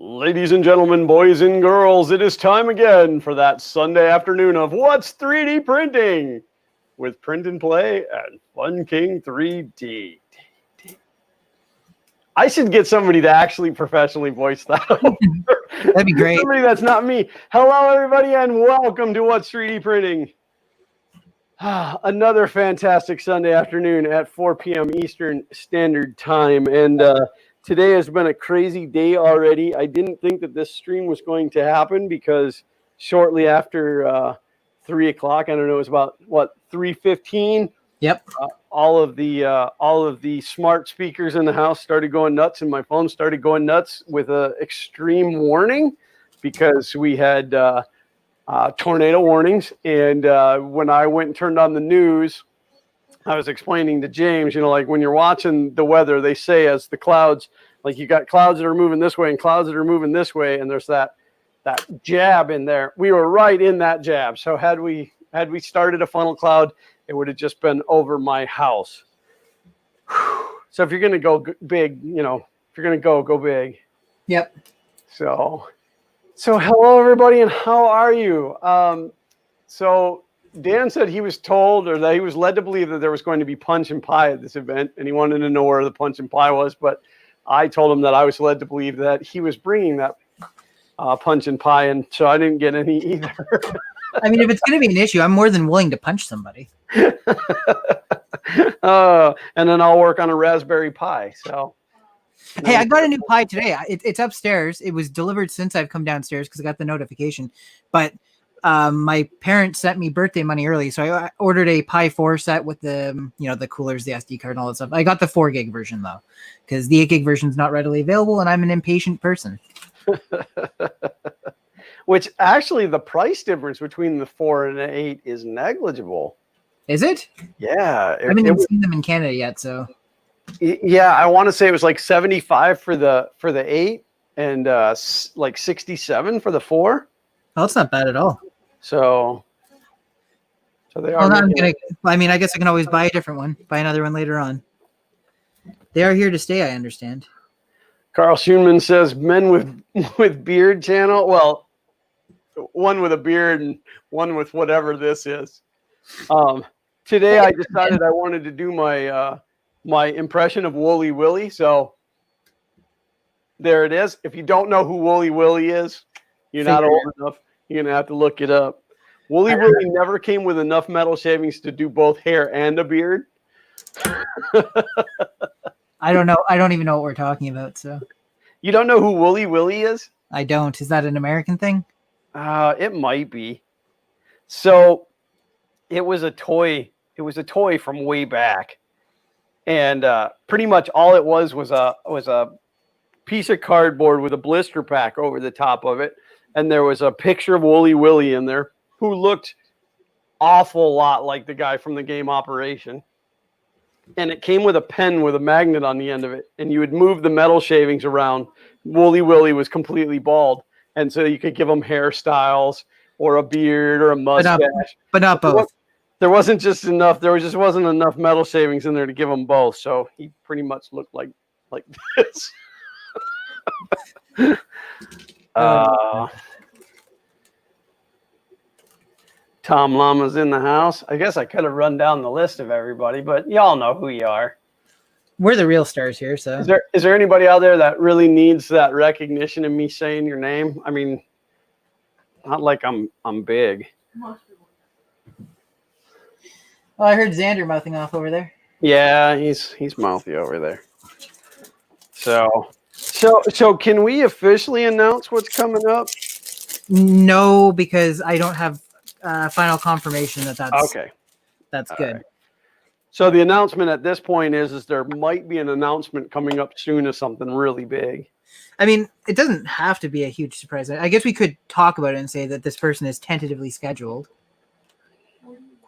Ladies and gentlemen, boys and girls, it is time again for that Sunday afternoon of What's 3D Printing with Print and Play and Fun King 3D. I should get somebody to actually professionally voice that. That'd be great. Somebody that's not me. Hello, everybody, and welcome to What's 3D Printing. Another fantastic Sunday afternoon at 4 p.m. Eastern Standard Time. And today has been a crazy day already. I didn't think that this stream was going to happen because shortly after 3 o'clock, I don't know, it was about, 3:15? Yep. All of the smart speakers in the house started going nuts, and my phone started going nuts with an extreme warning because we had tornado warnings. And when I went and turned on the news, I was explaining to James, like when you're watching the weather, they say as the clouds, like you got clouds that are moving this way and clouds that are moving this way, and there's that jab in there. We were right in that jab. So had we started a funnel cloud, it would have just been over my house. So if you're going to go big, if you're going to go big. Yep. So hello, everybody, and how are you? So Dan said he was told, or that he was led to believe that there was going to be punch and pie at this event, and he wanted to know where the punch and pie was, but I told him that I was led to believe that he was bringing that punch and pie, and so I didn't get any either. I mean, if it's going to be an issue, I'm more than willing to punch somebody. And then I'll work on a raspberry pie, so. Hey, I got a new pie today. It's upstairs. It was delivered since I've come downstairs because I got the notification. But my parents sent me birthday money early, so I ordered a Pi 4 set with the the coolers, the SD card, and all that stuff. I got the 4 gig version though, because the 8 gig version is not readily available, and I'm an impatient person. Which actually, the price difference between the 4 and the 8 is negligible. Is it? Yeah, I haven't even seen them in Canada yet, so. Yeah, I want to say it was like 75 for the 8 and like 67 for the 4. Oh, that's not bad at all. So they are. I guess I can always buy a different one, buy another one later on. They are here to stay, I understand. Carl Schoenman says men with beard channel. Well, one with a beard and one with whatever this is. Today I decided I wanted to do my impression of Wooly Willy. So there it is. If you don't know who Wooly Willy is, you're not old enough. You're going to have to look it up. Wooly Willy never came with enough metal shavings to do both hair and a beard. I don't know. I don't even know what we're talking about. So you don't know who Wooly Willy is? I don't. Is that an American thing? It might be. So it was a toy. It was a toy from way back. And pretty much all it was a piece of cardboard with a blister pack over the top of it. And there was a picture of Wooly Willy in there who looked awful lot like the guy from the game Operation. And it came with a pen with a magnet on the end of it. And you would move the metal shavings around. Wooly Willy was completely bald. And so you could give him hairstyles or a beard or a mustache. But not both. There wasn't just enough. There just wasn't enough metal shavings in there to give him both. So he pretty much looked like this. Tom Llama's in the house. I guess I could have run down the list of everybody, but y'all know who you are. We're the real stars here. So is there anybody out there that really needs that recognition of me saying your name? I mean, not like I'm big. Oh, I heard Xander mouthing off over there. Yeah, he's mouthy over there. So can we officially announce what's coming up? No, because I don't have final confirmation that's okay. That's good. Right. So the announcement at this point is there might be an announcement coming up soon of something really big. I mean, it doesn't have to be a huge surprise. I guess we could talk about it and say that this person is tentatively scheduled.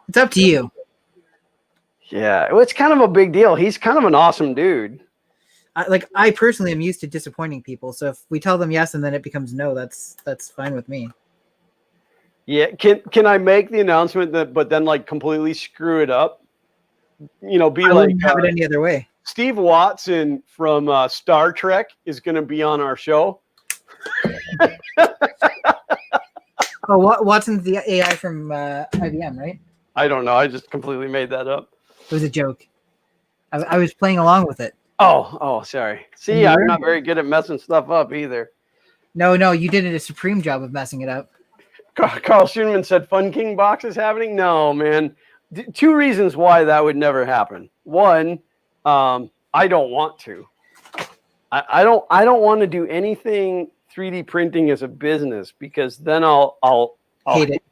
It's up to you. Yeah, it's kind of a big deal. He's kind of an awesome dude. I personally am used to disappointing people. So if we tell them yes and then it becomes no, that's fine with me. Yeah. Can I make the announcement but then completely screw it up? Be I wouldn't have it any other way. Steve Watson from Star Trek is going to be on our show. Oh, Watson's the AI from IBM, right? I don't know. I just completely made that up. It was a joke. I was playing along with it. Oh, sorry. See, I'm not very good at messing stuff up either. No, you did a supreme job of messing it up. Carl Schoenman said Fun King box is happening. No, man. Two reasons why that would never happen. One, I don't want to. I don't want to do anything 3D printing as a business because then I'll hate it.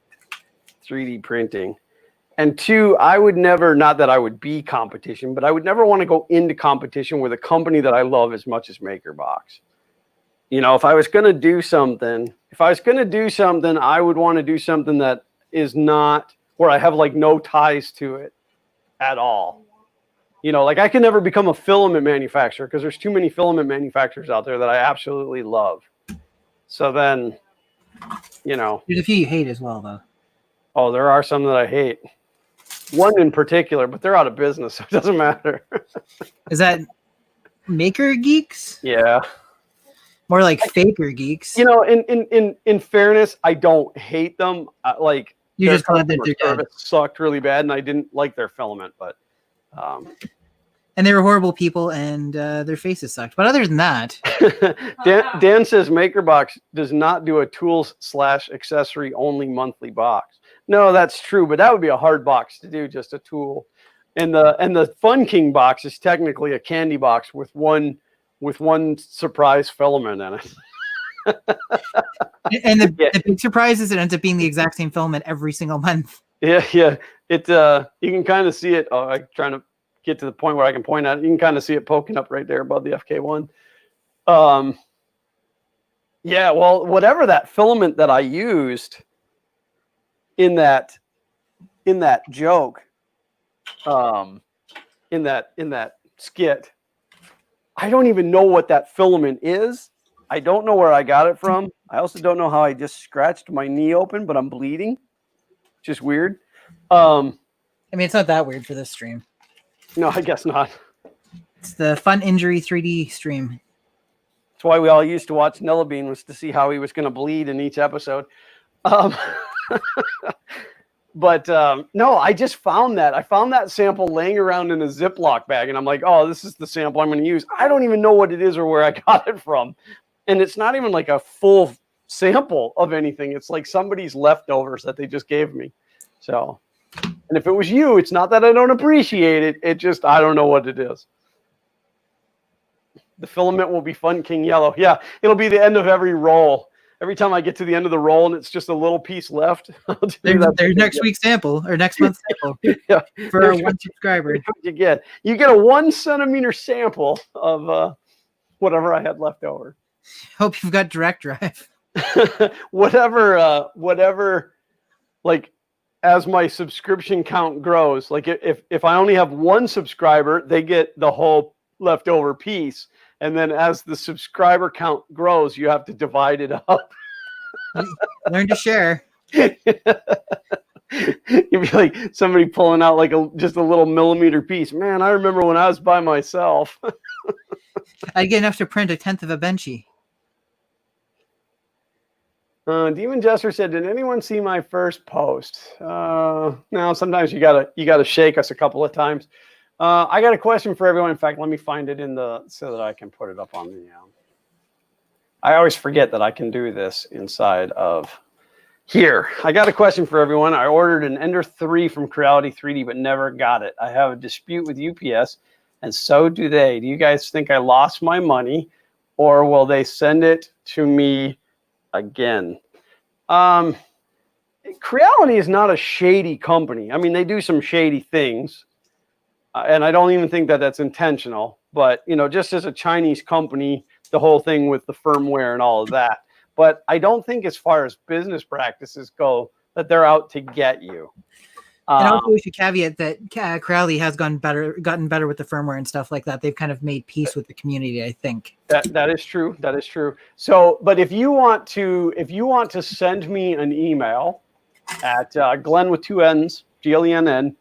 3D printing. And two, I would never, not that I would be competition, but I would never want to go into competition with a company that I love as much as MakerBox. You know, if I was going to do something, I would want to do something that is not where I have like no ties to it at all. You know, like I can never become a filament manufacturer because there's too many filament manufacturers out there that I absolutely love. So then, you know. There's a few you hate as well, though. Oh, there are some that I hate. One in particular, but they're out of business, so it doesn't matter. Is that Maker Geeks? Yeah. More like Faker Geeks. You know, in fairness, I don't hate them. Like you just glad that their service sucked really bad, and I didn't like their filament, but. And they were horrible people, and their faces sucked. But other than that, Dan says MakerBox does not do a tools/accessory only monthly box. No, that's true, but that would be a hard box to do, just a tool. And the Fun King box is technically a candy box with one surprise filament in it. And the big surprise is it ends up being the exact same filament every single month. Yeah. It you can kind of see it. Oh, I'm trying to get to the point where I can point at it. You can kind of see it poking up right there above the FK1. Yeah, well, whatever that filament that I used in that joke, in that skit, I don't even know what that filament is. I don't know where I got it from. I also don't know how I just scratched my knee open, but I'm bleeding. Just weird. I mean, it's not that weird for this stream. No, I guess not. It's the Fun Injury 3D stream. That's why we all used to watch Nellabean, was to see how he was going to bleed in each episode. But no, I just found that. I found that sample laying around in a Ziploc bag, and I'm like, oh, this is the sample I'm going to use. I don't even know what it is or where I got it from. And it's not even like a full sample of anything. It's like somebody's leftovers that they just gave me. So, and if it was you, it's not that I don't appreciate it. It just, I don't know what it is. The filament will be Fun King Yellow. Yeah, it'll be the end of every roll. Every time I get to the end of the roll and it's just a little piece left. There's next week's sample or next month's sample for our one subscriber. You get a 1 centimeter sample of whatever I had left over. Hope you've got direct drive. whatever, like as my subscription count grows, like if I only have one subscriber, they get the whole leftover piece. And then as the subscriber count grows, you have to divide it up. Learn to share. You'd be like somebody pulling out like just a little millimeter piece. Man, I remember when I was by myself. I'd get enough to print 1/10 of a Benchy. Demon Jester said, "Did anyone see my first post?" No, sometimes you gotta shake us a couple of times. I got a question for everyone. In fact, let me find it so that I can put it up on the. I always forget that I can do this inside of here. I got a question for everyone. I ordered an Ender 3 from Creality 3D, but never got it. I have a dispute with UPS, and so do they. Do you guys think I lost my money, or will they send it to me again? Creality is not a shady company. I mean, they do some shady things. And I don't even think that that's intentional, but, you know, just as a Chinese company, the whole thing with the firmware and all of that. But I don't think as far as business practices go that they're out to get you. And also we should caveat that Creality has gotten better with the firmware and stuff like that. They've kind of made peace with the community, I think. That is true. That is true. So, but if you want to send me an email at Glenn with 2 N's, GLENN,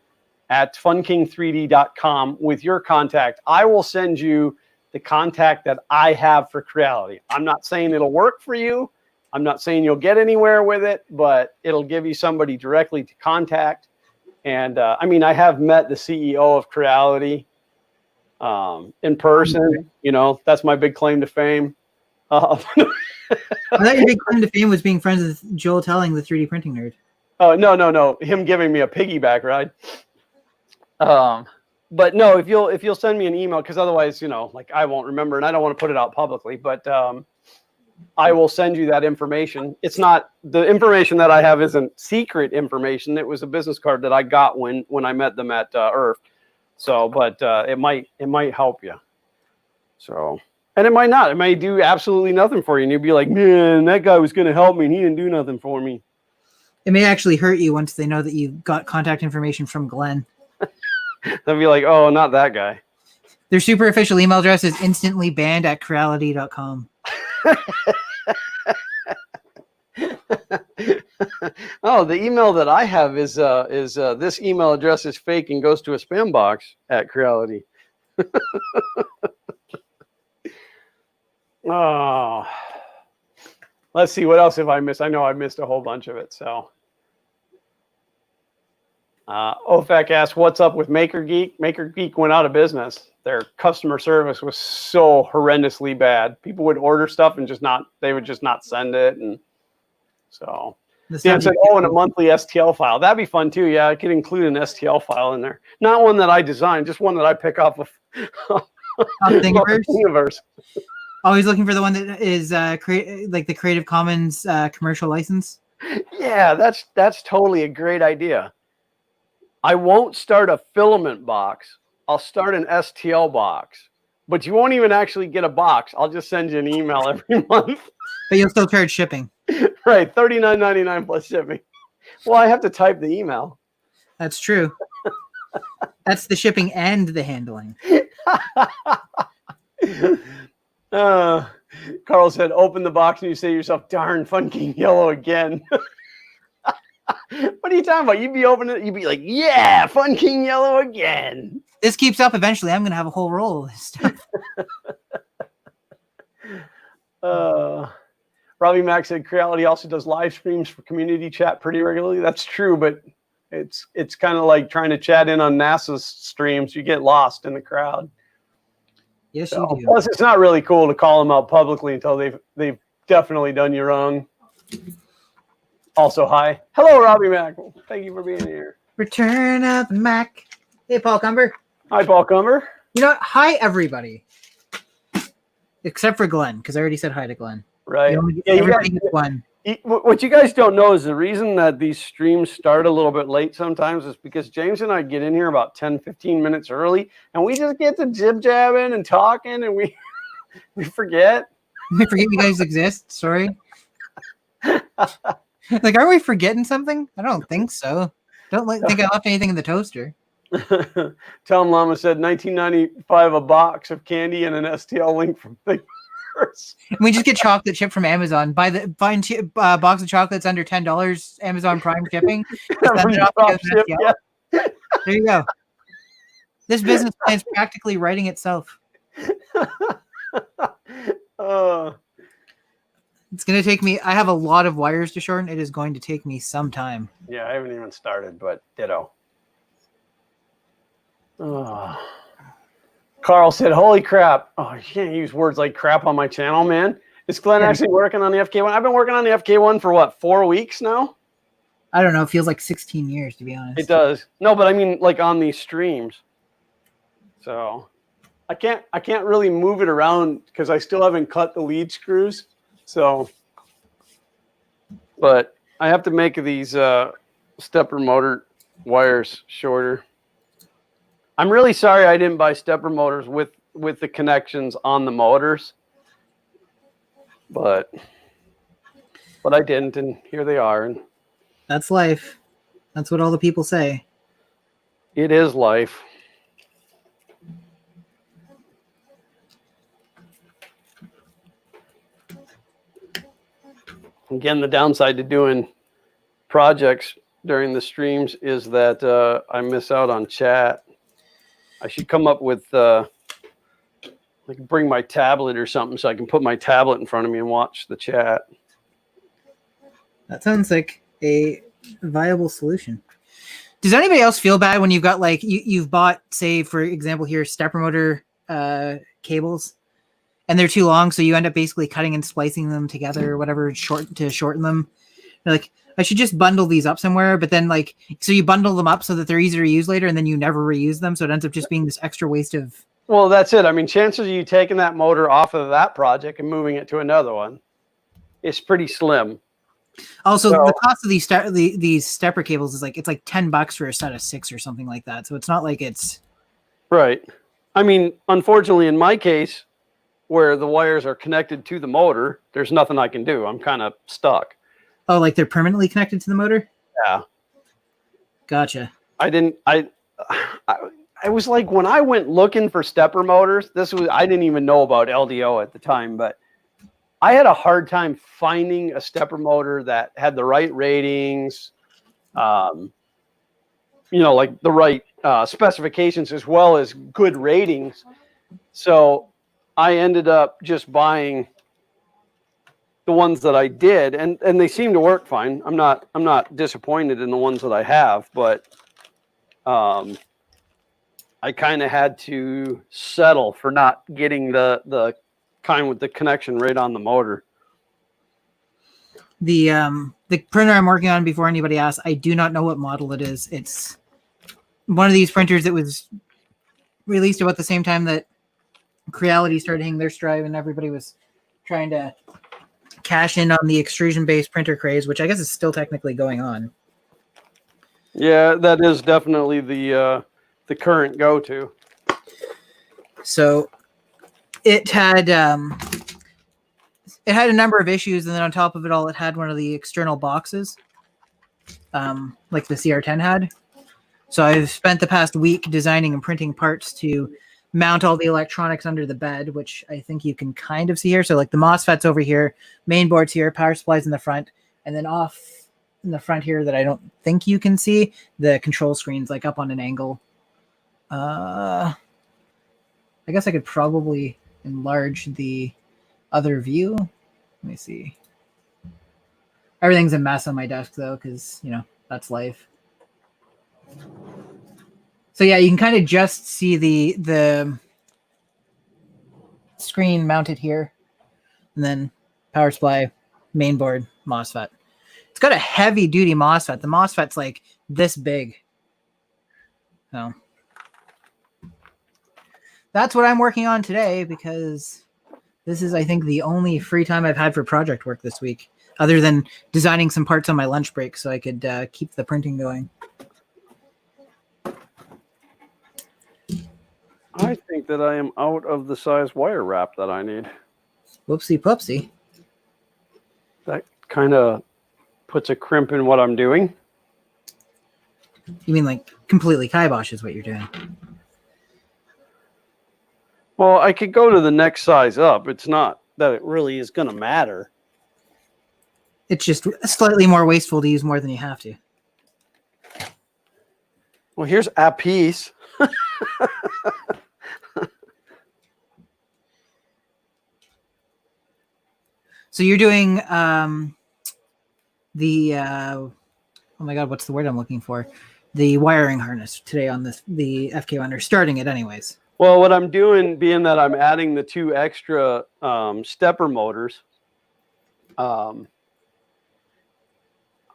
at funking3d.com with your contact, I will send you the contact that I have for Creality. I'm not saying it'll work for you. I'm not saying you'll get anywhere with it, but it'll give you somebody directly to contact. And I mean, I have met the CEO of Creality in person. You know, that's my big claim to fame. I thought your big claim to fame was being friends with Joel Telling, the 3D printing nerd. Oh, no. Him giving me a piggyback ride. But no, if you'll send me an email, because otherwise, you know, like I won't remember and I don't want to put it out publicly, but I will send you that information. It's not, the information that I have isn't secret information. It was a business card that I got when I met them at Earth. So, but it might help you. So, and it might not. It may do absolutely nothing for you. And you'll be like, man, that guy was going to help me and he didn't do nothing for me. It may actually hurt you once they know that you got contact information from Glenn. They'll be like, oh, not that guy. Their super official email address is instantly banned at Creality.com. Oh, the email that I have is this email address is fake and goes to a spam box at Creality. Oh, let's see, what else have I missed? I know I missed a whole bunch of it. So OFAC asked, what's up with MakerGeek? MakerGeek went out of business. Their customer service was so horrendously bad. People would order stuff and they would just not send it. And so Dan said, oh, and a monthly STL file. That'd be fun too. Yeah, I could include an STL file in there. Not one that I designed, just one that I pick off of Thingiverse. Always looking for the one that is like the Creative Commons commercial license. Yeah, that's totally a great idea. I won't start a filament box. I'll start an STL box, but you won't even actually get a box. I'll just send you an email every month. But you'll still charge shipping. Right, $39.99 plus shipping. Well, I have to type the email. That's true. That's the shipping and the handling. Carl said, open the box and you say to yourself, darn, funky yellow again. What are you talking about? You'd be opening it, you'd be like, yeah, Fun King Yellow again. This keeps up. Eventually, I'm going to have a whole roll of this stuff. Robbie Mack said, Creality also does live streams for community chat pretty regularly. That's true, but it's kind of like trying to chat in on NASA's streams. You get lost in the crowd. Yes, so, you do. Plus, it's not really cool to call them out publicly until they've definitely done you wrong. Also, hi. Hello, Robbie Mack. Thank you for being here. Return of the Mac. Hey, Paul Cumber. Hi, Paul Cumber. You know what? Hi, everybody. Except for Glenn, because I already said hi to Glenn. Right. Glenn. What you guys don't know is the reason that these streams start a little bit late sometimes is because James and I get in here about 10, 15 minutes early, and we just get to jib-jabbing and talking, and we forget. We forget you guys exist. Sorry. Like, are we forgetting something? I don't think so. Don't think I left anything in the toaster. Tom Lama said $19.95 a box of candy and an STL link from Thingiverse. We just get chocolate shipped from Amazon. Buy a box of chocolates under $10, Amazon Prime shipping. Yeah. There you go. This business plan is practically writing itself. It's going to take me, I have a lot of wires to shorten. It is going to take me some time. Yeah, I haven't even started, but ditto. Carl said, holy crap. Oh, you can't use words like crap on my channel, man. Is Glenn actually working on the FK1? I've been working on the FK1 for what, 4 weeks now? I don't know. It feels like 16 years, to be honest. It does. No, but I mean, like on these streams. So I can't really move it around because I still haven't cut the lead screws. So, but I have to make these stepper motor wires shorter. I'm really sorry I didn't buy stepper motors with the connections on the motors, but I didn't, and here they are. And that's life. That's what all the people say. It is life. Again, the downside to doing projects during the streams is that I miss out on chat. I should come up with I can bring my tablet or something so I can put my tablet in front of me and watch the chat. That sounds like a viable solution. Does anybody else feel bad when you've got like you've bought, say, for example, here stepper motor cables, and they're too long, so you end up basically cutting and splicing them together or whatever to shorten them? You're like, I should just bundle these up somewhere, but then like, so you bundle them up so that they're easier to use later, and then you never reuse them, so it ends up just being this extra waste of. Well, that's it. I mean, chances of you taking that motor off of that project and moving it to another one is pretty slim. Also, the cost of these stepper cables is like, it's like $10 for a set of 6 or something like that. So it's not like it's right. I mean, unfortunately, in my case, where the wires are connected to the motor, there's nothing I can do. I'm kind of stuck. Oh, like they're permanently connected to the motor? Yeah. Gotcha. I was like, when I went looking for stepper motors, I didn't even know about LDO at the time, but I had a hard time finding a stepper motor that had the right ratings, like the right specifications as well as good ratings. So I ended up just buying the ones that I did, and they seem to work fine. I'm not disappointed in the ones that I have, but I kind of had to settle for not getting the kind with the connection right on the motor. The printer I'm working on, before anybody asks, I do not know what model it is. It's one of these printers that was released about the same time that Creality started hitting their stride, and everybody was trying to cash in on the extrusion-based printer craze, which I guess is still technically going on. Yeah, that is definitely the current go-to. So it had a number of issues, and then on top of it all, it had one of the external boxes, like the CR10 had. So I've spent the past week designing and printing parts to mount all the electronics under the bed, which I think you can kind of see here. So like the MOSFET's over here, main board's here, power supply's in the front, and then off in the front here that I don't think you can see, the control screen's like up on an angle. I guess I could probably enlarge the other view. Let me see. Everything's a mess on my desk though, because that's life. So yeah, you can kind of just see the screen mounted here, and then power supply, main board, MOSFET. It's got a heavy duty MOSFET. The MOSFET's like this big. So that's what I'm working on today, because this is, I think, the only free time I've had for project work this week, other than designing some parts on my lunch break so I could keep the printing going. I think that I am out of the size wire wrap that I need. Whoopsie poopsie. That kind of puts a crimp in what I'm doing. You mean like completely kibosh is what you're doing? Well, I could go to the next size up. It's not that it really is going to matter. It's just slightly more wasteful to use more than you have to. Well, here's a piece. So you're doing oh my god, what's the word I'm looking for? The wiring harness today on the FK1, or starting it anyways. Well, what I'm doing, being that I'm adding the 2 extra stepper motors, I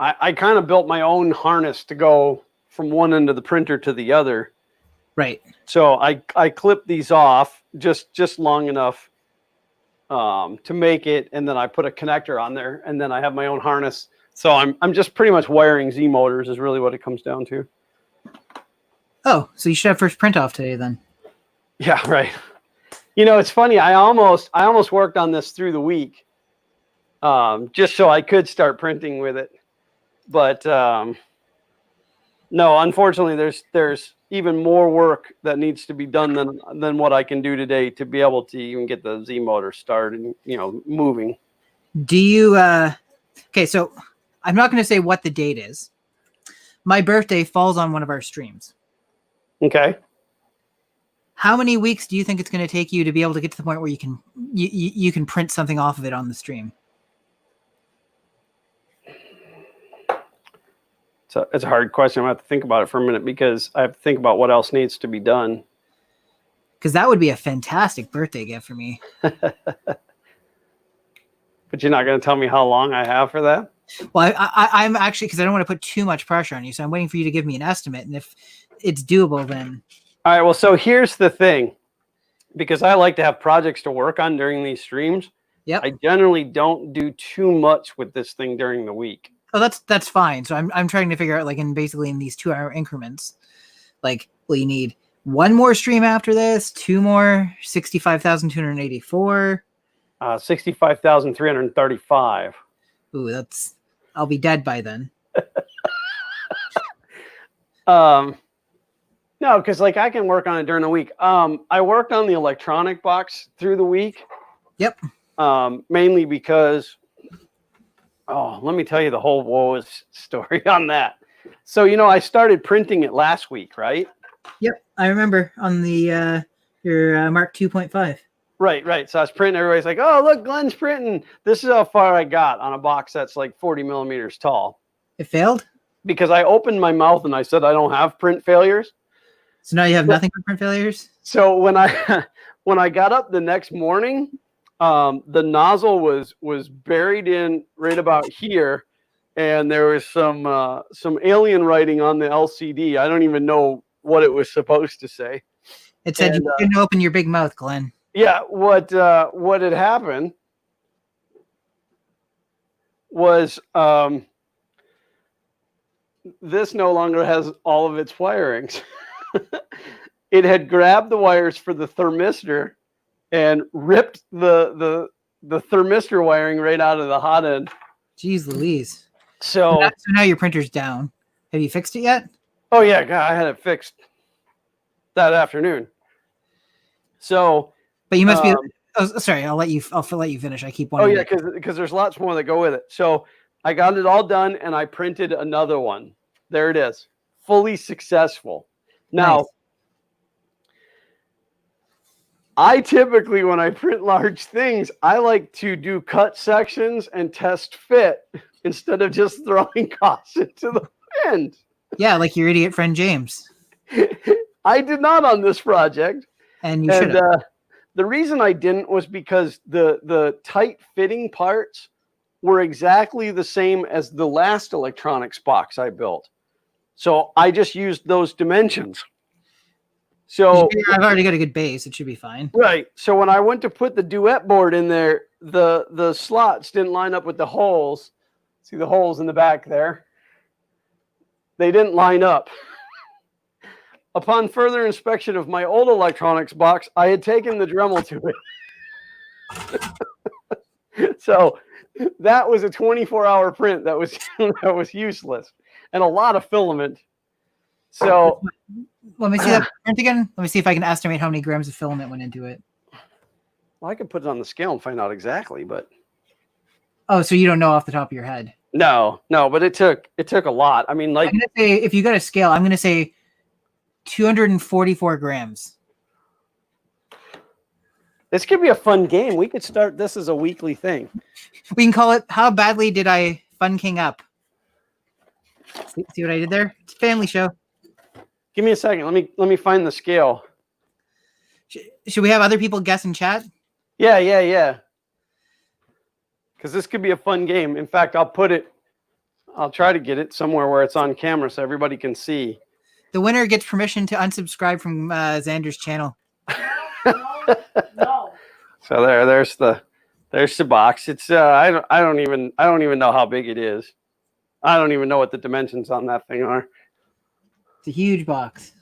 kind of built my own harness to go from one end of the printer to the other. Right. So I clipped these off just long enough to make it, and then I put a connector on there, and then I have my own harness. So I'm just pretty much wiring Z motors is really what it comes down to. Oh, so you should have first print off today then. Yeah, right. It's funny. I almost worked on this through the week, just so I could start printing with it. But no, unfortunately, there's even more work that needs to be done than what I can do today to be able to even get the Z motor started, moving. Do you? Okay, so I'm not going to say what the date is. My birthday falls on one of our streams. Okay. How many weeks do you think it's going to take you to be able to get to the point where you can print something off of it on the stream? So it's a hard question. I have to think about it for a minute because I have to think about what else needs to be done. Because that would be a fantastic birthday gift for me. But you're not going to tell me how long I have for that? Well, I'm actually, because I don't want to put too much pressure on you, so I'm waiting for you to give me an estimate. And if it's doable, then... All right, well, so here's the thing. Because I like to have projects to work on during these streams, yep. I generally don't do too much with this thing during the week. Oh, that's fine. So I'm trying to figure out, like, in these 2-hour increments, like, will you need one more stream after this, 2 more, 65,284, 65,335. Ooh, I'll be dead by then. No, because like I can work on it during the week. I worked on the electronic box through the week. Yep. Mainly because, let me tell you the whole woes story on that. So, I started printing it last week, right? Yep. I remember on the your Mark 2.5. Right. So I was printing. Everybody's like, oh, look, Glenn's printing. This is how far I got on a box that's like 40 millimeters tall. It failed? Because I opened my mouth and I said I don't have print failures. So now you have nothing for print failures? So when I got up the next morning, the nozzle was buried in right about here, and there was some alien writing on the LCD. I don't even know what it was supposed to say. It said you didn't open your big mouth, Glenn. Yeah, what had happened was this no longer has all of its wirings. It had grabbed the wires for the thermistor and ripped the thermistor wiring right out of the hot end. Jeez Louise. So now your printer's down. Have you fixed it yet? Oh yeah, God, I had it fixed that afternoon. So, but you must be. Oh, sorry, I'll let you finish. I keep wanting. Oh yeah, because there's lots more that go with it. So I got it all done and I printed another one. There it is, fully successful. Now, nice. I typically, when I print large things, I like to do cut sections and test fit instead of just throwing costs into the wind. Yeah, like your idiot friend James. I did not on this project. And you should have. The reason I didn't was because the tight fitting parts were exactly the same as the last electronics box I built. So I just used those dimensions. So I've already got a good base. It should be fine. Right. So when I went to put the duet board in there, the slots didn't line up with the holes. See the holes in the back there? They didn't line up. Upon further inspection of my old electronics box, I had taken the Dremel to it. So that was a 24-hour print that was useless and a lot of filament. So let me see that print again. Let me see if I can estimate how many grams of filament went into it. Well, I could put it on the scale and find out exactly, but oh, so you don't know off the top of your head? No, but it took a lot. I mean, like, I'm gonna say, if you got a scale, I'm gonna say 244 grams. This could be a fun game. We could start this as a weekly thing. We can call it "How Badly Did I Fun King Up?" See what I did there? It's a family show. Give me a second. Let me find the scale. Should we have other people guess in chat? Yeah. Because this could be a fun game. In fact, I'll try to get it somewhere where it's on camera so everybody can see. The winner gets permission to unsubscribe from Xander's channel. No. So there's the box. It's I don't even know how big it is. I don't even know what the dimensions on that thing are. It's a huge box.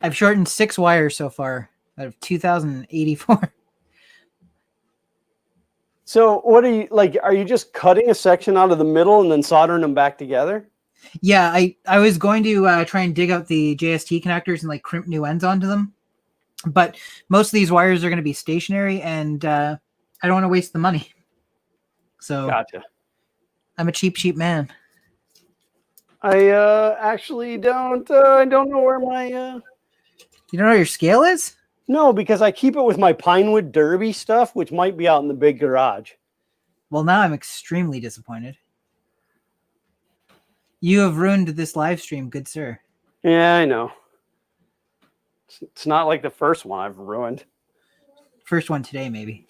I've shortened 6 wires so far out of 2,084. So what are you like? Are you just cutting a section out of the middle and then soldering them back together? Yeah, I was going to try and dig out the JST connectors and like crimp new ends onto them. But most of these wires are going to be stationary, and I don't want to waste the money. So gotcha. I'm a cheap man. I actually don't. I don't know where my. You don't know where your scale is? No, because I keep it with my Pinewood Derby stuff, which might be out in the big garage. Well, now I'm extremely disappointed. You have ruined this live stream, good sir. Yeah, I know. It's not like the first one I've ruined. First one today, maybe.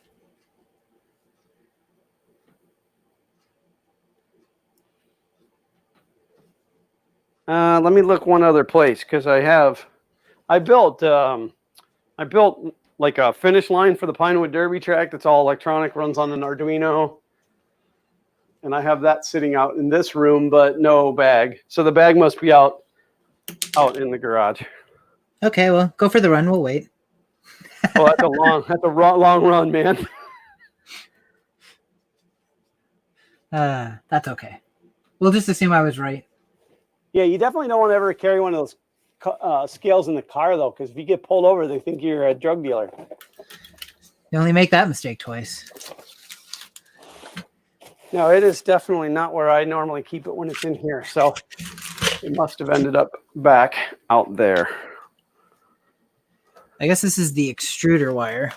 Let me look one other place because I built like a finish line for the Pinewood Derby track that's all electronic, runs on an Arduino. And I have that sitting out in this room, but no bag. So the bag must be out in the garage. Okay, well, go for the run. We'll wait. Well, that's a long run, man. That's okay. We'll just assume I was right. Yeah, you definitely don't want to ever carry one of those scales in the car, though, because if you get pulled over, they think you're a drug dealer. You only make that mistake twice. No, it is definitely not where I normally keep it when it's in here. So it must have ended up back out there. I guess this is the extruder wire.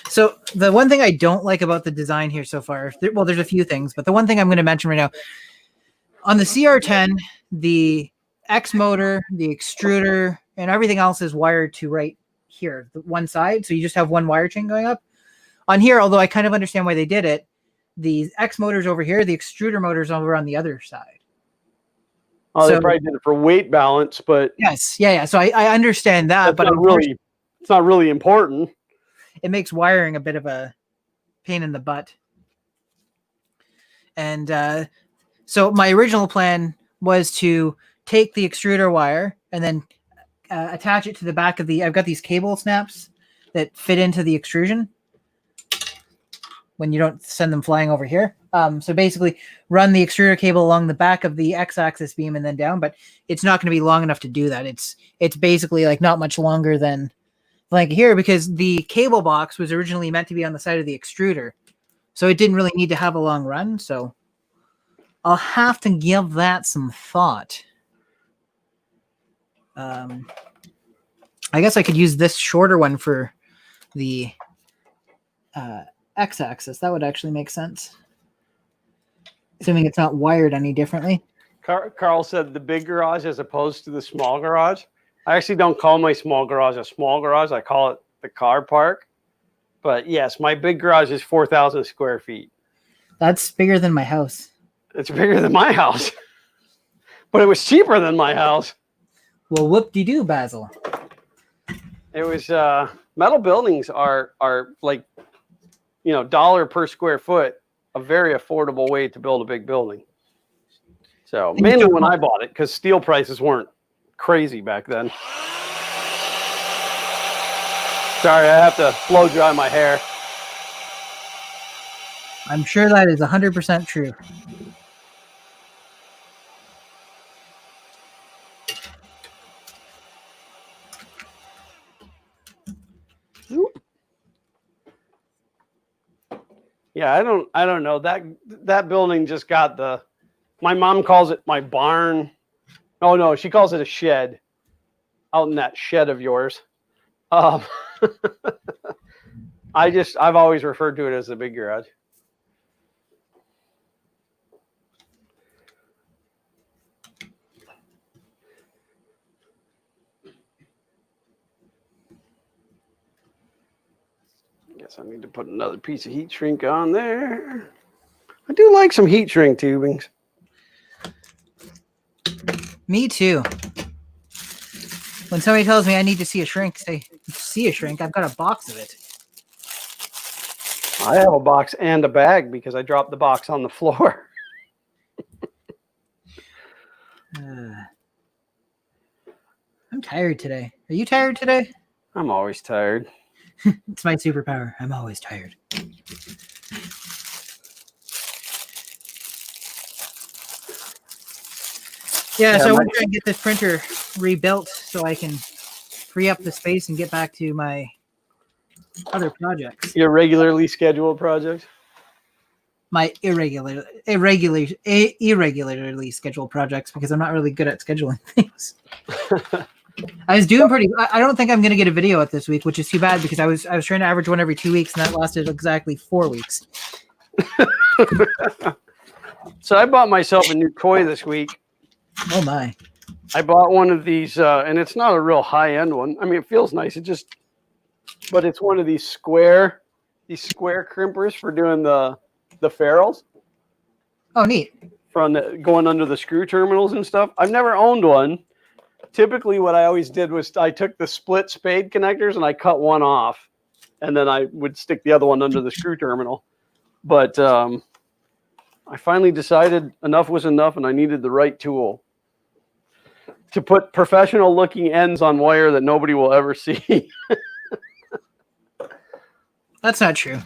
So the one thing I don't like about the design here so far, well, there's a few things, but the one thing I'm going to mention right now, on the CR10, the X motor, the extruder, and everything else is wired to right here, the one side. So you just have one wire chain going up. On here, although I kind of understand why they did it, the X motor's over here, the extruder motor's over on the other side. Oh, so, they probably did it for weight balance, but yes, yeah. So I understand that, but it's not really important. It makes wiring a bit of a pain in the butt. And so my original plan was to take the extruder wire and then attach it to the back of I've got these cable snaps that fit into the extrusion when you don't send them flying over here. So basically run the extruder cable along the back of the X-axis beam and then down, but it's not going to be long enough to do that. It's basically like not much longer than like here, because the cable box was originally meant to be on the side of the extruder. So it didn't really need to have a long run. So I'll have to give that some thought. I guess I could use this shorter one for the X-axis. That would actually make sense. Assuming it's not wired any differently. Carl said the big garage as opposed to the small garage. I actually don't call my small garage a small garage. I call it the car park. But yes, my big garage is 4,000 square feet. That's bigger than my house. It's bigger than my house. But it was cheaper than my house. Well, whoop-de-doo, Basil. It was metal buildings are like, $1 per square foot, a very affordable way to build a big building. So mainly when I bought it, because steel prices weren't crazy back then. Sorry, I have to blow dry my hair. I'm sure that is 100% true. Yeah, I don't know. That building just got my mom calls it my barn. Oh no, she calls it a shed. Out in that shed of yours. I've always referred to it as the big garage. Guess I need to put another piece of heat shrink on there. I do like some heat shrink tubings. Me too. When somebody tells me I need to see a shrink, say, see a shrink? I've got a box of it. I have a box and a bag because I dropped the box on the floor. I'm tired today. Are you tired today? I'm always tired. It's my superpower. I'm always tired. Yeah, so I want to try and get this printer rebuilt so I can free up the space and get back to my other projects. Your regularly scheduled projects? my irregularly scheduled projects because I'm not really good at scheduling things. I was doing pretty. I don't think I'm going to get a video out this week, which is too bad because I was trying to average one every 2 weeks, and that lasted exactly 4 weeks. So I bought myself a new toy this week. Oh my! I bought one of these, and it's not a real high end one. I mean, it feels nice. But it's one of these square crimpers for doing the ferrules. Oh, neat. From going under the screw terminals and stuff. I've never owned one. Typically, what I always did was I took the split spade connectors and I cut one off, and then I would stick the other one under the screw terminal. But I finally decided enough was enough, and I needed the right tool to put professional-looking ends on wire that nobody will ever see. That's not true.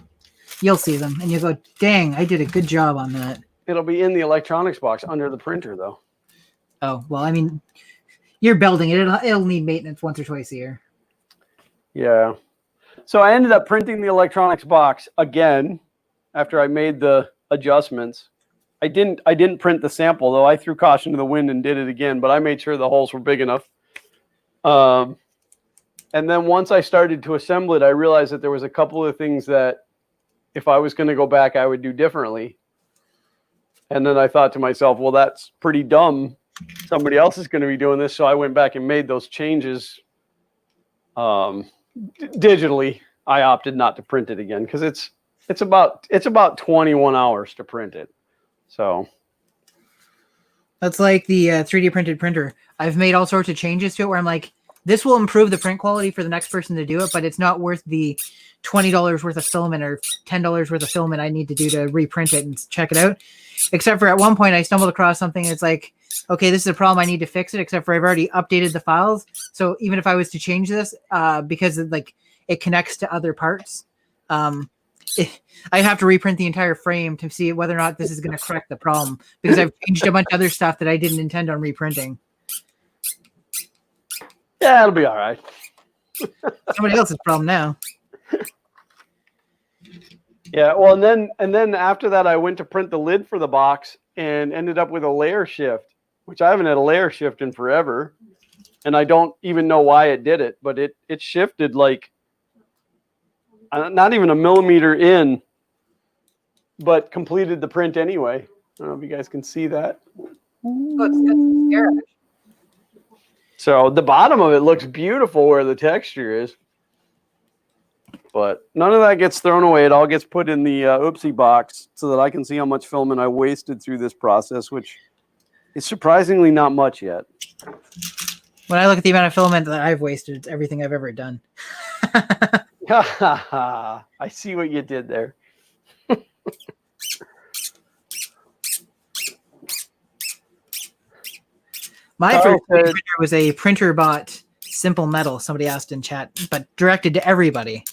You'll see them, and you'll go, dang, I did a good job on that. It'll be in the electronics box under the printer, though. Oh, well, I mean, you're building it. It'll need maintenance once or twice a year. Yeah. So I ended up printing the electronics box again after I made the adjustments. I didn't print the sample, though. I threw caution to the wind and did it again, but I made sure the holes were big enough. And then once I started to assemble it, I realized that there was a couple of things that if I was going to go back, I would do differently. And then I thought to myself, well, that's pretty dumb. Somebody else is going to be doing this. So I went back and made those changes digitally. I opted not to print it again because it's about 21 hours to print it. So that's like the 3D printed printer. I've made all sorts of changes to it where I'm like, this will improve the print quality for the next person to do it, but it's not worth the $20 worth of filament or $10 worth of filament I need to do to reprint it and check it out. Except for at one point I stumbled across something that's like, okay, this is a problem, I need to fix it, except for I've already updated the files. So even if I was to change this, because it connects to other parts, I'd have to reprint the entire frame to see whether or not this is going to correct the problem because I've changed a bunch of other stuff that I didn't intend on reprinting. Yeah, it'll be all right. Somebody else's problem now. Yeah, well, and then after that, I went to print the lid for the box and ended up with a layer shift, which I haven't had a layer shift in forever, and I don't even know why it did it, but it shifted like not even a millimeter in, but completed the print anyway. I don't know if you guys can see that. Oh, it's so the bottom of it looks beautiful where the texture is. But none of that gets thrown away. It all gets put in the oopsie box so that I can see how much filament I wasted through this process, which is surprisingly not much yet. When I look at the amount of filament that I've wasted, it's everything I've ever done. I see what you did there. My first printer was a printer bot simple metal, somebody asked in chat, but directed to everybody.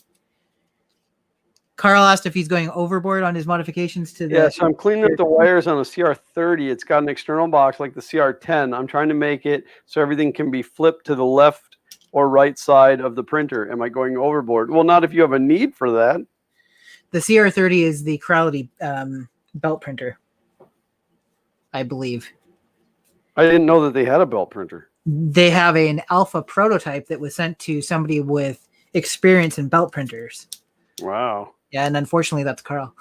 Carl asked if he's going overboard on his modifications to the... Yeah, so I'm cleaning up the wires on a CR30. It's got an external box like the CR10. I'm trying to make it so everything can be flipped to the left or right side of the printer. Am I going overboard? Well, not if you have a need for that. The CR30 is the Crowley belt printer, I believe. I didn't know that they had a belt printer. They have an alpha prototype that was sent to somebody with experience in belt printers. Wow. Yeah, and unfortunately, that's Carl.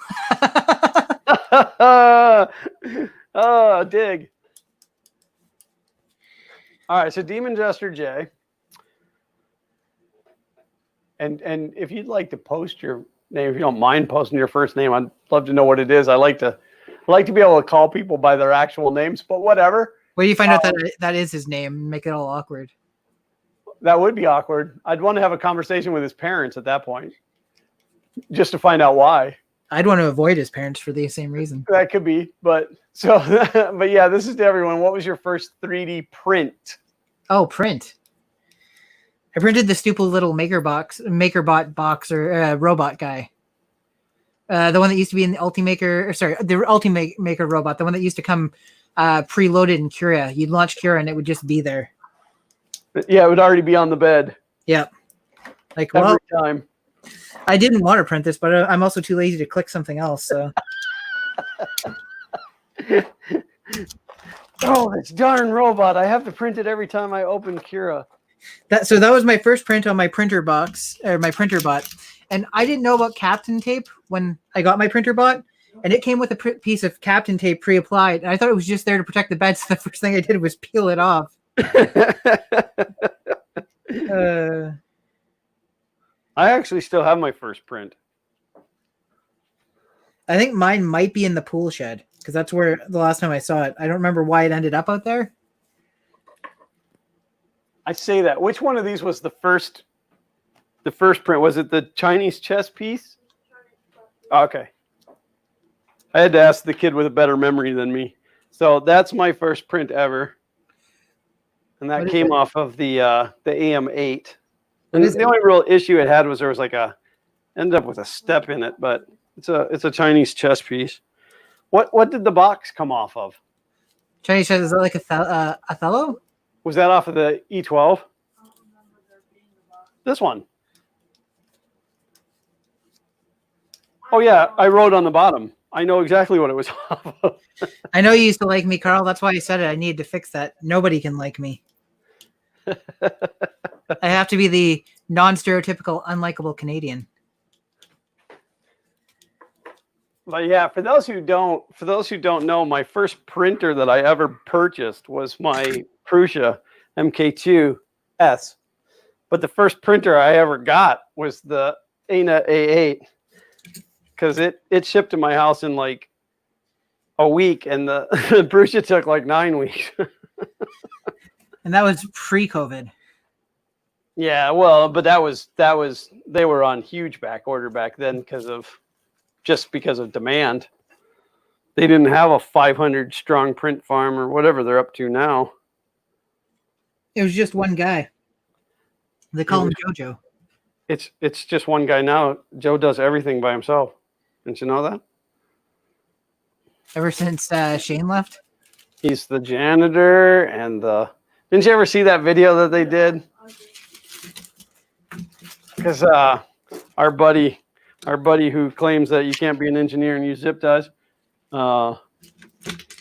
Oh, dig. All right, so Demon Jester J. And if you'd like to post your name, if you don't mind posting your first name, I'd love to know what it is. I like to be able to call people by their actual names, but whatever. Where do you find out that is his name? Make it all awkward. That would be awkward. I'd want to have a conversation with his parents at that point, just to find out why. I'd want to avoid his parents for the same reason. That could be, but yeah, this is to everyone. What was your first 3D print? Oh, print. I printed the stupid little MakerBot box or robot guy. The one that used to be in the Ultimaker, the Ultimaker robot, the one that used to come preloaded in Cura. You'd launch Cura and it would just be there. Yeah, it would already be on the bed. Yeah. Like, every time. I didn't want to print this, but I'm also too lazy to click something else. So Oh, this darn robot. I have to print it every time I open Cura. That was my first print on my printer box, or my printer bot. And I didn't know about Captain Tape when I got my printer bot. And it came with a piece of Captain Tape pre-applied. And I thought it was just there to protect the bed. So the first thing I did was peel it off. I actually still have my first print. I think mine might be in the pool shed because that's where the last time I saw it. I don't remember why it ended up out there. I say that. Which one of these was the first print? Was it the Chinese chess piece? Okay. I had to ask the kid with a better memory than me. So that's my first print ever. And that came off of the AM8. And the only real issue it had was there was ended up with a step in it, but it's a Chinese chess piece. What did the box come off of? Chinese chess, is that like Othello? Was that off of the E12? This one. Oh yeah, I wrote on the bottom. I know exactly what it was off of. I know you used to like me, Carl. That's why I said it. I needed to fix that. Nobody can like me. I have to be the non-stereotypical, unlikable Canadian. But yeah, for those who don't know, my first printer that I ever purchased was my Prusa MK2S. But the first printer I ever got was the ANA A8. Because it shipped to my house in like a week, and the Prusa took like 9 weeks. And that was pre-COVID. Yeah, well, but that was they were on huge back order back then because of demand. They didn't have a 500 strong print farm or whatever they're up to now. It was just one guy. They call him JoJo. It's just one guy now. Joe does everything by himself. Didn't you know that? Ever since Shane left? He's the janitor and the... Didn't you ever see that video that they did? Because our buddy who claims that you can't be an engineer and use zip ties said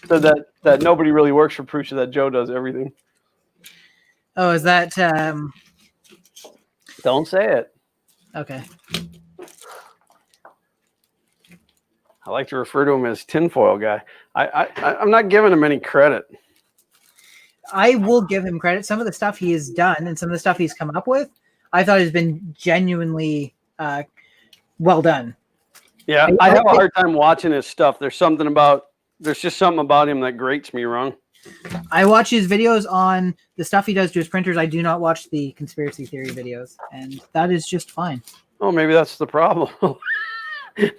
that nobody really works for Prusa, that Joe does everything. Oh, is that... Don't say it. Okay. I like to refer to him as tinfoil guy. I'm not giving him any credit. I will give him credit. Some of the stuff he has done and some of the stuff he's come up with, I thought has been genuinely well done. Yeah, I have a hard time watching his stuff. There's just something about him that grates me wrong. I watch his videos on the stuff he does to his printers. I do not watch the conspiracy theory videos, and that is just fine. Oh, maybe that's the problem.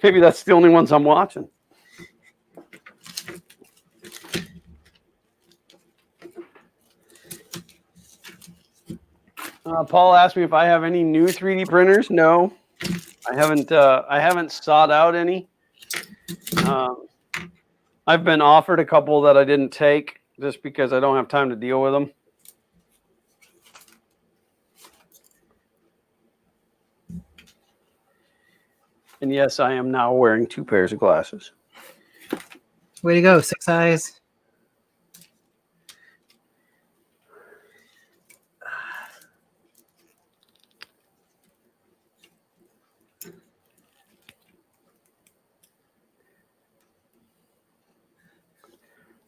Maybe that's the only ones I'm watching. Paul asked me if I have any new 3D printers. No, I haven't sought out any. I've been offered a couple that I didn't take just because I don't have time to deal with them. And yes, I am now wearing 2 pairs of glasses. Way to go, 6 eyes.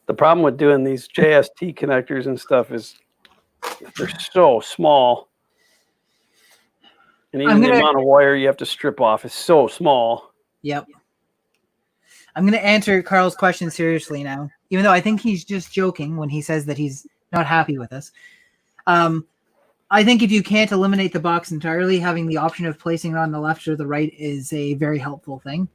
The problem with doing these JST connectors and stuff is they're so small. And even the amount of wire you have to strip off is so small. Yep. I'm going to answer Carl's question seriously now, even though I think he's just joking when he says that he's not happy with us. I think if you can't eliminate the box entirely, having the option of placing it on the left or the right is a very helpful thing.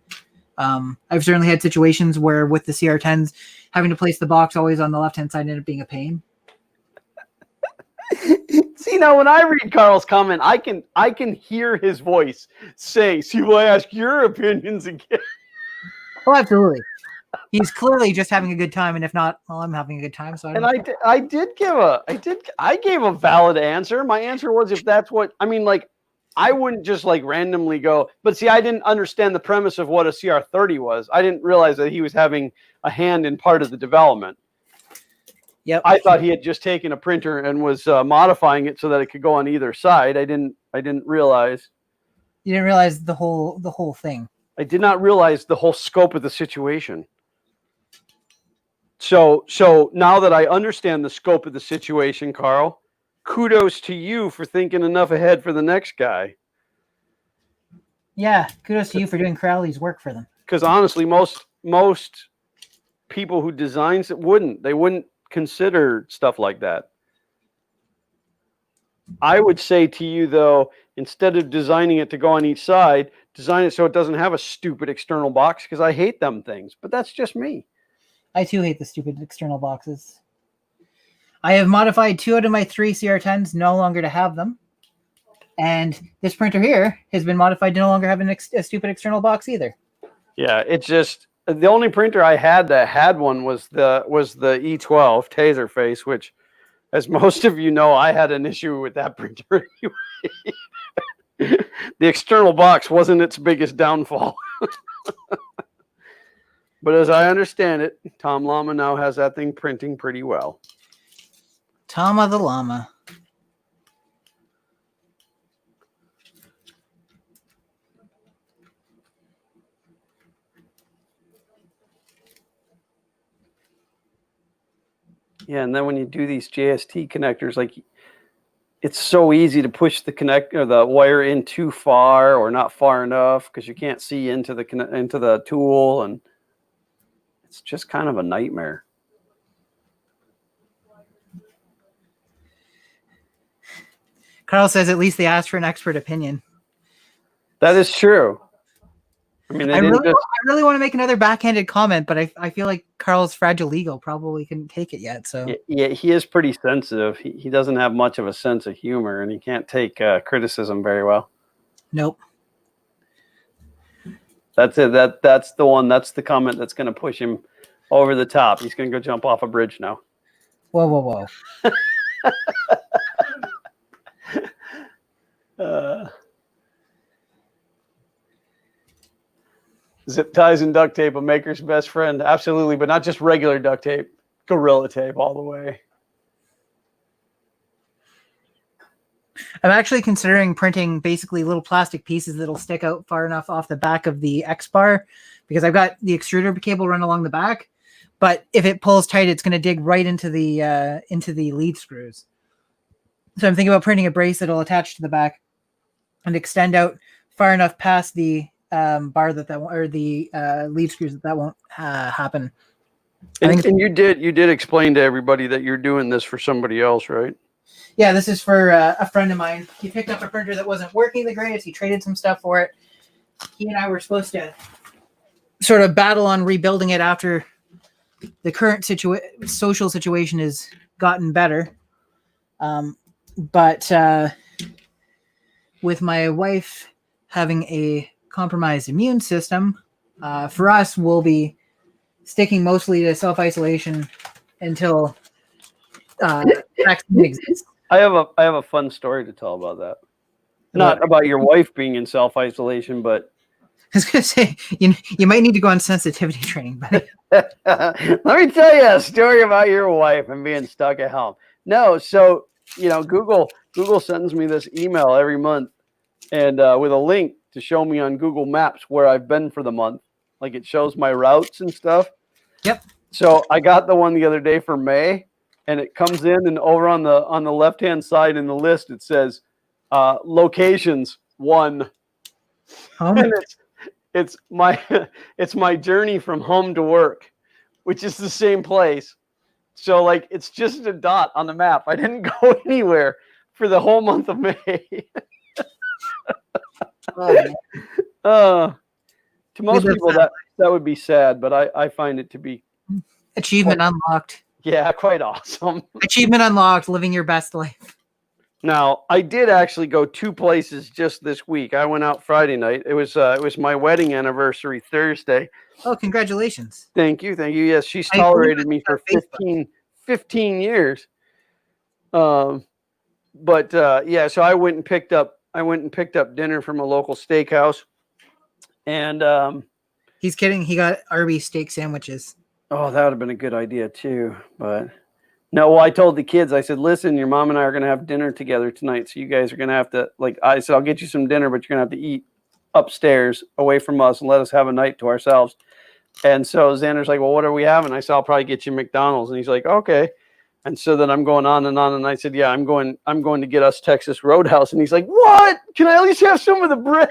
I've certainly had situations where with the CR10s, having to place the box always on the left-hand side ended up being a pain. See, now when I read Carl's comment, I can hear his voice say, "See, will I ask your opinions again?" Oh, absolutely. He's clearly just having a good time, and if not, well, I'm having a good time. So I gave a valid answer. My answer was, if that's what I mean, like, I wouldn't just like randomly go. But see, I didn't understand the premise of what a CR30 was. I didn't realize that he was having a hand in part of the development. Yep. I thought he had just taken a printer and was modifying it so that it could go on either side. I didn't realize. You didn't realize the whole thing. I did not realize the whole scope of the situation. So now that I understand the scope of the situation, Carl, kudos to you for thinking enough ahead for the next guy. Yeah, kudos to you for doing Crowley's work for them. Because honestly, most people who designs it wouldn't consider stuff like that. I would say to you, though, instead of designing it to go on each side, design it so it doesn't have a stupid external box, because I hate them things. But that's just me. I too hate the stupid external boxes. I have modified 2 out of my 3 CR10s no longer to have them. And this printer here has been modified to no longer have a stupid external box either. Yeah, it's just the only printer I had that had one was the E12 Taserface, which, as most of you know, I had an issue with that printer anyway. The external box wasn't its biggest downfall. But as I understand it, Tom Llama now has that thing printing pretty well. Tama the Llama. Yeah, and then when you do these JST connectors, like, it's so easy to push the wire in too far or not far enough because you can't see into the tool, and it's just kind of a nightmare. Carl says at least they asked for an expert opinion. That is true. I mean, I really want to make another backhanded comment, but I feel like Carl's fragile ego probably couldn't take it yet. So yeah, he is pretty sensitive. He doesn't have much of a sense of humor, and he can't take criticism very well. Nope. That's it. That's the one. That's the comment that's going to push him over the top. He's going to go jump off a bridge now. Whoa. Zip ties and duct tape, a maker's best friend. Absolutely, but not just regular duct tape. Gorilla tape all the way. I'm actually considering printing basically little plastic pieces that'll stick out far enough off the back of the X bar, because I've got the extruder cable run along the back, but if it pulls tight, it's going to dig right into the lead screws. So I'm thinking about printing a brace that'll attach to the back and extend out far enough past the bar or the lead screws that won't happen. And you did explain to everybody that you're doing this for somebody else, right? Yeah, this is for a friend of mine. He picked up a printer that wasn't working the greatest. He traded some stuff for it. He and I were supposed to sort of battle on rebuilding it after the current social situation has gotten better. But with my wife having a compromised immune system, for us, we'll be sticking mostly to self-isolation until vaccine exists. I have a fun story to tell about that. Not about your wife being in self-isolation, but I was going to say, you might need to go on sensitivity training, buddy. Let me tell you a story about your wife and being stuck at home. No, so, Google sends me this email every month, and with a link to show me on Google Maps where I've been for the month. Like, it shows my routes and stuff. Yep. So I got the one the other day for May, and it comes in, and over on the left-hand side in the list, it says locations 1. And it's my journey from home to work, which is the same place. So, like, it's just a dot on the map. I didn't go anywhere for the whole month of May. To most people, that would be sad, but I find it to be achievement unlocked. Yeah, quite awesome. Achievement unlocked, living your best life. Now, I did actually go 2 places just this week. I went out Friday night. It was my wedding anniversary Thursday. Oh, congratulations. Thank you. Yes, she's tolerated me for 15 years. Yeah, so I went and picked up and picked up dinner from a local steakhouse, and He's kidding. He got Arby's steak sandwiches. oh, that would have been a good idea too. But no, well, I told the kids, I said, listen, your mom and I are going to have dinner together tonight, so you guys are going to have to, like, I said, I'll get you some dinner, but you're going to have to eat upstairs away from us and let us have a night to ourselves. And so Xander's like, well, what are we having? I said, I'll probably get you McDonald's. And he's like, okay. And so then I'm going on. And I said, yeah, I'm going to get us Texas Roadhouse. And he's like, what? Can I at least have some of the bread?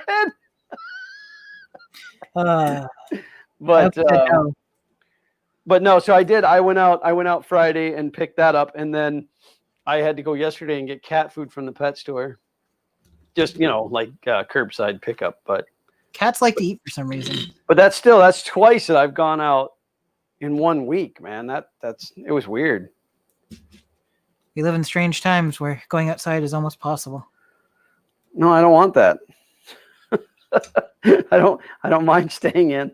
But no, so I did. I went out Friday and picked that up. And then I had to go yesterday and get cat food from the pet store. Just, like curbside pickup. But cats like to eat for some reason. But that's twice that I've gone out in 1 week, man. It was weird. We live in strange times where going outside is almost possible. No, I don't want that. I don't mind staying in.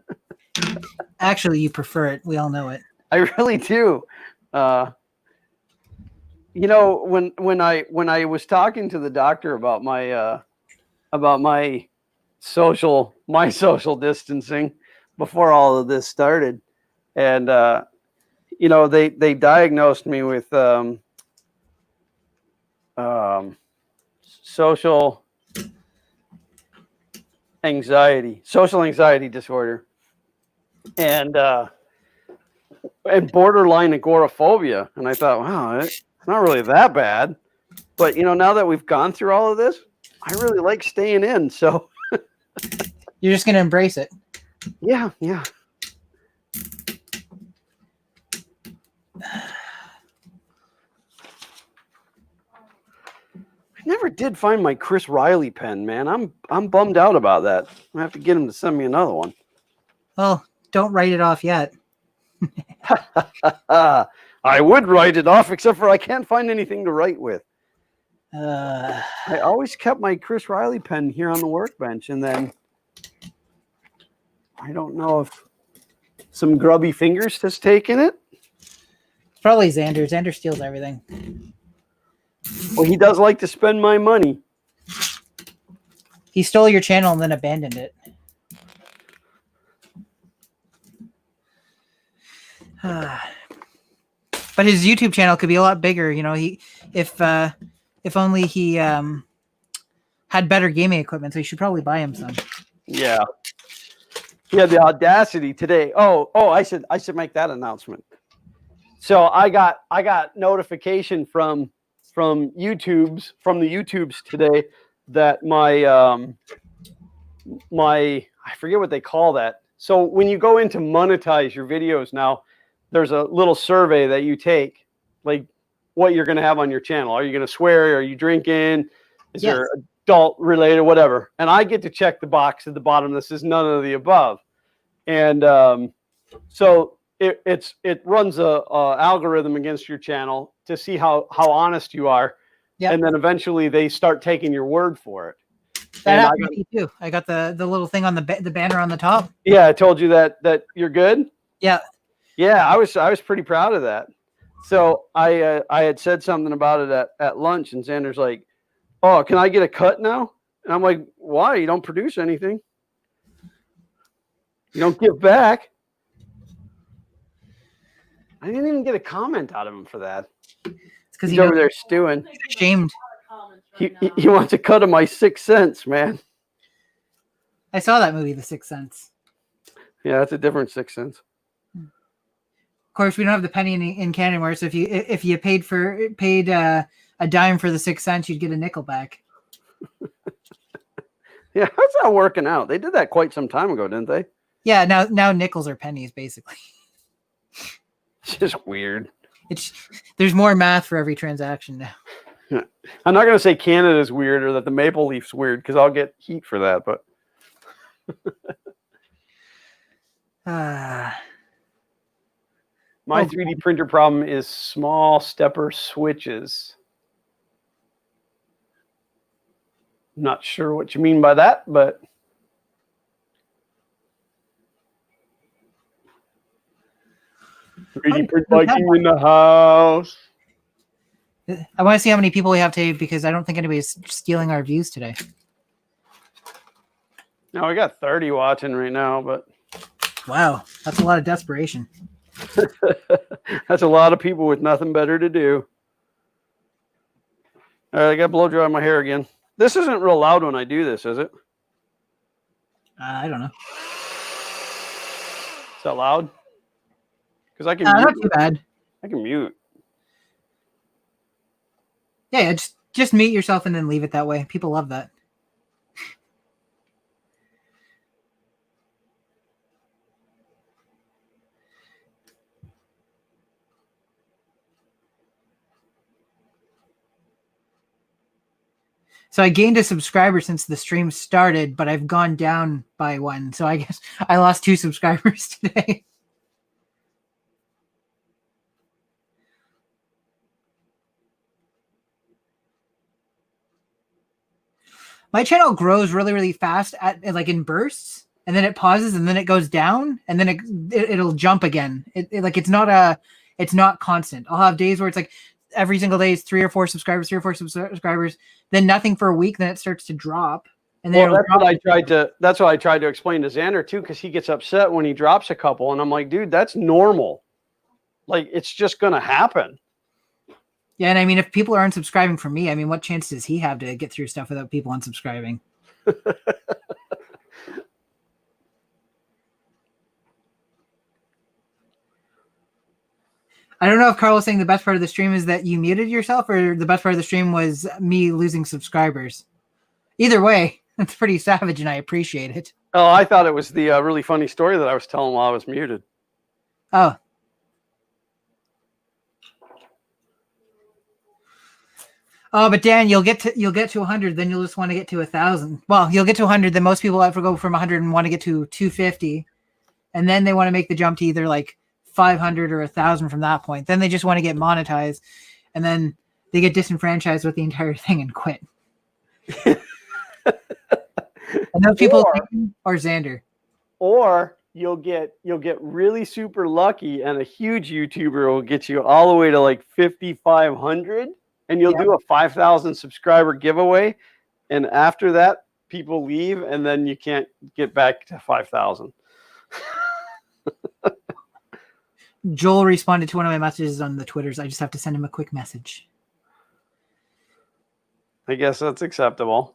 Actually, you prefer it. We all know it. I really do. When I was talking to the doctor about my social distancing before all of this started, and they diagnosed me with social anxiety disorder, and borderline agoraphobia. And I thought, wow, it's not really that bad. But now that we've gone through all of this, I really like staying in. So you're just gonna embrace it. Yeah. I never did find my Chris Riley pen, man. I'm bummed out about that. I have to get him to send me another one. Well, don't write it off yet. I would write it off, except for I can't find anything to write with. I always kept my Chris Riley pen here on the workbench, and then I don't know if some grubby fingers has taken it. It's probably Xander. Xander steals everything. Well, he does like to spend my money. He stole your channel and then abandoned it. But his YouTube channel could be a lot bigger. If only he had better gaming equipment. So you should probably buy him some. Yeah. He had the audacity today. Oh, I should make that announcement. So I got notification from the YouTubes today that my I forget what they call that. So when you go in to monetize your videos now, there's a little survey that you take, like what you're going to have on your channel. Are you going to swear? Are you drinking? Is there adult related, whatever? And I get to check the box at the bottom that says none of the above. And so it runs a algorithm against your channel to see how honest you are. Yep. And then eventually they start taking your word for it. That happened to me too. I got the little thing on the banner on the top. Yeah, I told you that you're good. Yeah. Yeah, I was pretty proud of that. So I had said something about it at lunch, and Xander's like, "Oh, can I get a cut now?" And I'm like, "Why? You don't produce anything. You don't give back." I didn't even get a comment out of him for that. It's because he's over there stewing. He's ashamed. He wants a cut of my 6 cents, man. I saw that movie, The Sixth Sense. Yeah, that's a different 6 cents. Of course, we don't have the penny in Canada anymore. So if you paid a dime for the 6 cents, you'd get a nickel back. Yeah, how's that working out? They did that quite some time ago, didn't they? Yeah, now nickels are pennies, basically. It's just weird. There's more math for every transaction now. Yeah. I'm not going to say Canada's weird or that the Maple Leaf's weird because I'll get heat for that, but my 3D printer problem is small stepper switches. I'm not sure what you mean by that, but 3D print Viking in the house. I want to see how many people we have today because I don't think anybody's stealing our views today. Now we got 30 watching right now, but wow, that's a lot of desperation. That's a lot of people with nothing better to do. All right, I got to blow dry my hair again. This isn't real loud when I do this, is it? I don't know. Is that loud? Because I can mute. Not too bad. I can mute. Yeah, just mute yourself and then leave it that way. People love that. So I gained a subscriber since the stream started, but I've gone down by one. So I guess I lost 2 subscribers today. My channel grows really, really fast at like in bursts, and then it pauses, and then it goes down, and then it'll jump again. It's not constant. I'll have days where it's like every single day is 3 or 4 subscribers, then nothing for a week, then it starts to drop. And then that's what I tried to explain to Xander too, because he gets upset when he drops a couple, and I'm like, dude, that's normal. Like, it's just gonna happen. Yeah, and I mean, if people are unsubscribing from me, I mean, what chance does he have to get through stuff without people unsubscribing? I don't know if Carl was saying the best part of the stream is that you muted yourself, or the best part of the stream was me losing subscribers. Either way, that's pretty savage, and I appreciate it. Oh, I thought it was the really funny story that I was telling while I was muted. Oh. Oh, but Dan, you'll get to 100, then you'll just want to get to 1,000. Well, you'll get to 100, then most people have to go from 100 and want to get to 250, and then they want to make the jump to either like 500 or 1,000 from that point. Then they just want to get monetized, and then they get disenfranchised with the entire thing and quit. And those people or Xander. Or you'll get really super lucky, and a huge YouTuber will get you all the way to like 5,500, and you'll do a 5,000 subscriber giveaway, and after that, people leave, and then you can't get back to 5,000. Joel responded to one of my messages on the Twitters. I just have to send him a quick message. I guess that's acceptable.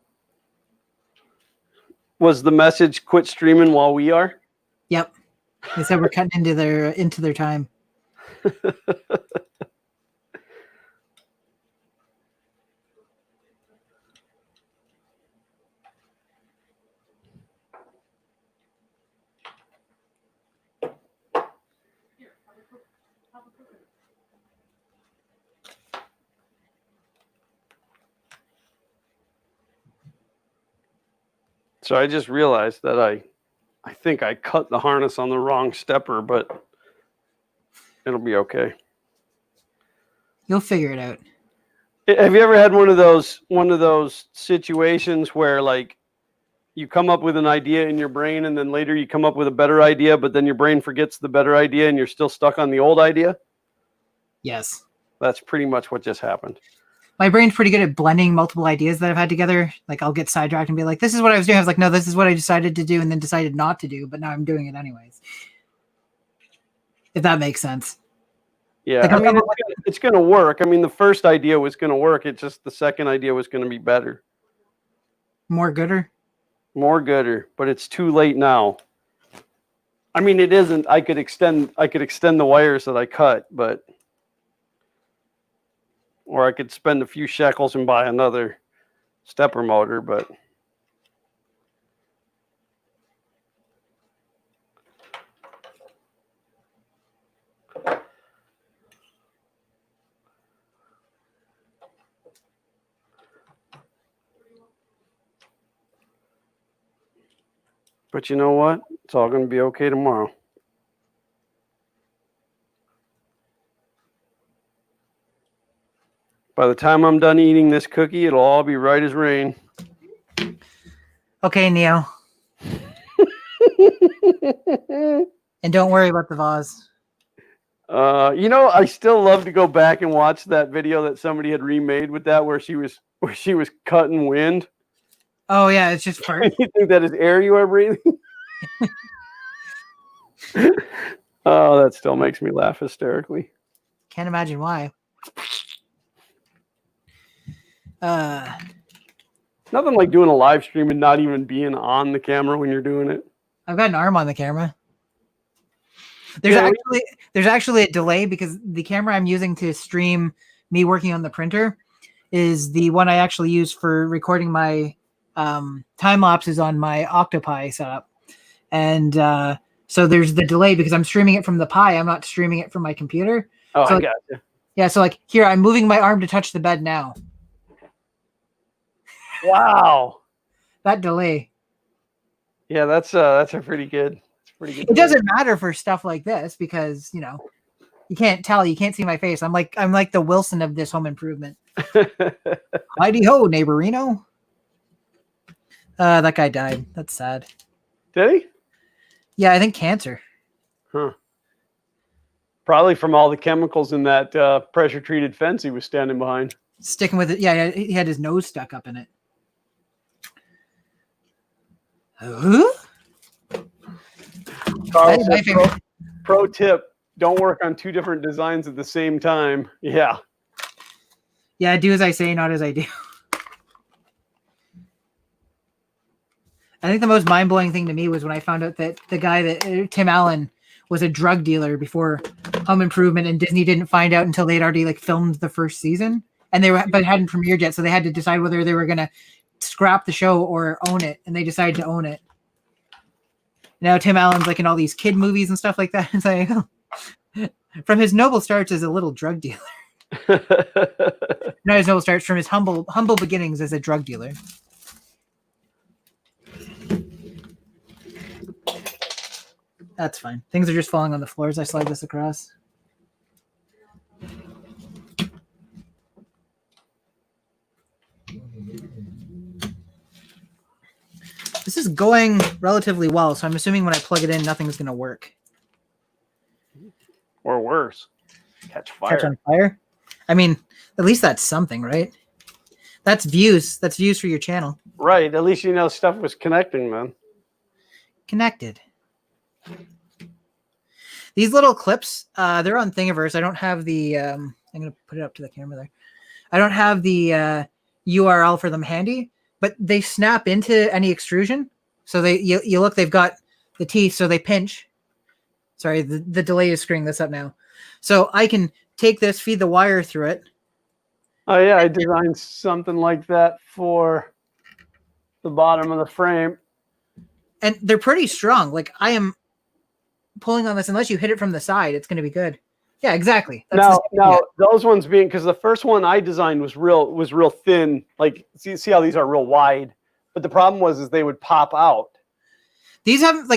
Was the message quit streaming while we are? Yep. They said we're cutting into their time. So I just realized that I think I cut the harness on the wrong stepper, but it'll be okay. You'll figure it out. Have you ever had one of those situations where like you come up with an idea in your brain, and then later you come up with a better idea, but then your brain forgets the better idea and you're still stuck on the old idea? Yes. That's pretty much what just happened. My brain's pretty good at blending multiple ideas that I've had together. Like, I'll get sidetracked and be like, this is what I was doing. I was like, no, this is what I decided to do, and then decided not to do, but now I'm doing it anyways. If that makes sense. Yeah, like, I mean, it's going to work. I mean, the first idea was going to work. It's just the second idea was going to be better. More gooder? More gooder, but it's too late now. I mean, it isn't. I could extend the wires that I cut, but... Or I could spend a few shekels and buy another stepper motor, but... But you know what? It's all going to be okay tomorrow. By the time I'm done eating this cookie, it'll all be right as rain. Okay, Neo. And don't worry about the vase. You know, I still love to go back and watch that video that somebody had remade with that, where she was cutting wind. Oh yeah, it's just fart. You think that is air you are breathing? Oh, that still makes me laugh hysterically. Can't imagine why. Nothing like doing a live stream and not even being on the camera when you're doing it. I've got an arm on the camera. There's actually a delay because the camera I'm using to stream me working on the printer is the one I actually use for recording my time lapses on my Octopi setup. And so there's the delay because I'm streaming it from the Pi. I'm not streaming it from my computer. Oh, so I got you. Yeah, so like here, I'm moving my arm to touch the bed now. Wow. That delay. Yeah, that's a pretty good. Pretty good. It doesn't matter for stuff like this because you can't tell, you can't see my face. I'm like the Wilson of this home improvement. Heidi ho, neighborino. That guy died. That's sad. Did he? Yeah, I think cancer. Huh. Probably from all the chemicals in that pressure treated fence he was standing behind. Sticking with it. Yeah, he had his nose stuck up in it. Carl said, pro tip, don't work on two different designs at the same time. Yeah. Yeah, do as I say, not as I do. I think the most mind-blowing thing to me was when I found out that the guy that Tim Allen was a drug dealer before Home Improvement, and Disney didn't find out until they'd already filmed the first season, and but hadn't premiered yet, so they had to decide whether they were going to scrap the show or own it, and they decided to own it. Now Tim Allen's in all these kid movies and stuff like that. It's like, from his noble starts as a little drug dealer. No, his noble starts from his humble beginnings as a drug dealer. That's fine. Things are just falling on the floor as I slide this across. This is going relatively well, so I'm assuming when I plug it in, nothing's going to work. Or worse, catch fire. Catch on fire? I mean, at least that's something, right? That's views. That's views for your channel. Right. At least stuff was connecting, man. Connected. These little clips, they're on Thingiverse. I don't have the... I'm going to put it up to the camera there. I don't have the URL for them handy, but they snap into any extrusion. So you look, they've got the teeth, so they pinch. Sorry, the delay is screwing this up now. So I can take this, feed the wire through it. Oh, yeah, I designed something like that for the bottom of the frame. And they're pretty strong. I am pulling on this. Unless you hit it from the side, it's going to be good. Yeah, exactly. Now, those ones being, because the first one I designed was real thin. See how these are real wide. But the problem was they would pop out. These have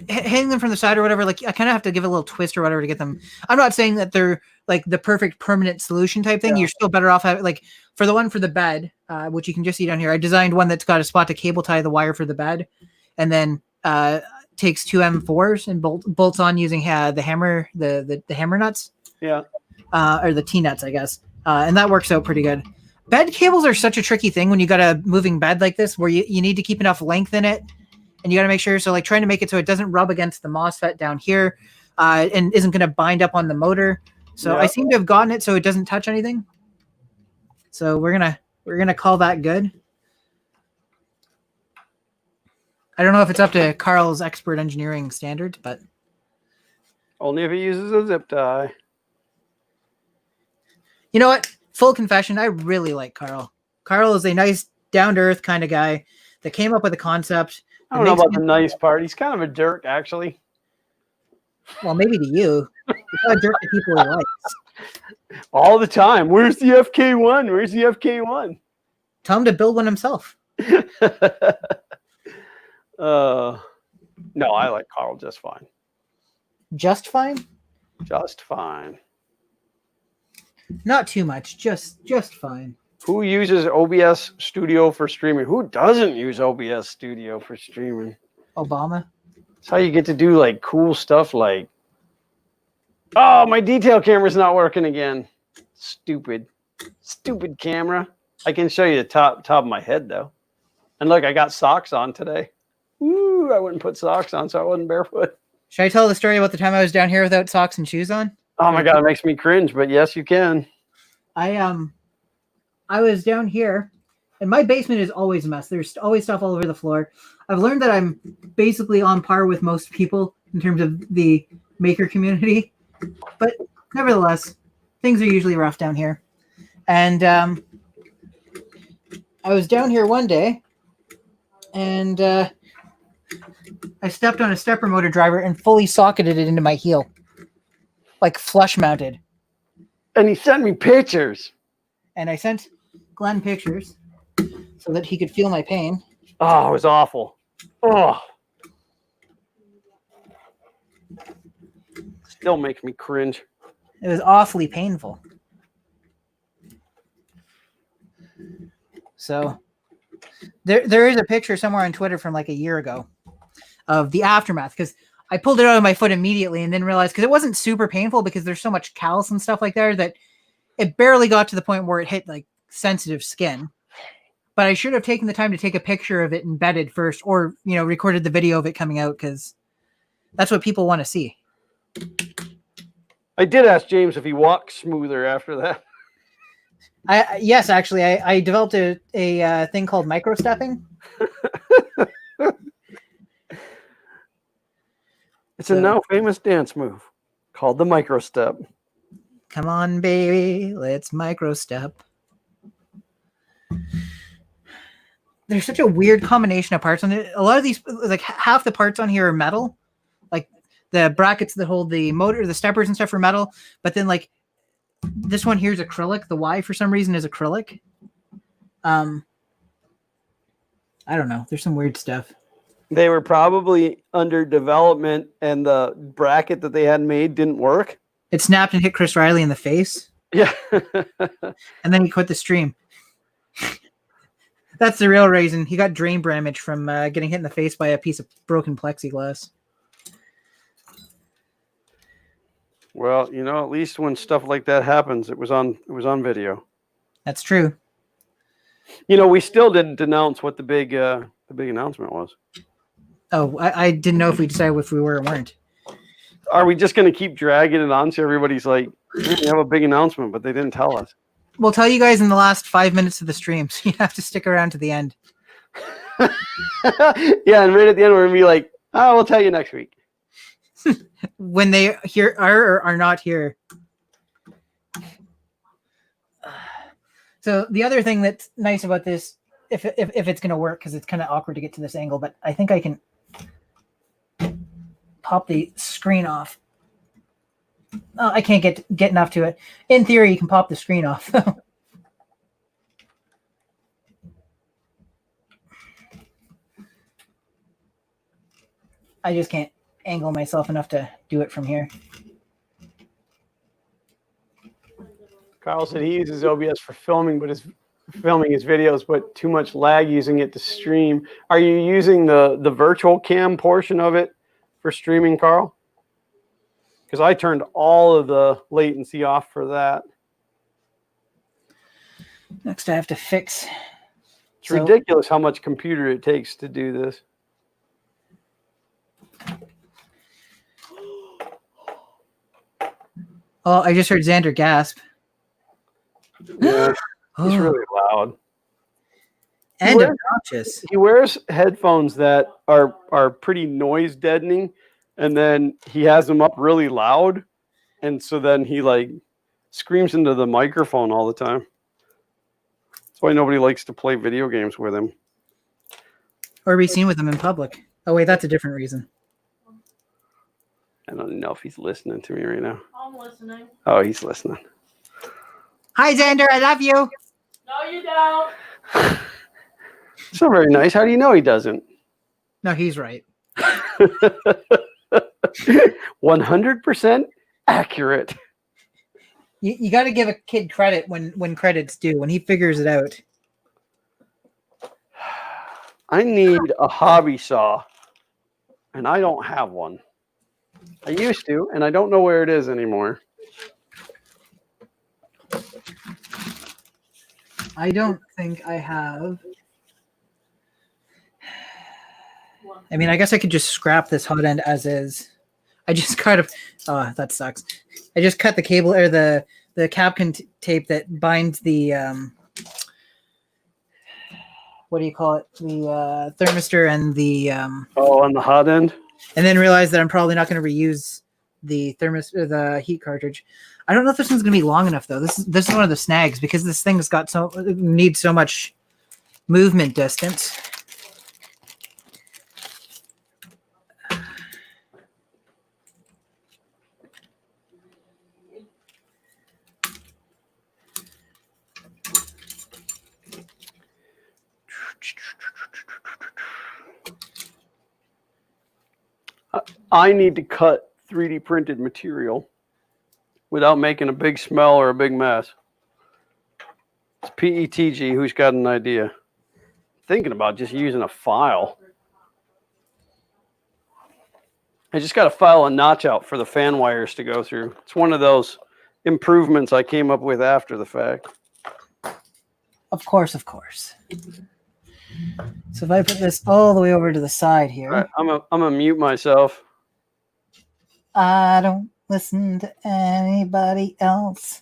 hitting them from the side or whatever. I kind of have to give it a little twist or whatever to get them. I'm not saying that they're the perfect permanent solution type thing. Yeah. You're still better off having for the one for the bed, which you can just see down here. I designed one that's got a spot to cable tie the wire for the bed, and then takes two M4s and bolts on using the hammer, the hammer nuts. Yeah. Or the T-nuts, I guess. And that works out pretty good. Bed cables are such a tricky thing when you got a moving bed like this, where you need to keep enough length in it, and you got to make sure. So trying to make it so it doesn't rub against the MOSFET down here, and isn't going to bind up on the motor. So I seem to have gotten it so it doesn't touch anything. So we're gonna call that good. I don't know if it's up to Carl's expert engineering standards, but only if he uses a zip tie. You know what? Full confession, I really like Carl. Carl is a nice, down-to-earth kind of guy that came up with a concept. I don't know about the nice part. He's kind of a jerk, actually. Well, maybe to you. He's not a jerk to people he likes. All the time. Where's the FK1? Where's the FK1? Tell him to build one himself. No, I like Carl just fine. Just fine? Just fine. Not too much. Just fine. Who uses OBS Studio for streaming? Who doesn't use OBS Studio for streaming? Obama. That's how you get to do cool stuff oh, my detail camera's not working again. Stupid camera. I can show you the top of my head though. And look, I got socks on today. Ooh, I wouldn't put socks on, so I wasn't barefoot. Should I tell the story about the time I was down here without socks and shoes on? Oh my God, it makes me cringe, but yes, you can. I was down here, and my basement is always a mess. There's always stuff all over the floor. I've learned that I'm basically on par with most people in terms of the maker community, but nevertheless, things are usually rough down here. And I was down here one day, and I stepped on a stepper motor driver and fully socketed it into my heel, like flush mounted. And he sent me pictures. And I sent Glenn pictures so that he could feel my pain. Oh, it was awful. Oh. Still makes me cringe. It was awfully painful. So there is a picture somewhere on Twitter from like a year ago of the aftermath, because I pulled it out of my foot immediately and then realized, because it wasn't super painful because there's so much callus and stuff like there that it barely got to the point where it hit like sensitive skin. But I should have taken the time to take a picture of it embedded first, or, you know, recorded the video of it coming out, because that's what people want to see. I did ask James if he walked smoother after that. Yes, actually, I developed a thing called micro-stepping. It's a now famous dance move called the micro step. Come on, baby, let's micro step. There's such a weird combination of parts on it. A lot of these, like half the parts on here are metal, like the brackets that hold the motor, the steppers and stuff are metal. But then like this one here is acrylic. The Y for some reason is acrylic. I don't know. There's some weird stuff. They were probably under development and the bracket that they had made didn't work. It snapped and hit Chris Riley in the face. Yeah. And then he quit the stream. That's the real reason. He got drain damage from getting hit in the face by a piece of broken plexiglass. Well, you know, at least when stuff like that happens, it was on video. That's true. You know, we still didn't denounce what the big announcement was. Oh, I didn't know if we decided if we were or weren't. Are we just going to keep dragging it on so everybody's like, we have a big announcement, but they didn't tell us? We'll tell you guys in the last 5 minutes of the stream, so you have to stick around to the end. Yeah, and right at the end, we're going to be like, oh, we'll tell you next week. When they here are not here. So the other thing that's nice about this, if it's going to work, because it's kind of awkward to get to this angle, but I think I can pop the screen off. Oh, I can't get enough to it. In theory, you can pop the screen off. I just can't angle myself enough to do it from here. Kyle said he uses OBS for filming, but his videos, but too much lag using it to stream. Are you using the virtual cam portion of it for streaming, Carl? Because I turned all of the latency off for that. Next, I have to fix. It's ridiculous how much computer it takes to do this. Oh, I just heard Xander gasp. Yeah, it's really loud. And obnoxious. He wears headphones that are pretty noise deadening, and then he has them up really loud, and so then he like screams into the microphone all the time. That's why nobody likes to play video games with him. Or be seen with him in public. Oh wait, that's a different reason. I don't know if he's listening to me right now. I'm listening. Oh, he's listening. Hi, Xander. I love you. No, you don't. It's not very nice. How do you know he doesn't? No, he's right. 100% accurate. You got to give a kid credit when credit's due, when he figures it out. I need a hobby saw, and I don't have one. I used to, and I don't know where it is anymore. I don't think I have. I mean, I guess I could just scrap this hot end as is. I just kind of, oh, that sucks. I just cut the cable or the Capcom tape that binds the what do you call it? The thermistor and the on the hot end. and then realized that I'm probably not going to reuse the the heat cartridge. I don't know if this one's going to be long enough though. This is one of the snags because this thing's got needs so much movement distance. I need to cut 3D printed material without making a big smell or a big mess. It's PETG. Who's got an idea? Thinking about just using a file. I just got to file a notch out for the fan wires to go through. It's one of those improvements I came up with after the fact. Of course, of course. So if I put this all the way over to the side here. All right, I'm gonna mute myself. I don't listen to anybody else.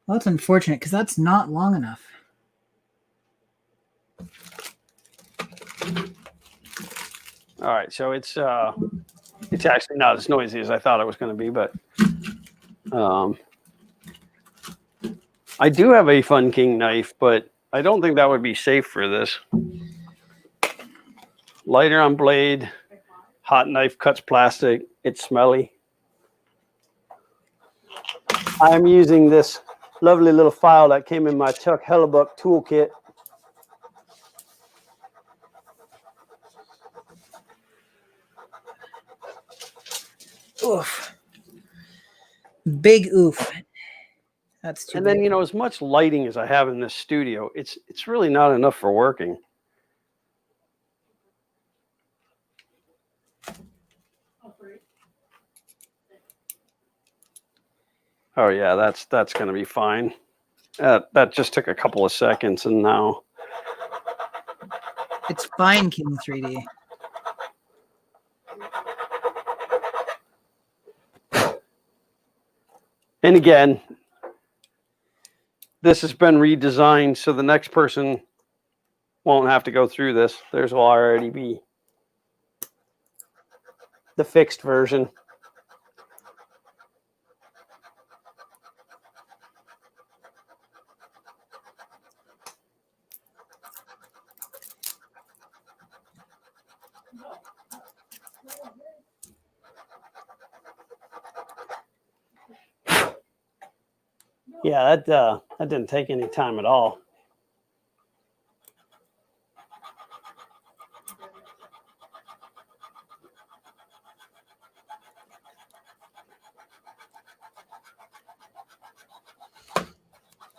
Well, that's unfortunate because that's not long enough. All right, so it's actually not as noisy as I thought it was going to be, but I do have a Fun King knife, but I don't think that would be safe for this. Lighter on blade, hot knife cuts plastic, it's smelly. I'm using this lovely little file that came in my Chuck Hellebuck toolkit. Oof. Big oof. That's too And then, big. you know, as much lighting as I have in this studio, it's really not enough for working. Oh yeah, that's going to be fine. That just took a couple of seconds, and now It's fine, King 3D. And again, this has been redesigned so the next person won't have to go through this. Theirs will already be the fixed version. Yeah, that didn't take any time at all.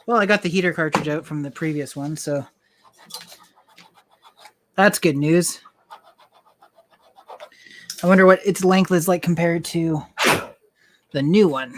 Well, I got the heater cartridge out from the previous one, so that's good news. I wonder what its length is like compared to the new one.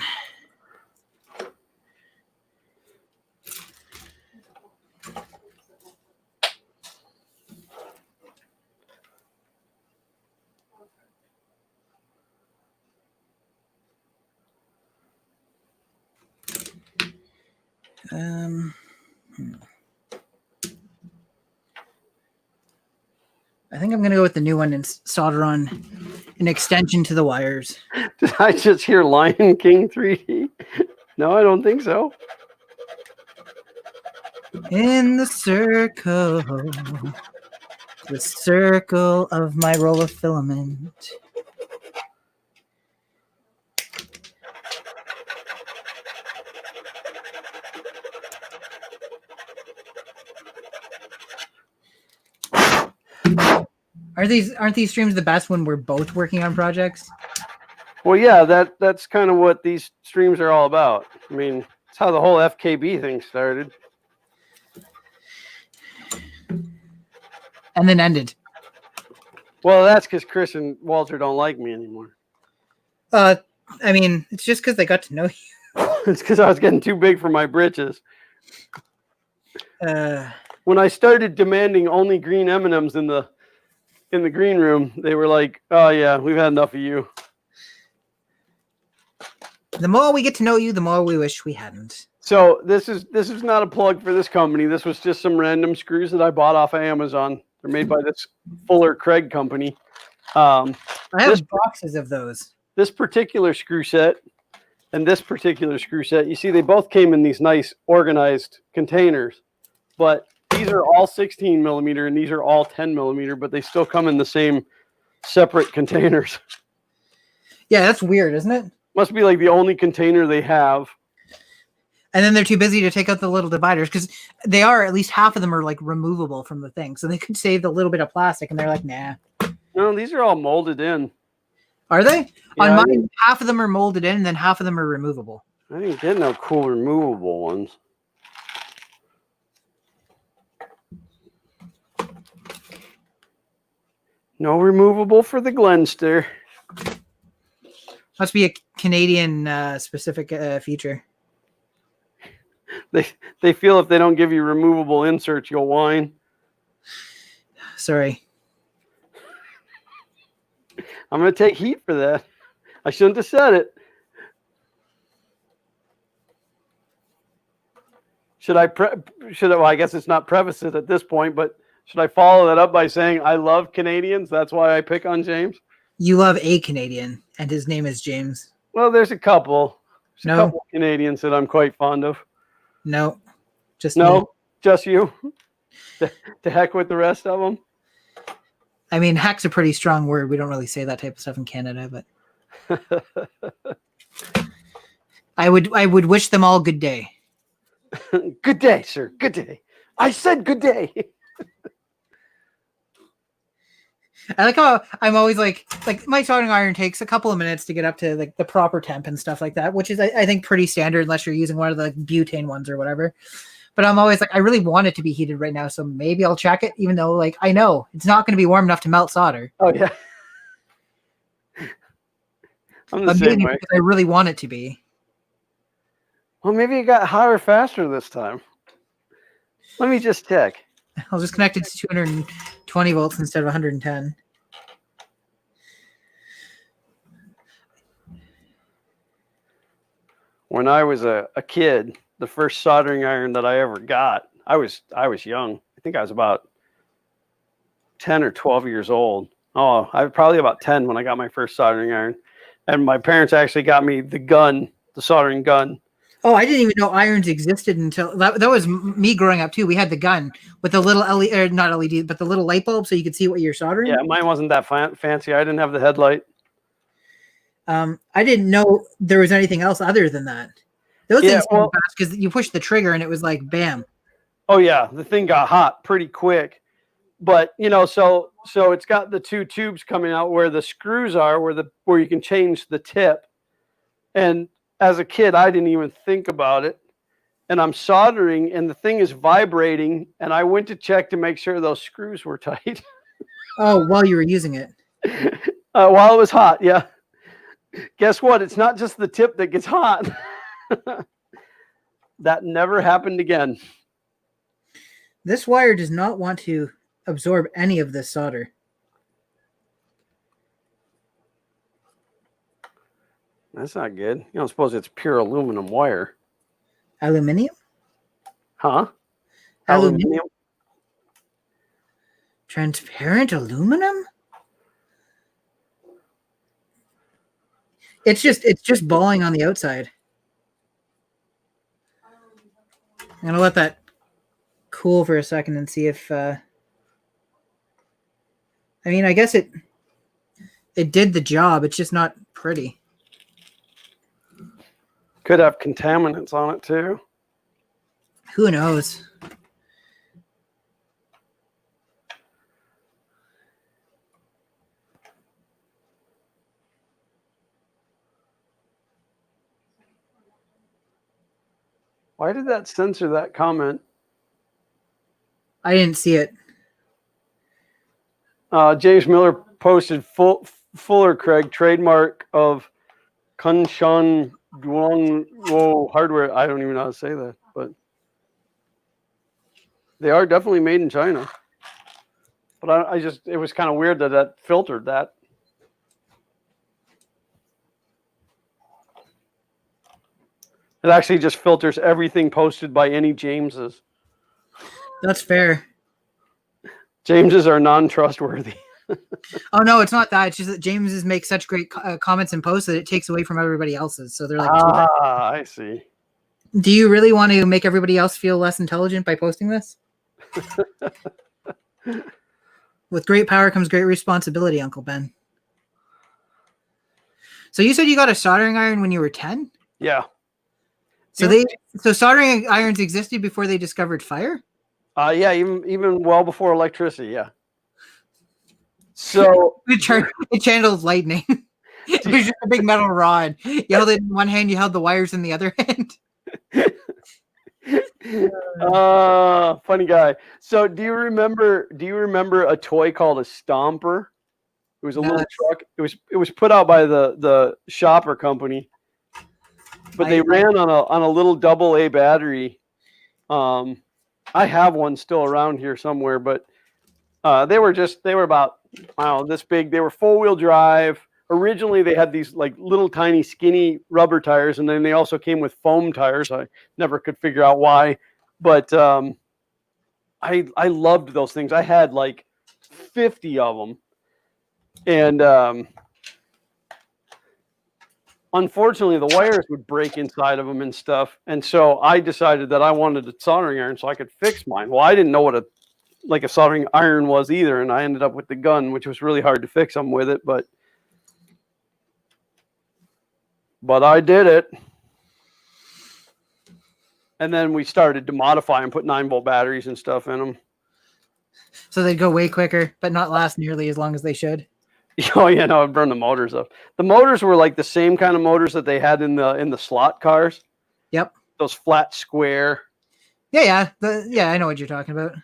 I think I'm going to go with the new one and solder on an extension to the wires. Did I just hear Lion King 3D? No, I don't think so. In the circle of my roll of filament. Aren't these streams the best when we're both working on projects? Well, yeah, that's kind of what these streams are all about. I mean, it's how the whole FKB thing started. And then ended. Well, that's because Chris and Walter don't like me anymore. I mean, it's just because they got to know you. It's because I was getting too big for my britches. When I started demanding only green M&Ms in the green room, they were like, "Oh yeah, we've had enough of you." The more we get to know you, the more we wish we hadn't. So this is not a plug for this company. This was just some random screws that I bought off of Amazon. They're made by this Fuller Craig company. I have boxes of those. This particular screw set and this particular screw set, you see, they both came in these nice organized containers, but these are all 16 millimeter and these are all 10 millimeter, but they still come in the same separate containers. Yeah, that's weird, isn't it? Must be like the only container they have. And then they're too busy to take out the little dividers because they are, at least half of them are like removable from the thing. So they could save the little bit of plastic and they're like, nah. No, these are all molded in. Are they? Yeah, on mine, half of them are molded in and then half of them are removable. I didn't get no cool removable ones. No removable for the Glenster. Must be a Canadian specific feature. They feel if they don't give you removable inserts, you'll whine. Sorry. I'm going to take heat for that. I shouldn't have said it. Well, I guess it's not preface it at this point, but should I follow that up by saying I love Canadians? That's why I pick on James. You love a Canadian, and his name is James. Well, there's a couple. A couple Canadians that I'm quite fond of. No. Just no, me. Just you. To heck with the rest of them. I mean, heck's a pretty strong word. We don't really say that type of stuff in Canada, but I would wish them all good day. Good day, sir. Good day. I said good day. I like how I'm always like my soldering iron takes a couple of minutes to get up to like the proper temp and stuff like that, which is I think pretty standard unless you're using one of the like, butane ones or whatever. But I'm always like, I really want it to be heated right now, so maybe I'll check it, even though like I know it's not going to be warm enough to melt solder. Oh yeah. I'm the same way. I really want it to be. Well, maybe it got hotter faster this time. Let me just check. I'll just connect it to 220 volts instead of 110. When I was a kid, the first soldering iron that I ever got, I was young. I think I was about 10 or 12 years old. Oh, I was probably about 10 when I got my first soldering iron. And my parents actually got me the soldering gun. Oh, I didn't even know irons existed until that was me growing up too. We had the gun with the little LED, or not LED, but the little light bulb so you could see what you're soldering. Yeah, mine wasn't that fancy. I didn't have the headlight. I didn't know there was anything else other than that. Those things came fast because you pushed the trigger and it was like bam. Oh yeah, the thing got hot pretty quick. But so it's got the two tubes coming out where the screws are, where you can change the tip. And as a kid, I didn't even think about it. And I'm soldering and the thing is vibrating. And I went to check to make sure those screws were tight. Oh, while you were using it. While it was hot. Yeah. Guess what? It's not just the tip that gets hot. That never happened again. This wire does not want to absorb any of this solder. That's not good. You don't suppose it's pure aluminum wire. Aluminium? Huh? Aluminium? Transparent aluminum? It's just balling on the outside. I'm gonna let that cool for a second and see if I mean, I guess it did the job. It's just not pretty. Could have contaminants on it too. Who knows? Why did that censor that comment? I didn't see it. James Miller posted Fuller Craig trademark of Kunshan Duong hardware. I don't even know how to say that, but they are definitely made in China. But it was kind of weird that filtered that. It actually just filters everything posted by any Jameses. That's fair. Jameses are non-trustworthy. Oh no, it's not that. It's just that James's make such great comments and posts that it takes away from everybody else's. So they're like, I see. Do you really want to make everybody else feel less intelligent by posting this? With great power comes great responsibility, Uncle Ben. So you said you got a soldering iron when you were 10? Yeah. So soldering irons existed before they discovered fire? Yeah, even well before electricity, yeah. So it channeled lightning. It was just a big metal rod. You held it in one hand, you held the wires in the other hand. Funny guy. So do you remember a toy called a Stomper? It was a little truck. It was put out by the Shopper company, but they ran on a little AA battery. I have one still around here somewhere, but they were about, I don't know, this big. They were 4-wheel drive. Originally, they had these like little tiny skinny rubber tires, and then they also came with foam tires. I never could figure out why, but I loved those things. I had like 50 of them, and unfortunately, the wires would break inside of them and stuff. And so I decided that I wanted a soldering iron so I could fix mine. Well, I didn't know what a soldering iron was either, and I ended up with the gun, which was really hard to fix them with it, but I did it. And then we started to modify and put 9-volt batteries and stuff in them. So they'd go way quicker, but not last nearly as long as they should. Oh yeah, no, it'd burn the motors up. The motors were like the same kind of motors that they had in the slot cars. Yep. Those flat square. Yeah. I know what you're talking about.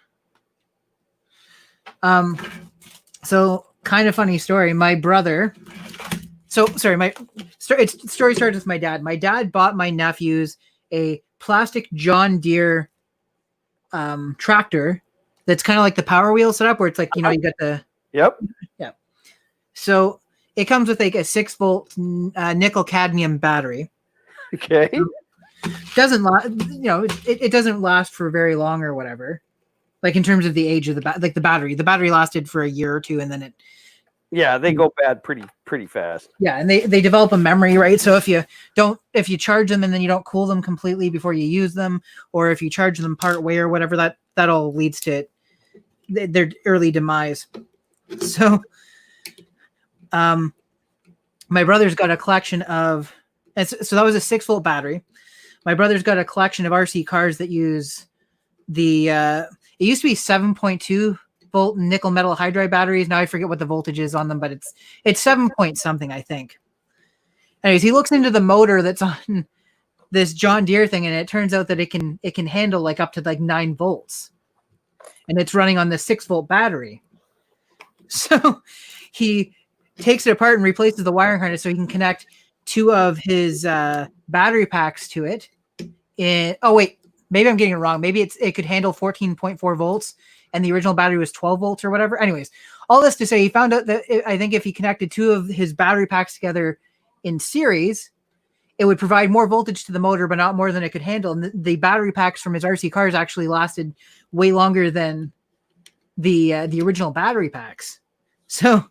So kind of funny story. My brother. So sorry, story starts with my dad. My dad bought my nephews a plastic John Deere tractor that's kind of like the Power Wheel setup, where it's like, you got the. Yep. So it comes with like a 6-volt nickel cadmium battery. Okay. Doesn't last, it doesn't last for very long or whatever. Like in terms of the age of the battery. The battery lasted for a year or two, and then it. Yeah, they go bad pretty fast. Yeah, and they develop a memory, right? So if you charge them and then you don't cool them completely before you use them, or if you charge them part way or whatever, that all leads to their early demise. So. My brother's got a collection of, so that was a 6-volt battery. My brother's got a collection of RC cars that use it used to be 7.2 volt nickel metal hydride batteries. Now I forget what the voltage is on them, but it's 7 point something, I think. Anyways, he looks into the motor that's on this John Deere thing, and it turns out that it can handle like up to like 9 volts, and it's running on the 6-volt battery. So he takes it apart and replaces the wiring harness so he can connect 2 of his battery packs to it. Maybe I'm getting it wrong. Maybe it could handle 14.4 volts, and the original battery was 12 volts or whatever. Anyways, all this to say, he found out that I think if he connected 2 of his battery packs together in series, it would provide more voltage to the motor, but not more than it could handle. And the battery packs from his RC cars actually lasted way longer than the original battery packs. So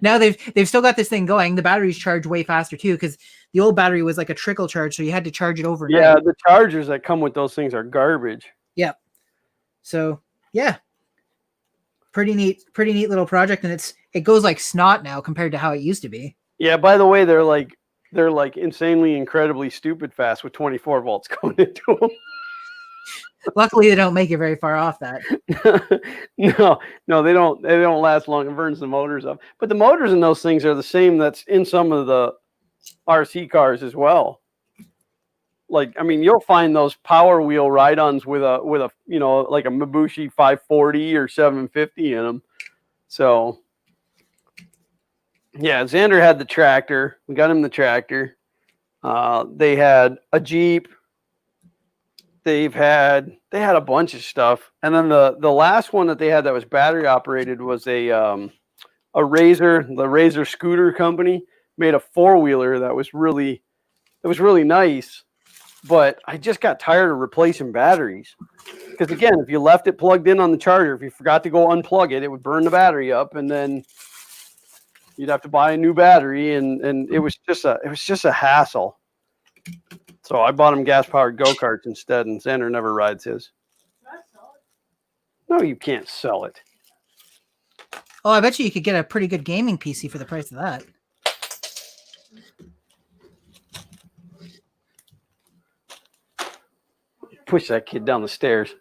now they've still got this thing going. The batteries charge way faster too, because the old battery was like a trickle charge, so you had to charge it overnight. Yeah, the chargers that come with those things are garbage. Yep. So yeah, pretty neat little project, and it goes like snot now compared to how it used to be. Yeah. By the way, they're like insanely, incredibly stupid fast with 24 volts going into them. Luckily, they don't make it very far off that. No, they don't. They don't last long. It burns the motors up. But the motors in those things are the same that's in some of the RC cars as well. like, I mean, you'll find those Power Wheel ride-ons with a like a Mabushi 540 or 750 in them. So yeah, Xander had the tractor. We got him the tractor. They had a Jeep. They had a bunch of stuff, and then the last one that they had that was battery operated was a Razor. The Razor Scooter Company made a 4-wheeler that was really nice, but I just got tired of replacing batteries because, again, if you left it plugged in on the charger, if you forgot to go unplug it, it would burn the battery up, and then you'd have to buy a new battery, and it was just a hassle. So I bought him gas-powered go-karts instead, and Xander never rides his. No, you can't sell it. Oh, I bet you could get a pretty good gaming PC for the price of that. Push that kid down the stairs.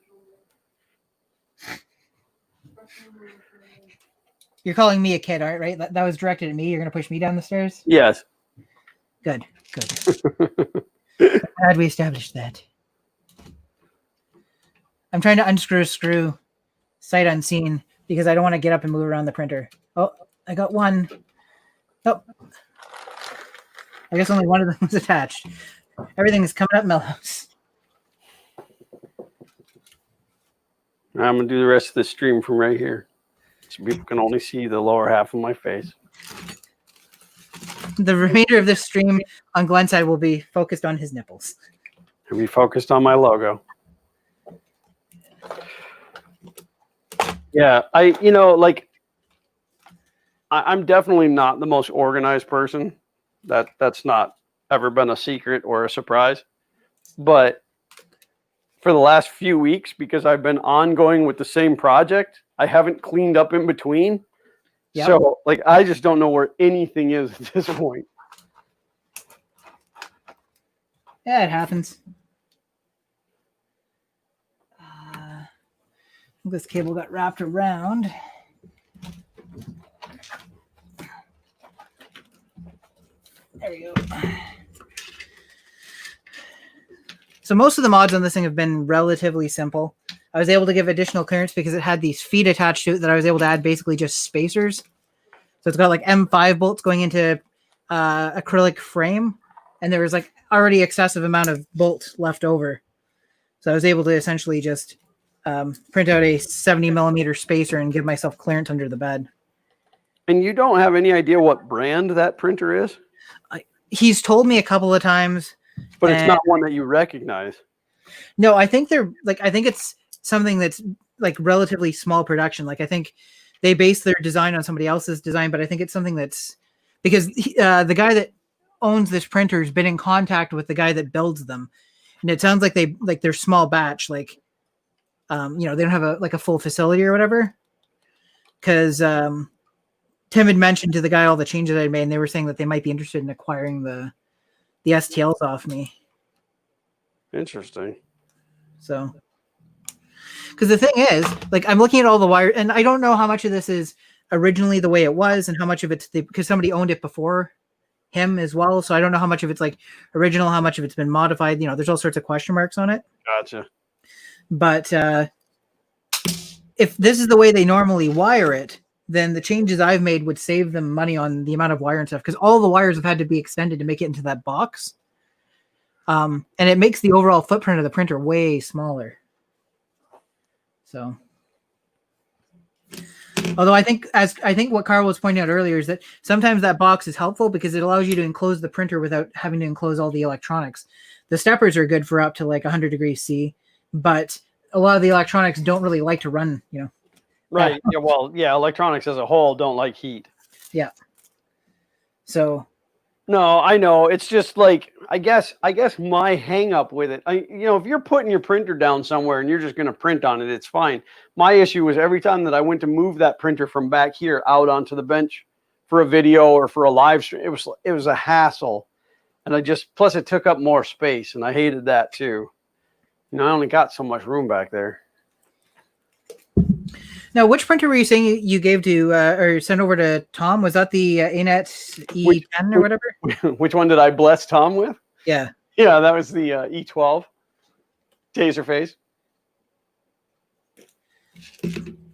You're calling me a kid, all right? That was directed at me. You're going to push me down the stairs? Yes. Good. Glad we established that. I'm trying to unscrew a screw sight unseen because I don't want to get up and move around the printer. Oh, I got one. Oh. I guess only one of them was attached. Everything is coming up Melhouse. I'm going to do the rest of the stream from right here. So people can only see the lower half of my face. The remainder of this stream on Glenn's side will be focused on his nipples. I'll be focused on my logo. Yeah, I'm definitely not the most organized person. That's not ever been a secret or a surprise. But for the last few weeks, because I've been ongoing with the same project, I haven't cleaned up in between. Yep. So, I just don't know where anything is at this point. Yeah, it happens. This cable got wrapped around. There we go. So most of the mods on this thing have been relatively simple. I was able to give additional clearance because it had these feet attached to it that I was able to add basically just spacers. So it's got like M5 bolts going into acrylic frame, and there was already excessive amount of bolt left over. So I was able to essentially just print out a 70 millimeter spacer and give myself clearance under the bed. And you don't have any idea what brand that printer is? He's told me a couple of times. But it's not one that you recognize. No, I think I think it's something that's relatively small production. I think they base their design on somebody else's design, but I think it's something that's because the guy that owns this printer has been in contact with the guy that builds them. And it sounds like they're small batch, they don't have a full facility or whatever. Because Tim had mentioned to the guy all the changes I made, and they were saying that they might be interested in acquiring the STLs off me. Interesting. So, because the thing is, I'm looking at all the wires, and I don't know how much of this is originally the way it was, and how much of it's because somebody owned it before him as well. So I don't know how much of it's original, how much of it's been modified. There's all sorts of question marks on it. Gotcha. But if this is the way they normally wire it, then the changes I've made would save them money on the amount of wire and stuff, because all the wires have had to be extended to make it into that box. And it makes the overall footprint of the printer way smaller. So, although I think what Carl was pointing out earlier is that sometimes that box is helpful because it allows you to enclose the printer without having to enclose all the electronics. The steppers are good for up to 100 degrees C, but a lot of the electronics don't really like to run, Right. Yeah. Well, yeah. Electronics as a whole don't like heat. Yeah. So. No, I know. It's just I guess my hang up with it, if you're putting your printer down somewhere and you're just going to print on it, it's fine. My issue was every time that I went to move that printer from back here out onto the bench for a video or for a live stream, it was a hassle. And plus it took up more space, and I hated that too. I only got so much room back there. Now, which printer were you saying you gave to or sent over to Tom? Was that the ANET E10 or whatever? Which one did I bless Tom with? Yeah. Yeah, that was the E12 Taserface.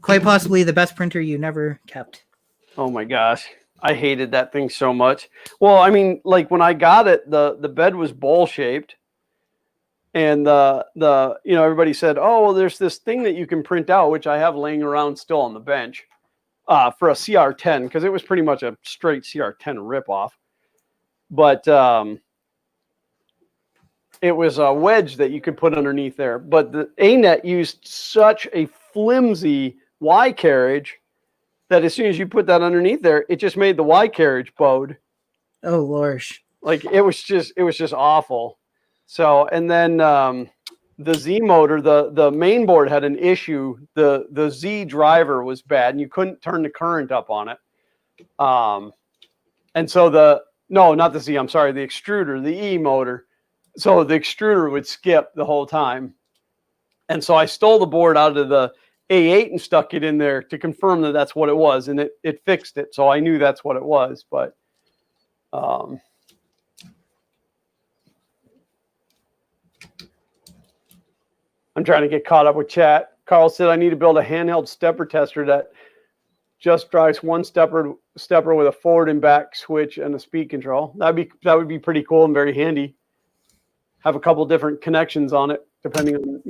Quite possibly the best printer you never kept. Oh my gosh, I hated that thing so much. Well, I mean, like when I got it, the bed was bowl shaped, and the everybody said, oh well, there's this thing that you can print out, which I have laying around still on the bench, for a CR10 because it was pretty much a straight CR10 ripoff, but it was a wedge that you could put underneath there. But the A-net used such a flimsy Y carriage that as soon as you put that underneath there, it just made the Y carriage bowed. Oh, lorsh. Like it was just awful. So, and then the Z motor, the main board had an issue. The Z driver was bad and you couldn't turn the current up on it. And so not the Z, I'm sorry, the extruder, the E motor. So the extruder would skip the whole time. And so I stole the board out of the A8 and stuck it in there to confirm that that's what it was. And it fixed it. So I knew that's what it was. But I'm trying to get caught up with chat. Carl said I need to build a handheld stepper tester that just drives one stepper with a forward and back switch and a speed control. That would be pretty cool and very handy. Have a couple different connections on it, depending on,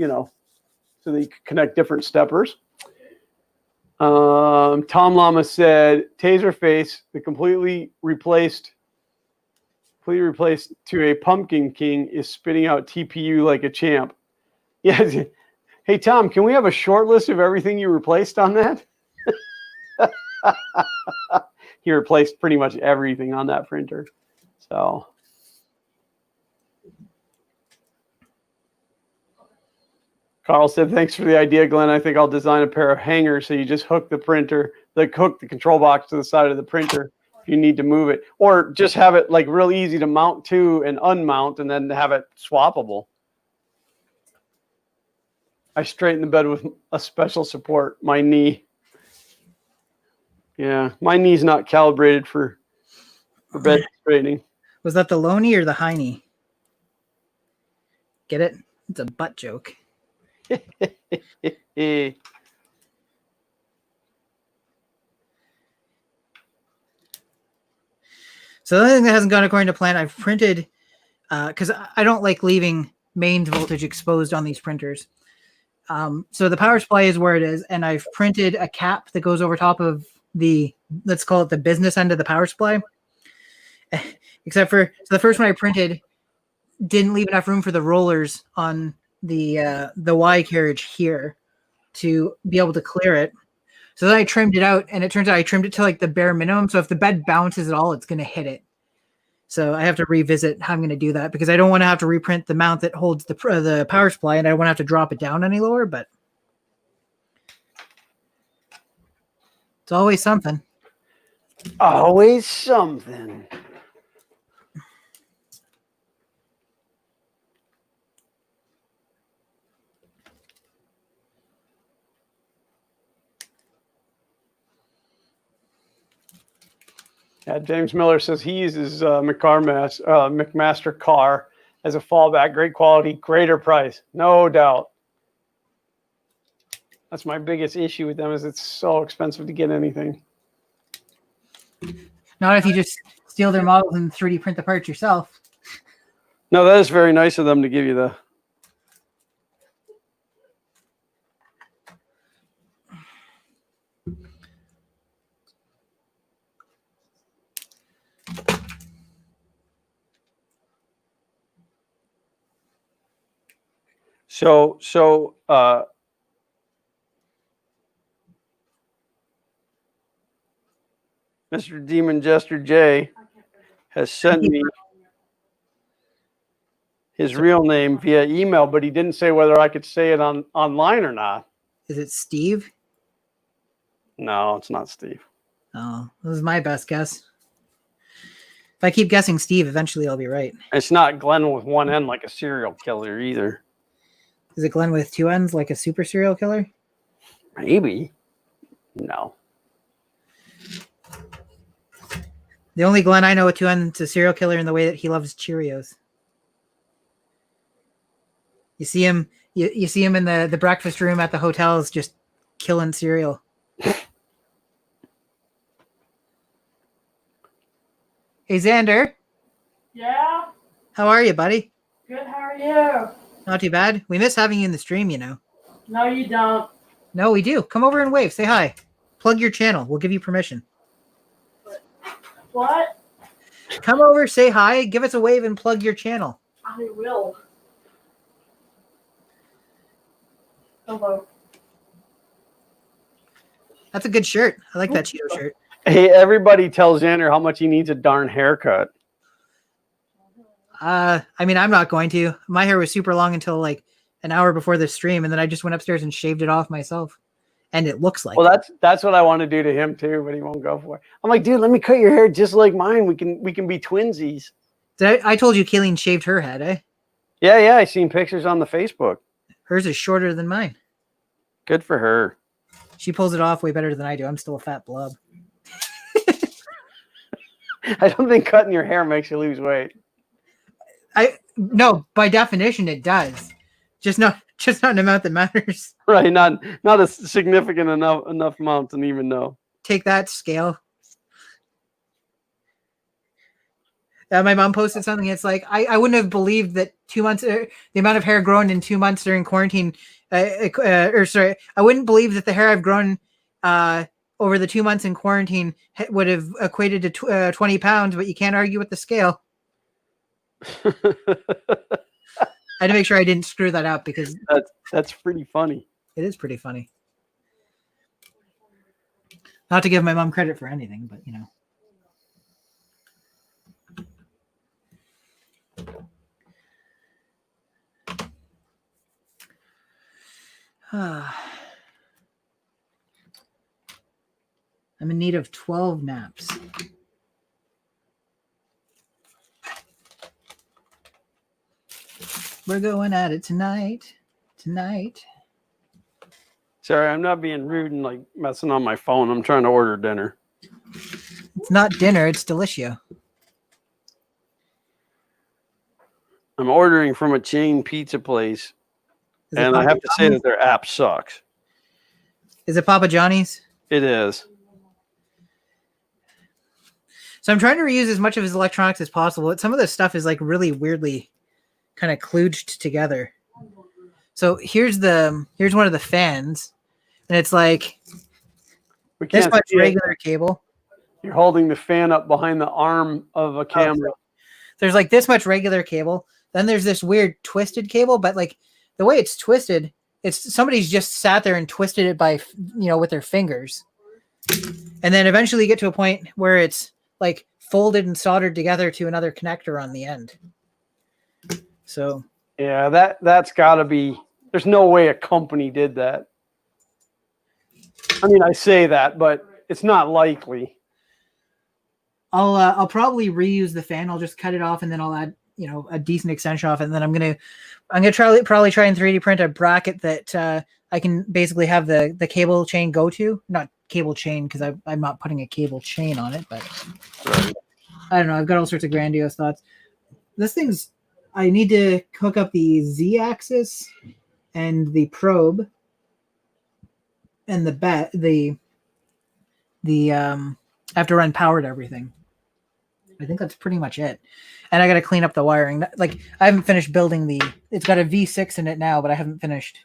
so that you can connect different steppers. Tom Lama said, Taserface, the completely replaced to a Pumpkin King, is spitting out TPU like a champ. Yeah. Hey, Tom, can we have a short list of everything you replaced on that? He replaced pretty much everything on that printer. So. Carl said, thanks for the idea, Glenn. I think I'll design a pair of hangers so you just hook the control box to the side of the printer if you need to move it. Or just have it like real easy to mount to and unmount and then have it swappable. I straighten the bed with a special support, my knee. Yeah, my knee's not calibrated for bed straightening. Was that the low knee or the high knee? Get it? It's a butt joke. So the only thing that hasn't gone according to plan, I've printed, because I don't like leaving mains voltage exposed on these printers. So the power supply is where it is, and I've printed a cap that goes over top of the, let's call it the business end of the power supply. Except for, so the first one I printed didn't leave enough room for the rollers on the Y carriage here to be able to clear it. So then I trimmed it out, and it turns out I trimmed it to like the bare minimum. So if the bed bounces at all, it's going to hit it. So I have to revisit how I'm going to do that because I don't want to have to reprint the mount that holds the power supply, and I don't want to have to drop it down any lower. But it's always something. Always something. Yeah, James Miller says he uses McMaster car as a fallback. Great quality, greater price, no doubt. That's my biggest issue with them is it's so expensive to get anything. Not if you just steal their models and 3D print the parts yourself. No, that is very nice of them to give you the. So Mr. Demon Jester J has sent me his real name via email, but he didn't say whether I could say it online or not. Is it Steve? No, it's not Steve. Oh, this is my best guess. If I keep guessing Steve, eventually I'll be right. It's not Glenn with one N like a serial killer either. Is it Glenn with 2 N's like a super serial killer? Maybe. No. The only Glenn I know with 2 N's is a serial killer in the way that he loves Cheerios. You see him. You see him in the breakfast room at the hotels, just killing cereal. Hey, Xander. Yeah? How are you, buddy? Good, how are you? Not too bad. We miss having you in the stream, you know. No, you don't. No, we do. Come over and wave. Say hi. Plug your channel. We'll give you permission. What? Come over, say hi, give us a wave, and plug your channel. I will. Hello. That's a good shirt. I like that Cheeto shirt. Hey, everybody tell Xander how much he needs a darn haircut. I mean, I'm not going to. My hair was super long until like an hour before the stream, and then I just went upstairs and shaved it off myself. And it looks like. Well, that's what I want to do to him too, but he won't go for it. I'm like, dude, let me cut your hair just like mine. We can be twinsies. I told you Kayleen shaved her head, eh? Yeah, I seen pictures on the Facebook. Hers is shorter than mine. Good for her. She pulls it off way better than I do. I'm still a fat blob. I don't think cutting your hair makes you lose weight. No, by definition it does. Just not an amount that matters. Right, not a significant enough amount to even know. Take that, scale. My mom posted something. It's like I wouldn't have believed that 2 months, the amount of hair grown in 2 months during quarantine, I wouldn't believe that the hair I've grown over the 2 months in quarantine would have equated to 20 pounds. But you can't argue with the scale. I had to make sure I didn't screw that up because that's pretty funny. It is pretty funny. Not to give my mom credit for anything, but you know. I'm in need of 12 naps. We're going at it tonight. Sorry, I'm not being rude and like messing on my phone. I'm trying to order dinner. It's not dinner, it's Delicio. I'm ordering from a chain pizza place. And I have to say that their app sucks. Is it Papa Johnny's? It is. So I'm trying to reuse as much of his electronics as possible. Some of this stuff is like really weirdly kind of kludged together. So here's one of the fans, and it's like this much regular cable. You're holding the fan up behind the arm of a camera. There's like this much regular cable. Then there's this weird twisted cable, but like the way it's twisted, it's somebody's just sat there and twisted it by, with their fingers. And then eventually you get to a point where it's like folded and soldered together to another connector on the end. So yeah, that's got to be. There's no way a company did that. I mean, I say that, but it's not likely. I'll probably reuse the fan. I'll just cut it off and then I'll add a decent extension off, and then I'm gonna probably try and 3D print a bracket that I can basically have the cable chain go to. Not cable chain because I'm not putting a cable chain on it, but right. I don't know. I've got all sorts of grandiose thoughts. I need to hook up the Z-axis and the probe and I have to run power to everything. I think that's pretty much it. And I got to clean up the wiring. Like I haven't finished building it's got a V6 in it now, but I haven't finished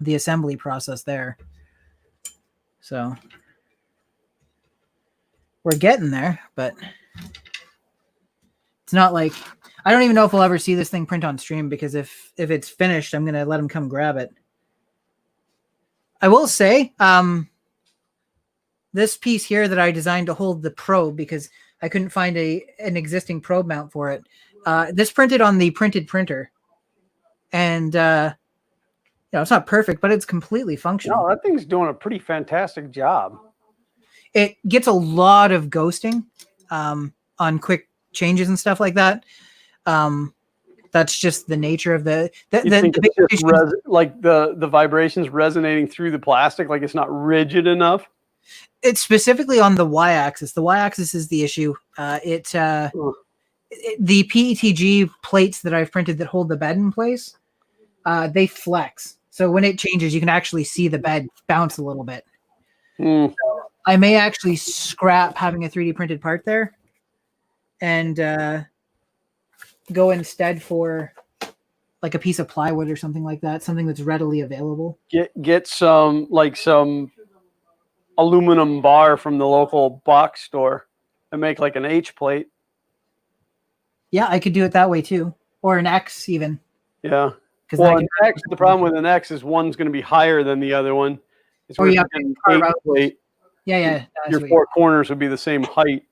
the assembly process there. So we're getting there, but it's not like, I don't even know if we'll ever see this thing print on stream, because if it's finished, I'm going to let him come grab it. I will say, this piece here that I designed to hold the probe, because I couldn't find an existing probe mount for it. This printed on the printed printer, and it's not perfect, but it's completely functional. No, that thing's doing a pretty fantastic job. It gets a lot of ghosting on quick changes and stuff like that. That's just the nature of the vibrations resonating through the plastic, like it's not rigid enough. It's specifically on the y-axis. The y-axis is the issue. The PETG plates that I've printed that hold the bed in place, they flex. So when it changes, you can actually see the bed bounce a little bit. Mm. I may actually scrap having a 3D printed part there and go instead for like a piece of plywood or something like that, something that's readily available. Get some aluminum bar from the local box store and make like an H plate. Yeah, I could do it that way too, or an X even. Yeah. Because Well, an X, the problem with an X is one's going to be higher than the other one. It's Oh, yeah, an carve H out. plate. Yeah. Your four corners would be the same height.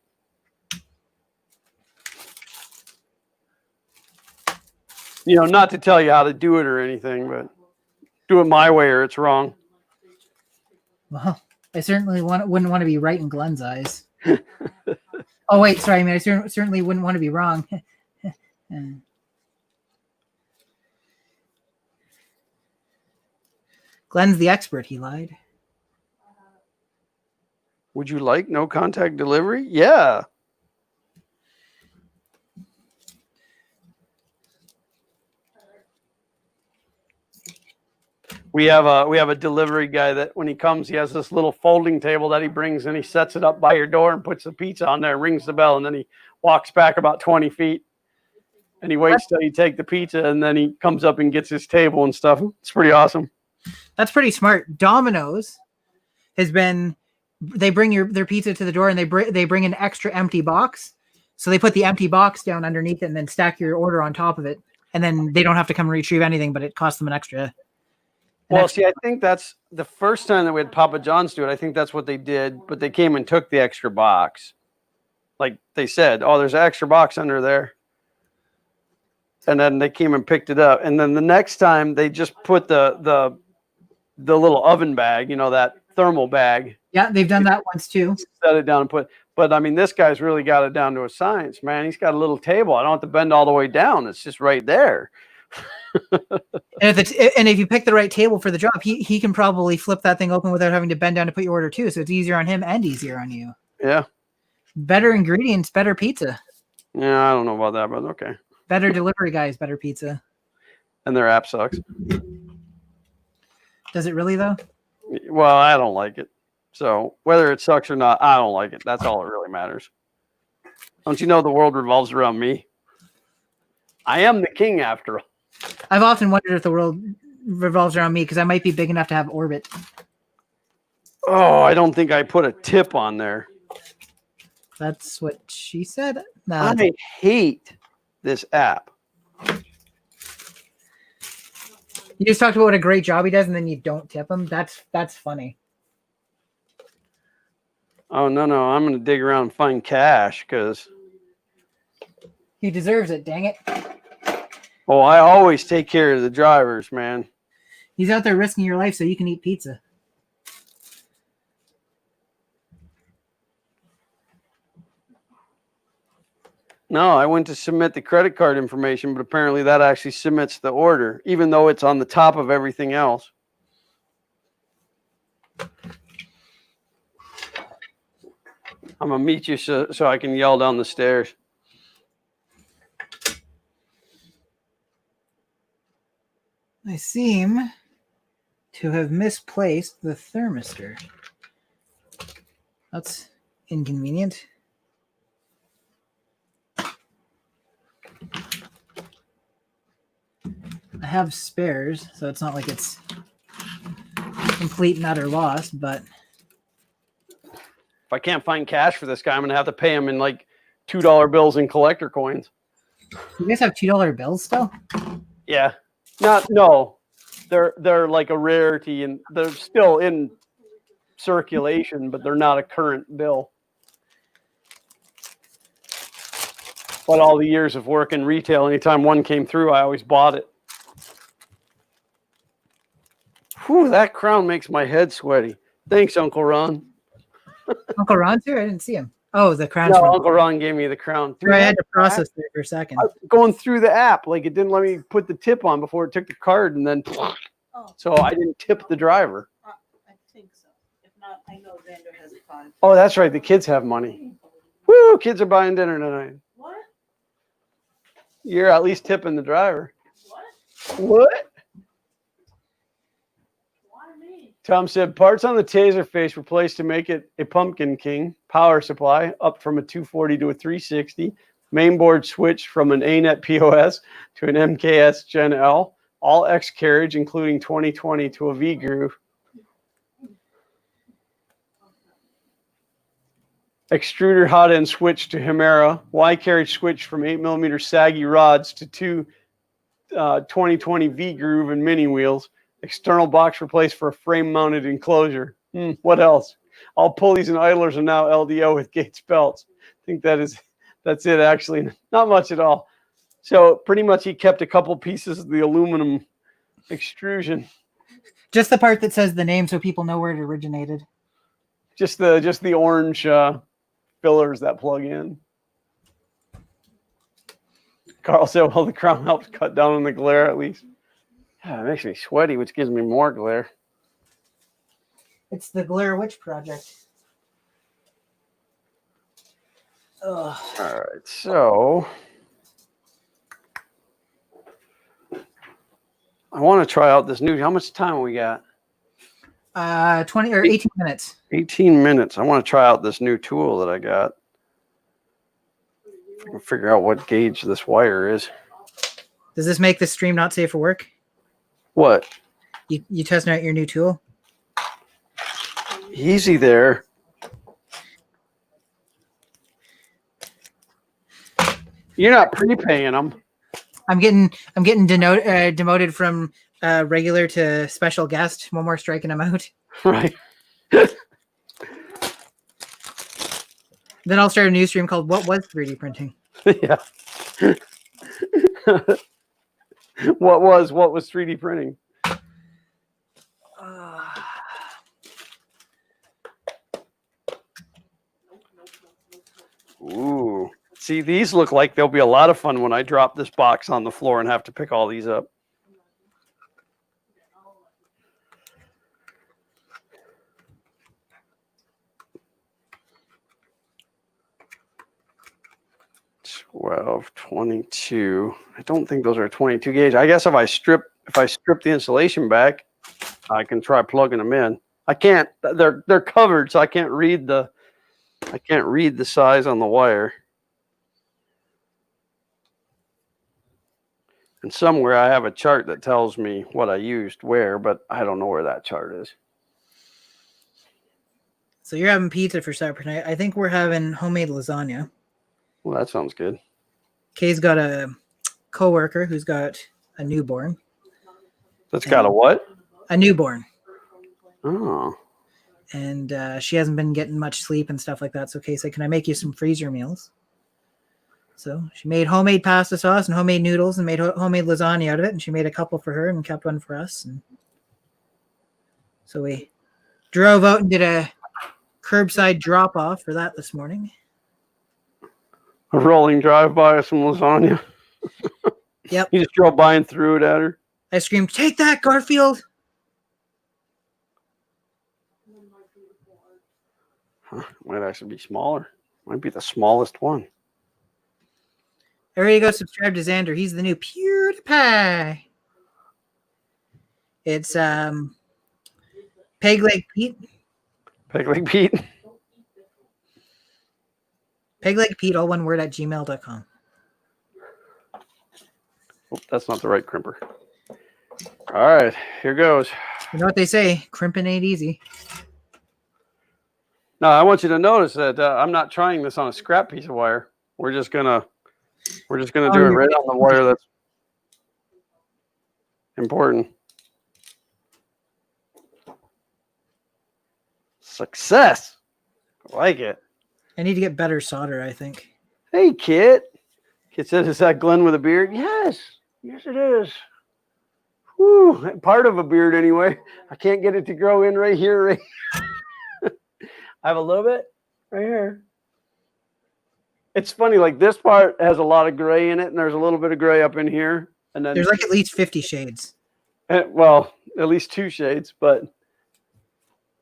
You know, not to tell you how to do it or anything, but do it my way or it's wrong. Well, I certainly wouldn't want to be right in Glenn's eyes. Oh, wait, sorry. I mean, I certainly wouldn't want to be wrong. Glenn's the expert. He lied. Would you like no contact delivery? Yeah. We have a delivery guy that when he comes, he has this little folding table that he brings and he sets it up by your door and puts the pizza on there, rings the bell, and then he walks back about 20 feet and he waits till you take the pizza and then he comes up and gets his table and stuff. It's pretty awesome. That's pretty smart. Domino's has been, they bring their pizza to the door and they bring an extra empty box. So they put the empty box down underneath it and then stack your order on top of it. And then they don't have to come and retrieve anything, but it costs them an extra. Well, see, I think that's the first time that we had Papa John's do it. I think that's what they did, but they came and took the extra box. Like they said, oh, there's an extra box under there. And then they came and picked it up. And then the next time they just put the little oven bag, you know, that thermal bag. Yeah, they've done that once too. Set it down and but I mean, this guy's really got it down to a science, man. He's got a little table. I don't have to bend all the way down. It's just right there. And if you pick the right table for the job, he can probably flip that thing open without having to bend down to put your order too. So it's easier on him and easier on you. Yeah. Better ingredients, better pizza. Yeah, I don't know about that, but okay. Better delivery guys, better pizza. And their app sucks. Does it really though? Well, I don't like it. So whether it sucks or not, I don't like it. That's all that really matters. Don't you know the world revolves around me? I am the king after all. I've often wondered if the world revolves around me because I might be big enough to have orbit. Oh, I don't think I put a tip on there. That's what she said. No, I hate this app. You just talked about what a great job he does and then you don't tip him. That's funny. Oh, no. I'm going to dig around and find cash because he deserves it, dang it. Oh, I always take care of the drivers, man. He's out there risking your life so you can eat pizza. No, I went to submit the credit card information, but apparently that actually submits the order, even though it's on the top of everything else. I'm going to meet you so I can yell down the stairs. I seem to have misplaced the thermistor. That's inconvenient. I have spares, so it's not like it's complete and utter loss, but if I can't find cash for this guy, I'm going to have to pay him in like $2 bills and collector coins. You guys have $2 bills still? Yeah. No. They're like a rarity and they're still in circulation, but they're not a current bill. But all the years of work in retail, anytime one came through, I always bought it. Whew, that crown makes my head sweaty. Thanks, Uncle Ron. Uncle Ron's here? I didn't see him. Oh, the crown. No, Uncle Ron gave me the crown. I had to process it for a second. Going through the app, like it didn't let me put the tip on before it took the card, and then so I didn't tip the driver. I think so. If not, I know Xander has a fund. Oh, that's right. The kids have money. Woo! Kids are buying dinner tonight. What? You're at least tipping the driver. What? What? Tom said parts on the taser face replaced to make it a Pumpkin King. Power supply up from a 240 to a 360. Mainboard switch from an ANET POS to an MKS Gen L. All X carriage, including 2020 to a V groove. Extruder hot end switch to Himera. Y carriage switch from 8mm saggy rods to two 2020 V groove and mini wheels. External box replaced for a frame mounted enclosure. What else? All pulleys and idlers are now LDO with Gates belts. I think that's it actually. Not much at all. So pretty much he kept a couple pieces of the aluminum extrusion. Just the part that says the name so people know where it originated. Just the orange fillers that plug in. Carl said, well, the crown helps cut down on the glare at least. Yeah, it makes me sweaty, which gives me more glare. It's the Glare Witch Project. Ugh. All right, so I want to try out this new. How much time we got? 20 or 18 minutes. 18 minutes. I want to try out this new tool that I got. If I can figure out what gauge this wire is. Does this make the stream not safe for work? What? You testing out your new tool? Easy there. You're not prepaying them. I'm getting demoted from regular to special guest. One more striking him out. Right. Then I'll start a new stream called "What Was 3D Printing?" Yeah. What was 3D printing? Ooh. See, these look like they'll be a lot of fun when I drop this box on the floor and have to pick all these up. Twelve 22. I don't think those are 22 gauge. I guess if I strip the insulation back, I can try plugging them in. I can't. They're covered, so I can't read the size on the wire. And somewhere I have a chart that tells me what I used where, but I don't know where that chart is. So you're having pizza for supper tonight. I think we're having homemade lasagna. Well, that sounds good. Kay's got a coworker who's got a newborn. That's got a what? A newborn. Oh. And she hasn't been getting much sleep and stuff like that. So Kay said, can I make you some freezer meals? So she made homemade pasta sauce and homemade noodles and made homemade lasagna out of it. And she made a couple for her and kept one for us. And so we drove out and did a curbside drop off for that this morning. A rolling drive-by of some lasagna. Yep. You just drove by and threw it at her. I screamed, take that, Garfield. Huh, might actually be smaller. Might be the smallest one. There you go. Subscribe to Xander. He's the new PewDiePie. It's Peg Leg Pete. Peg Leg Pete. Peg Leg Pete, all one word at gmail.com. Oh, that's not the right crimper. All right, here goes. You know what they say? Crimping ain't easy. Now, I want you to notice that I'm not trying this on a scrap piece of wire. We're just gonna do it right on the wire that's important. Success. I like it. I need to get better solder, I think. Hey, Kit. Kit said, is that Glenn with a beard? Yes. Yes, it is. Whew. Part of a beard, anyway. I can't get it to grow in right here. Right? I have a little bit right here. It's funny, like this part has a lot of gray in it, and there's a little bit of gray up in here. And then there's like at least 50 shades. Well, at least 2 shades, but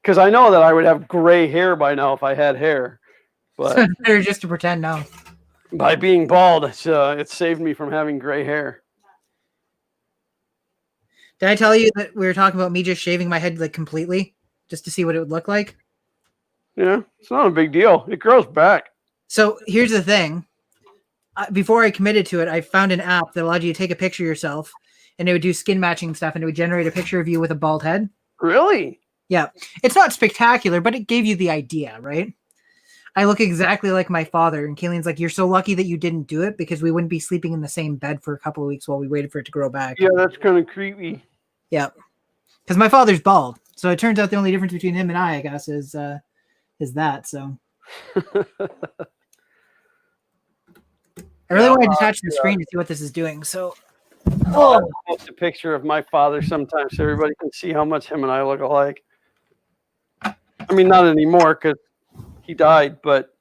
because I know that I would have gray hair by now if I had hair. But so it's better just to pretend now. By being bald, it's saved me from having gray hair. Did I tell you that we were talking about me just shaving my head like completely just to see what it would look like? Yeah, it's not a big deal. It grows back. So here's the thing. Before I committed to it, I found an app that allowed you to take a picture of yourself and it would do skin matching stuff and it would generate a picture of you with a bald head. Really? Yeah. It's not spectacular, but it gave you the idea, right? I look exactly like my father. And Kayleen's like, you're so lucky that you didn't do it because we wouldn't be sleeping in the same bed for a couple of weeks while we waited for it to grow back. Yeah, that's kind of creepy. Yeah. Because my father's bald. So it turns out the only difference between him and I guess, is that. So I really want to detach the screen to see what this is doing. So I'll post a picture of my father sometimes so everybody can see how much him and I look alike. I mean, not anymore because he died, but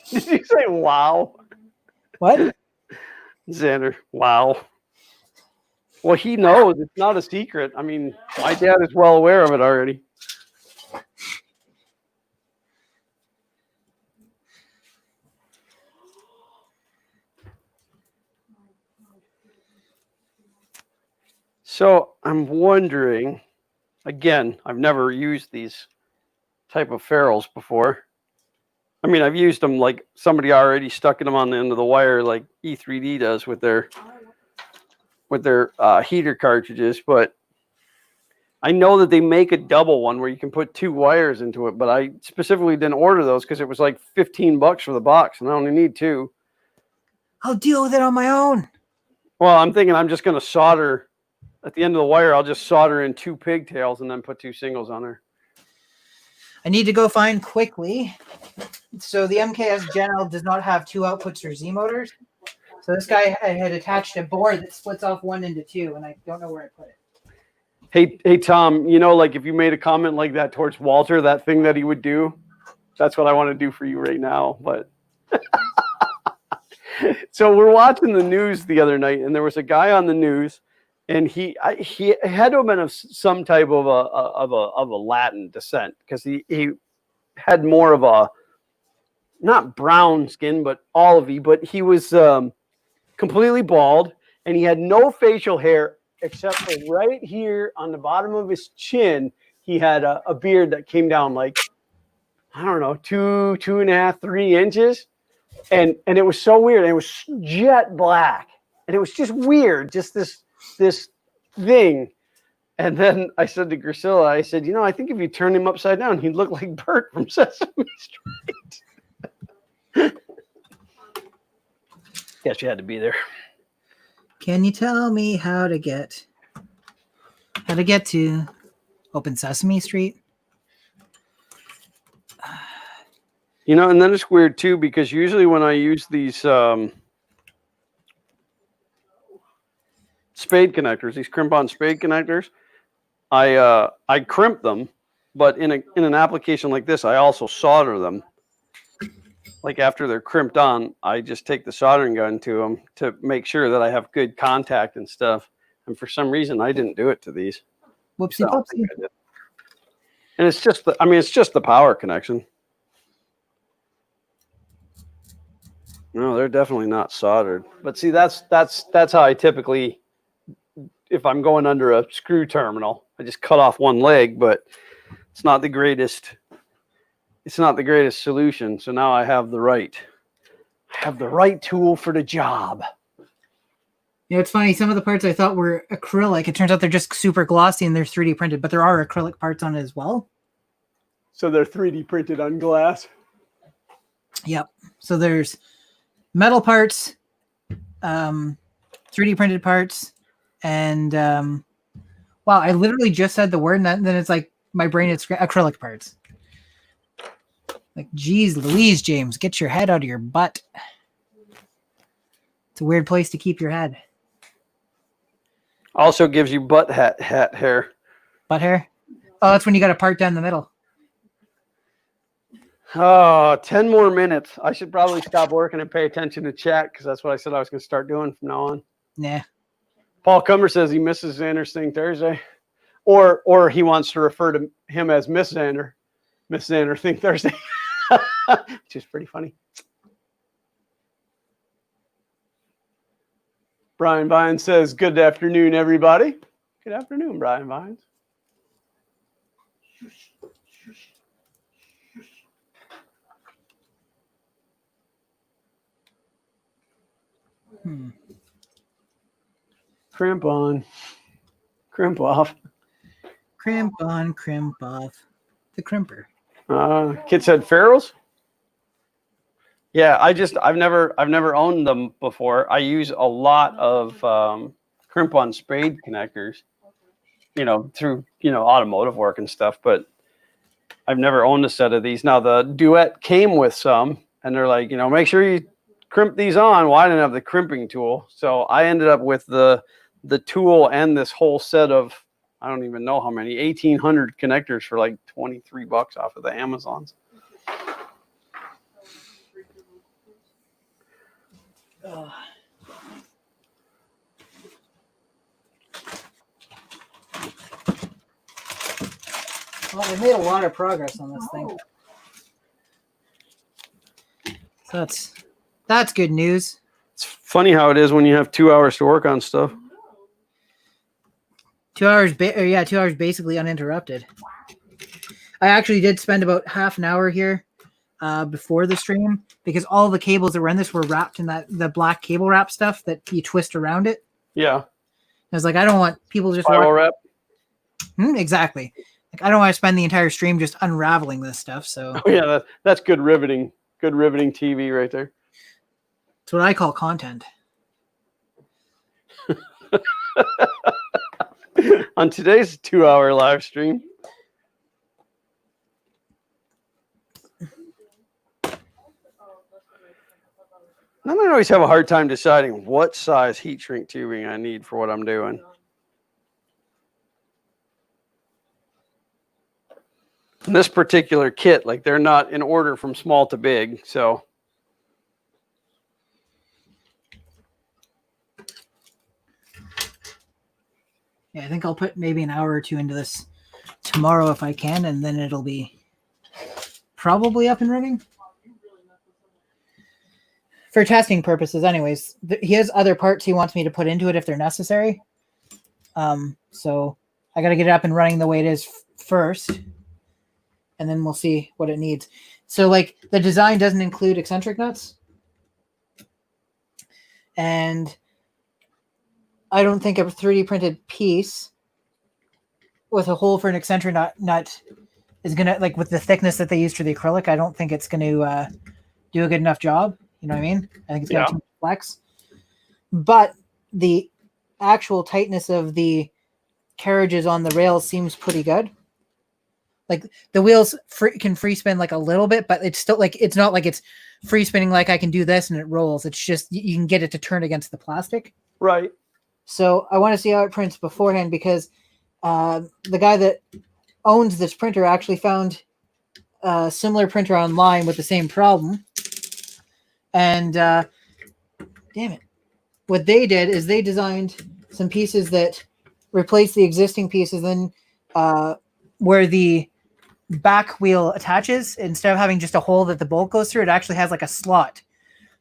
did you say wow? what? Xander, wow. Well, he knows. It's not a secret. I mean, my dad is well aware of it already. So I'm wondering, again, I've never used these type of ferrules before. I mean, I've used them like somebody already stuck them on the end of the wire like E3D does with their heater cartridges, but I know that they make a double one where you can put 2 wires into it, but I specifically didn't order those because it was like $15 for the box and I only need 2. I'll deal with it on my own. Well, I'm thinking I'm just going to solder at the end of the wire. I'll just solder in 2 pigtails and then put 2 singles on there. I need to go find quickly. So the MKS General does not have 2 outputs for Z motors. So this guy had attached a board that splits off 1 into 2, and I don't know where I put it. Hey, Tom, you know, like if you made a comment like that towards Walter, that thing that he would do, that's what I want to do for you right now. But so we're watching the news the other night, and there was a guy on the news, and he had to have been of some type of a Latin descent because he had more of a not brown skin, but olivey, but he was completely bald, and he had no facial hair except for right here on the bottom of his chin. He had a beard that came down like, I don't know, 2.5, 3 inches. And it was so weird. And it was jet black. And it was just weird, just this thing. And then I said to Priscilla, I said, you know, I think if you turn him upside down, he'd look like Bert from Sesame Street. Guess you had to be there. Can you tell me how to get to Open Sesame Street? You know, and then it's weird too, because usually when I use these spade connectors, these crimp-on spade connectors, I crimp them, but in an application like this, I also solder them. Like after they're crimped on, I just take the soldering gun to them to make sure that I have good contact and stuff. And for some reason, I didn't do it to these. Whoopsie poopsie. And it's just the power connection. No, they're definitely not soldered. But see, that's how I typically, if I'm going under a screw terminal, I just cut off one leg, but it's not the greatest. It's not the greatest solution. So now I have the right tool for the job. You know, it's funny. Some of the parts I thought were acrylic. It turns out they're just super glossy and they're 3D printed, but there are acrylic parts on it as well. So they're 3D printed on glass. Yep. So there's metal parts, 3D printed parts, and wow, I literally just said the word, and then it's like my brain is acrylic parts. Like, geez Louise, James, get your head out of your butt. It's a weird place to keep your head. Also gives you butt hat hair. Butt hair? Oh, that's when you got to part down the middle. Oh, 10 more minutes. I should probably stop working and pay attention to chat because that's what I said I was going to start doing from now on. Nah. Paul Cumber says he misses Xander's thing Thursday. Or he wants to refer to him as Miss Xander. Miss Xander thing Thursday. Which is pretty funny. Brian Vines says, good afternoon, everybody. Good afternoon, Brian Vines. Crimp on, crimp off. Crimp on, crimp off. The crimper. Kit said ferrules. Yeah, I've never owned them before. I use a lot of crimp on spade connectors, through automotive work and stuff. But I've never owned a set of these. Now the Duet came with some, and they're like, make sure you crimp these on. Well, I didn't have the crimping tool, so I ended up with the tool and this whole set of, I don't even know how many, 1,800 connectors for like $23 off of the Amazons. Well, they made a lot of progress on this thing. So that's good news. It's funny how it is when you have 2 hours to work on stuff. 2 hours, 2 hours basically uninterrupted. I actually did spend about half an hour here before the stream because all the cables that were in this were wrapped in the black cable wrap stuff that you twist around it. Yeah. I was like, I don't want people just spiral wrap. Exactly. Like, I don't want to spend the entire stream just unraveling this stuff. So yeah, that's good riveting. Good riveting TV right there. That's what I call content. On today's 2-hour live stream. I don't always have a hard time deciding what size heat shrink tubing I need for what I'm doing. In this particular kit, like they're not in order from small to big, so. Yeah, I think I'll put maybe an hour or two into this tomorrow if I can, and then it'll be probably up and running. For testing purposes, anyways. He has other parts he wants me to put into it if they're necessary. So I got to get it up and running the way it is first, and then we'll see what it needs. So, like, the design doesn't include eccentric nuts, and I don't think a 3D printed piece with a hole for an eccentric nut is gonna, like, with the thickness that they use for the acrylic, I don't think it's going to do a good enough job. You know what I mean? I think it's got too much flex. But the actual tightness of the carriages on the rails seems pretty good. Like, the wheels can free spin like a little bit, but it's still like, it's not like it's free spinning like I can do this and it rolls. It's just you can get it to turn against the plastic. Right. So I want to see how it prints beforehand because the guy that owns this printer actually found a similar printer online with the same problem. And damn it, what they did is they designed some pieces that replace the existing pieces. Then where the back wheel attaches, instead of having just a hole that the bolt goes through, it actually has like a slot.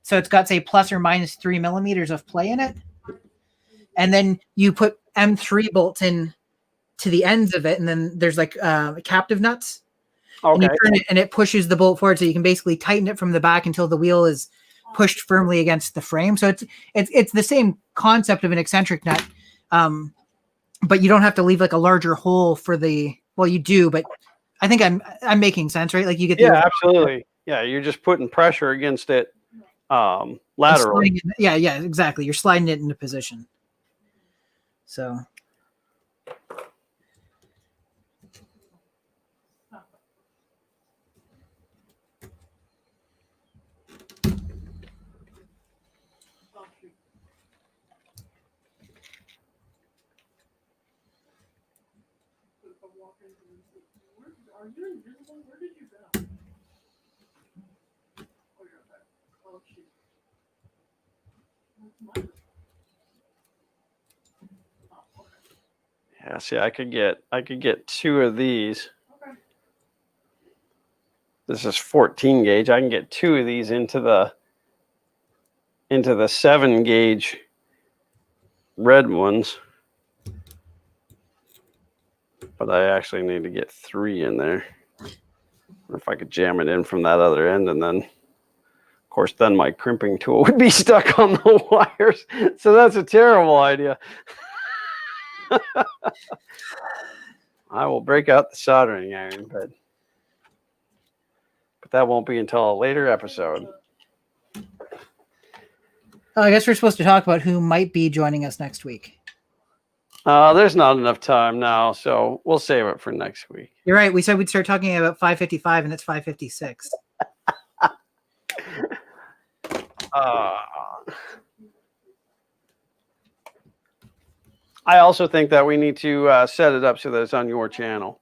So it's got, say, plus or minus 3 millimeters of play in it. And then you put M3 bolts in to the ends of it, and then there's like captive nuts. Okay. And you turn it, and it pushes the bolt forward, so you can basically tighten it from the back until the wheel is pushed firmly against the frame. So it's the same concept of an eccentric nut, but you don't have to leave like a larger hole for the. Well, you do, but I think I'm making sense, right? Like you get. Absolutely. Yeah, you're just putting pressure against it laterally. Yeah, exactly. You're sliding it into position. So. Are you invisible? Where did you go? Oh, you're back. Oh, shoot. Yeah, see, I could get 2 of these. Okay. This is 14 gauge. I can get 2 of these into the 7 gauge red ones. But I actually need to get 3 in there. If I could jam it in from that other end, and then, of course, then my crimping tool would be stuck on the wires. So that's a terrible idea. I will break out the soldering iron, but that won't be until a later episode. Oh, I guess we're supposed to talk about who might be joining us next week. There's not enough time now, so we'll save it for next week. You're right. We said we'd start talking about 5:55, and it's 5:56. I also think that we need to set it up so that it's on your channel.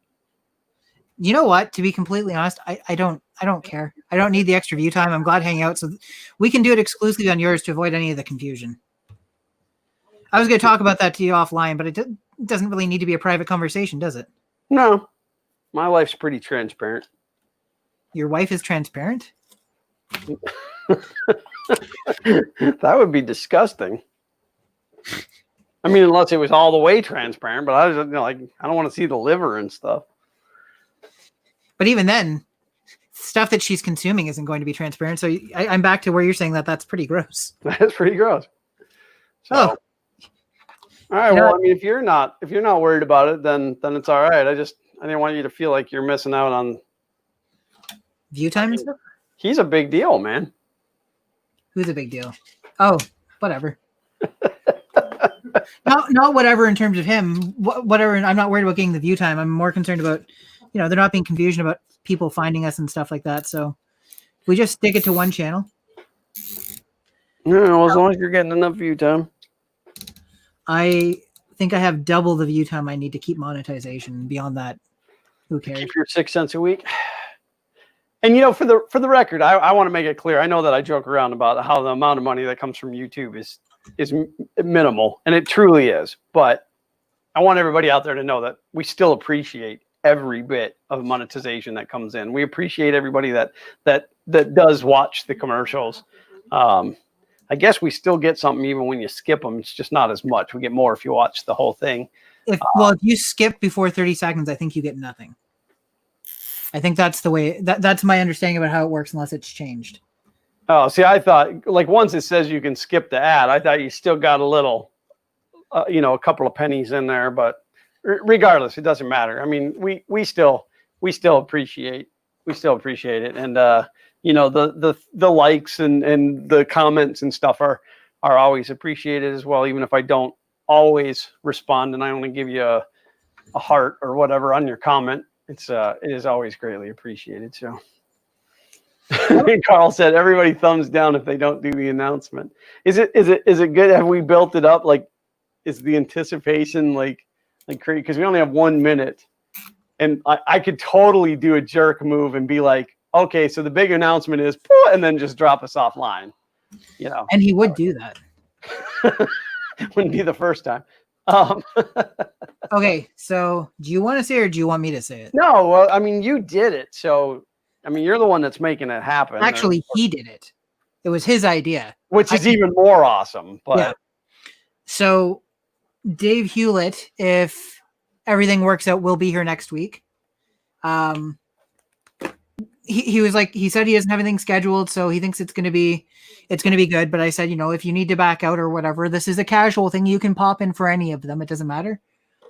You know what? To be completely honest, I don't care. I don't need the extra view time. I'm glad hanging out, so we can do it exclusively on yours to avoid any of the confusion. I was going to talk about that to you offline, but it doesn't really need to be a private conversation, does it? No. My life's pretty transparent. Your wife is transparent? That would be disgusting. I mean, unless it was all the way transparent, but I was like, I don't want to see the liver and stuff. But even then, stuff that she's consuming isn't going to be transparent. So I'm back to where you're saying that that's pretty gross. That's pretty gross. So, all right. Well, I mean, if you're not worried about it, then it's all right. I didn't want you to feel like you're missing out on view time and stuff. He's a big deal, man. Who's a big deal? Oh, whatever. Not whatever in terms of him. Whatever. I'm not worried about getting the view time. I'm more concerned about, there not being confusion about people finding us and stuff like that. So we just stick it to one channel. No, as long as you're getting enough view time. I think I have double the view time I need to keep monetization. Beyond that, who cares? Keep your 6 cents a week. And for the record, I want to make it clear. I know that I joke around about how the amount of money that comes from YouTube is minimal, and it truly is. But I want everybody out there to know that we still appreciate every bit of monetization that comes in. We appreciate everybody that does watch the commercials. I guess we still get something even when you skip them. It's just not as much. We get more if you watch the whole thing. If you skip before 30 seconds, I think you get nothing. I think that's the way. That's my understanding about how it works, unless it's changed. Oh, see, I thought once it says you can skip the ad, I thought you still got a little, a couple of pennies in there. But regardless, it doesn't matter. I mean, we still appreciate it, and the likes and the comments and stuff are always appreciated as well, even if I don't always respond and I only give you a heart or whatever on your comment. It is always greatly appreciated. So Carl said everybody thumbs down if they don't do the announcement. Is it good? Have we built it up? Like, is the anticipation like crazy? Because we only have 1 minute, and I could totally do a jerk move and be like, okay, so the big announcement is, and then just drop us offline, And he would do that. Wouldn't be the first time. Okay, so do you want to say it or do you want me to say it? No, well, I mean, you did it. So, I mean, you're the one that's making it happen. Actually, he did it. It was his idea. Which is even more awesome. But yeah. So, Dave Hewlett, if everything works out, will be here next week. He was like, he said he doesn't have anything scheduled, so he thinks it's going to be good. But I said, if you need to back out or whatever, this is a casual thing. You can pop in for any of them. It doesn't matter.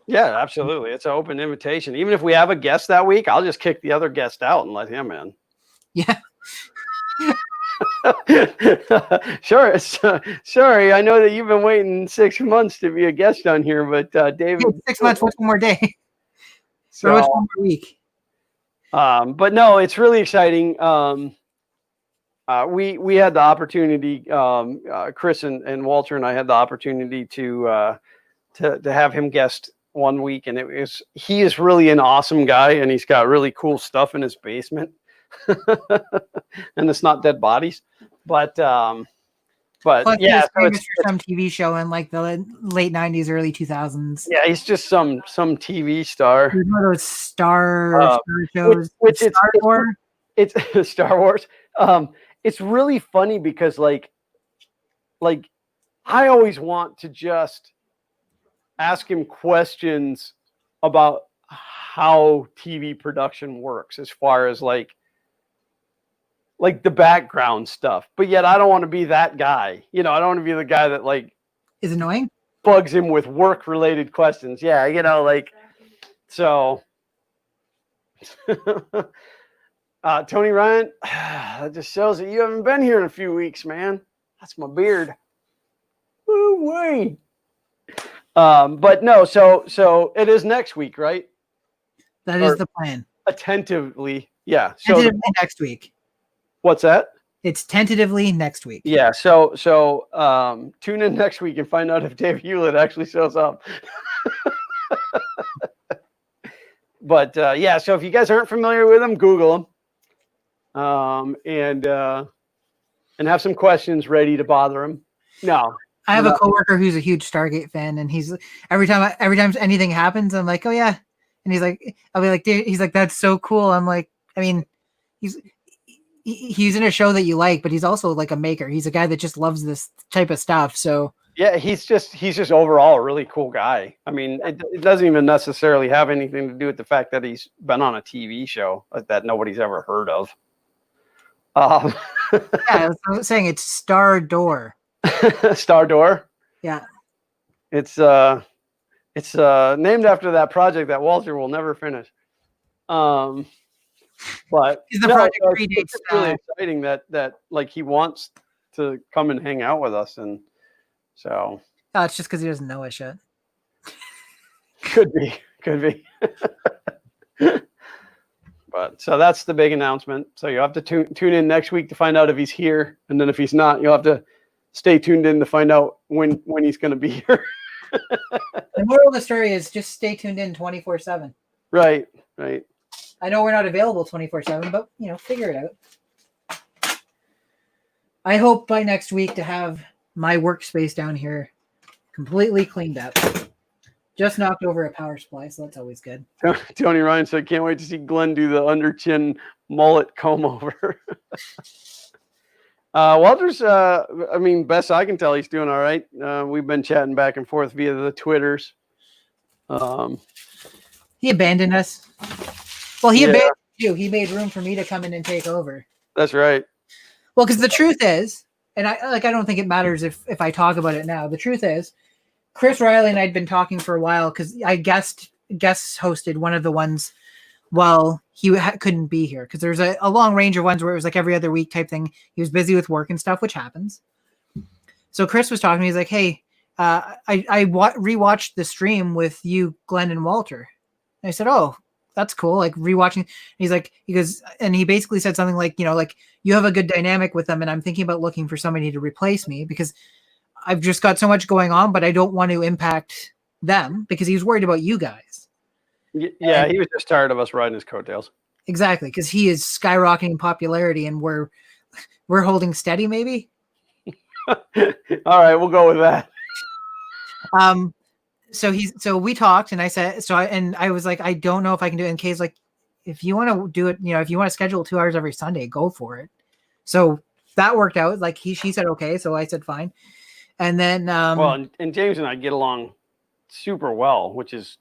Yeah, absolutely. It's an open invitation. Even if we have a guest that week, I'll just kick the other guest out and let him in. Yeah. Sure. Sorry. I know that you've been waiting 6 months to be a guest on here, but David. 6 months, what's one more day? So what's one more week? But no, it's really exciting. We had the opportunity, Chris and Walter and I had the opportunity to have him guest 1 week, and he is really an awesome guy, and he's got really cool stuff in his basement, and it's not dead bodies, but plus yeah, he's famous for some TV show in like the late 90s, early 2000s. Yeah, he's just some TV star. He's one of those star shows. Which Star Wars. It's Star Wars. It's really funny because like I always want to just ask him questions about how TV production works as far as like the background stuff. But yet I don't want to be that guy. I don't want to be the guy that like is annoying. Bugs him with work related questions. Yeah, so Tony Ryan, that just shows that you haven't been here in a few weeks, man. That's my beard. Woo wee. But no, so it is next week, right? That is the plan. Attentively, yeah. So tentatively next week. What's that? It's tentatively next week. Yeah. So tune in next week and find out if Dave Hewlett actually shows up. But yeah, so if you guys aren't familiar with him, Google him, and have some questions ready to bother him. No. I have a coworker who's a huge Stargate fan, and he's every time anything happens, I'm like, oh yeah, and he's like, I'll be like, he's like, that's so cool. I'm like, I mean, he's in a show that you like, but he's also like a maker. He's a guy that just loves this type of stuff. So yeah, he's just overall a really cool guy. I mean, it doesn't even necessarily have anything to do with the fact that he's been on a TV show that nobody's ever heard of. Yeah, I was saying it's Star Door. Star Door. Yeah. It's named after that project that Walter will never finish. But the project predates, it's really exciting that like he wants to come and hang out with us, and so it's just because he doesn't know us yet. Could be. But so that's the big announcement. So you have to tune in next week to find out if he's here, and then if he's not, you'll have to stay tuned in to find out when he's going to be here. The moral of the story is just stay tuned in 24/7. Right. I know we're not available 24/7, but figure it out. I hope by next week to have my workspace down here completely cleaned up. Just knocked over a power supply, so that's always good. Tony Ryan said, "Can't wait to see Glenn do the under chin mullet comb over." Walter's, best I can tell, he's doing all right. We've been chatting back and forth via the Twitters. He abandoned us. Well, he abandoned you. He made room for me to come in and take over. That's right. Well, because the truth is, and I don't think it matters if I talk about it now. The truth is, Chris Riley and I'd been talking for a while because I guest hosted one of the ones while he couldn't be here, because there's a long range of ones where it was like every other week type thing. He was busy with work and stuff, which happens. So Chris was talking to me. He's like, hey, I rewatched the stream with you, Glenn, and Walter. And I said, oh, that's cool. Like rewatching. And he basically said something like, like you have a good dynamic with them, and I'm thinking about looking for somebody to replace me because I've just got so much going on, but I don't want to impact them, because he was worried about you guys. Yeah, he was just tired of us riding his coattails. Exactly, because he is skyrocketing in popularity, and we're holding steady, maybe. All right, we'll go with that. So we talked, and I said, I was like, I don't know if I can do it. And Kay's like, if you want to do it, if you want to schedule 2 hours every Sunday, go for it. So that worked out. Like she said, okay. So I said, fine. And then, and James and I get along super well, which is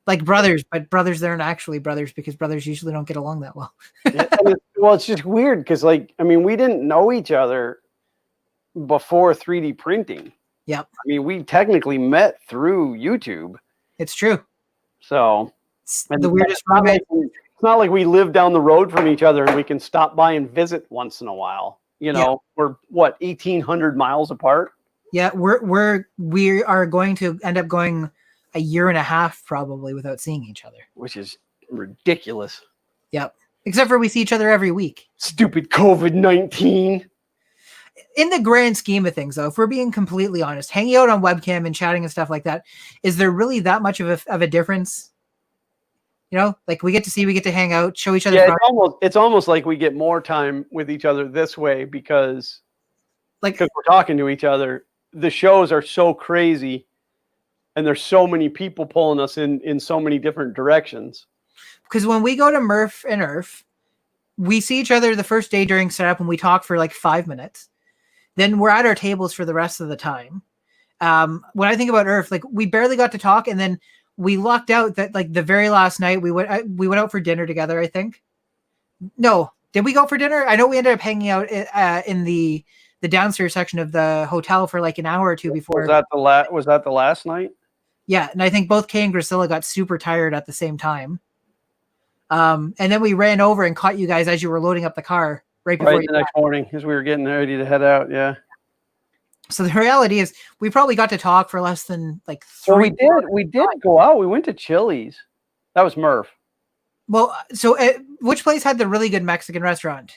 like brothers, but brothers, they're not actually brothers, because brothers usually don't get along that well. It's just weird because, we didn't know each other before 3D printing. Yep. We technically met through YouTube. It's true. So it's the weirdest. It's not like we live down the road from each other and we can stop by and visit once in a while. We're 1,800 miles apart. Yeah, we are going to end up going a year and a half probably without seeing each other, which is ridiculous. Yep. Except for we see each other every week. Stupid COVID-19. In the grand scheme of things, though, if we're being completely honest, hanging out on webcam and chatting and stuff like that, is there really that much of a difference? Like we get to hang out, show each other. Yeah, it's almost like we get more time with each other this way because we're talking to each other. The shows are so crazy, and there's so many people pulling us in so many different directions. Because when we go to Murph and Earth, we see each other the first day during setup, and we talk for like 5 minutes. Then we're at our tables for the rest of the time. when I think about Earth, like we barely got to talk, and then we lucked out that like the very last night we went out for dinner together. I think. No, did we go for dinner? I know we ended up hanging out in the downstairs section of the hotel for like an hour or two before. Was that the last night? Yeah, and I think both Kay and Priscilla got super tired at the same time. And then we ran over and caught you guys as you were loading up the car right before the next morning as we were getting ready to head out. Yeah. So the reality is we probably got to talk for less than like 3 Well, we did go out. We went to Chili's. That was Murph. Well, so which place had the really good Mexican restaurant?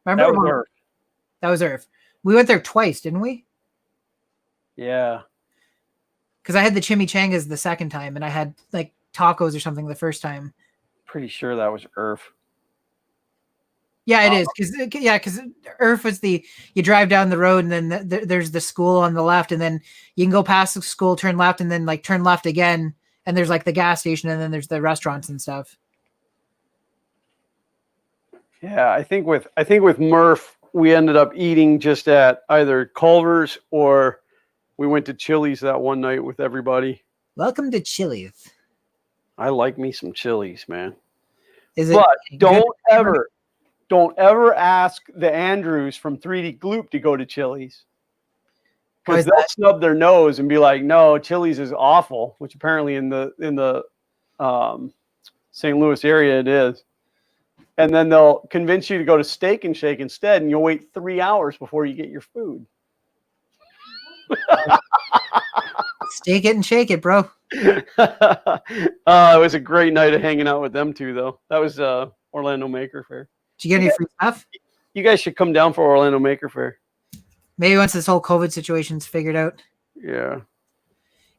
Remember? That was Murph. That was Earth. We went there twice, didn't we? Yeah. Because I had the chimichangas the second time, and I had like tacos or something the first time. Pretty sure that was Earth. Yeah, it is. Because Earth was you drive down the road, and then there's the school on the left, and then you can go past the school, turn left, and then like turn left again, and there's like the gas station, and then there's the restaurants and stuff. Yeah, I think with Murph, we ended up eating just at either Culver's or we went to Chili's that one night with everybody. Welcome to Chili's. I like me some Chili's, man. But don't ever ask the Andrews from 3D Gloop to go to Chili's. Because they'll snub their nose and be like, no, Chili's is awful, which apparently in the St. Louis area it is. And then they'll convince you to go to Steak and Shake instead, and you'll wait 3 hours before you get your food. Steak it and shake it, bro. It was a great night of hanging out with them too, though. That was Orlando Maker Fair. Did you get any free stuff? You guys should come down for Orlando Maker Fair. Maybe once this whole COVID situation's figured out. Yeah.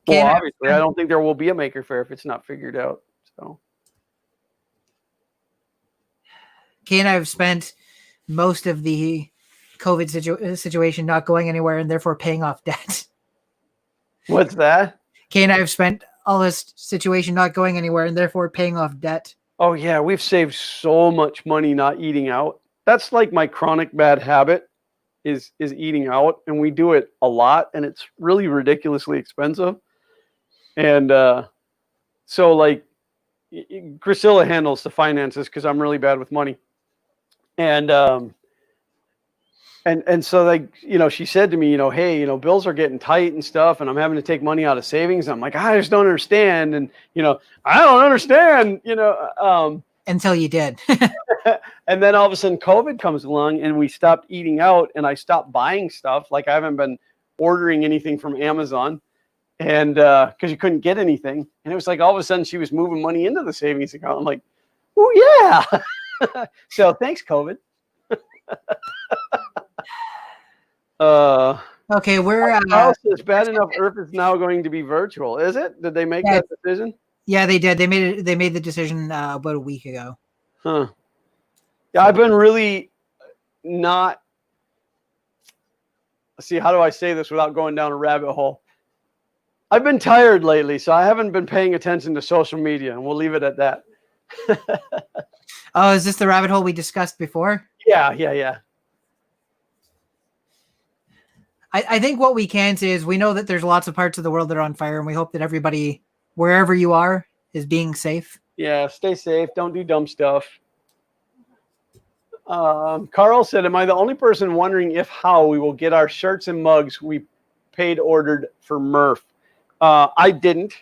Well, obviously, I don't think there will be a Maker Fair if it's not figured out. So. Kay and I have spent most of the COVID situation not going anywhere and therefore paying off debt. What's that? Kay and I have spent all this situation not going anywhere and therefore paying off debt. Oh, yeah. We've saved so much money not eating out. That's like my chronic bad habit is eating out. And we do it a lot. And it's really ridiculously expensive. And so, like, Priscilla handles the finances because I'm really bad with money. And so, like, she said to me, hey, bills are getting tight and stuff, and I'm having to take money out of savings. I'm like, I just don't understand. And, I don't understand, until you did. And then all of a sudden COVID comes along and we stopped eating out and I stopped buying stuff. Like I haven't been ordering anything from Amazon and because you couldn't get anything. And it was like all of a sudden she was moving money into the savings account. I'm like, oh, yeah. So thanks, COVID. Okay, we're it's bad enough Earth is now going to be virtual. Is it? Did they make that decision? Yeah, they did. They made the decision about a week ago. Huh. Yeah, I've been really not. See, how do I say this without going down a rabbit hole? I've been tired lately, so I haven't been paying attention to social media, and we'll leave it at that. Oh, is this the rabbit hole we discussed before? Yeah. I think what we can say is we know that there's lots of parts of the world that are on fire, and we hope that everybody, wherever you are, is being safe. Yeah, stay safe. Don't do dumb stuff. Carl said, am I the only person wondering how we will get our shirts and mugs we ordered for Murph? I didn't.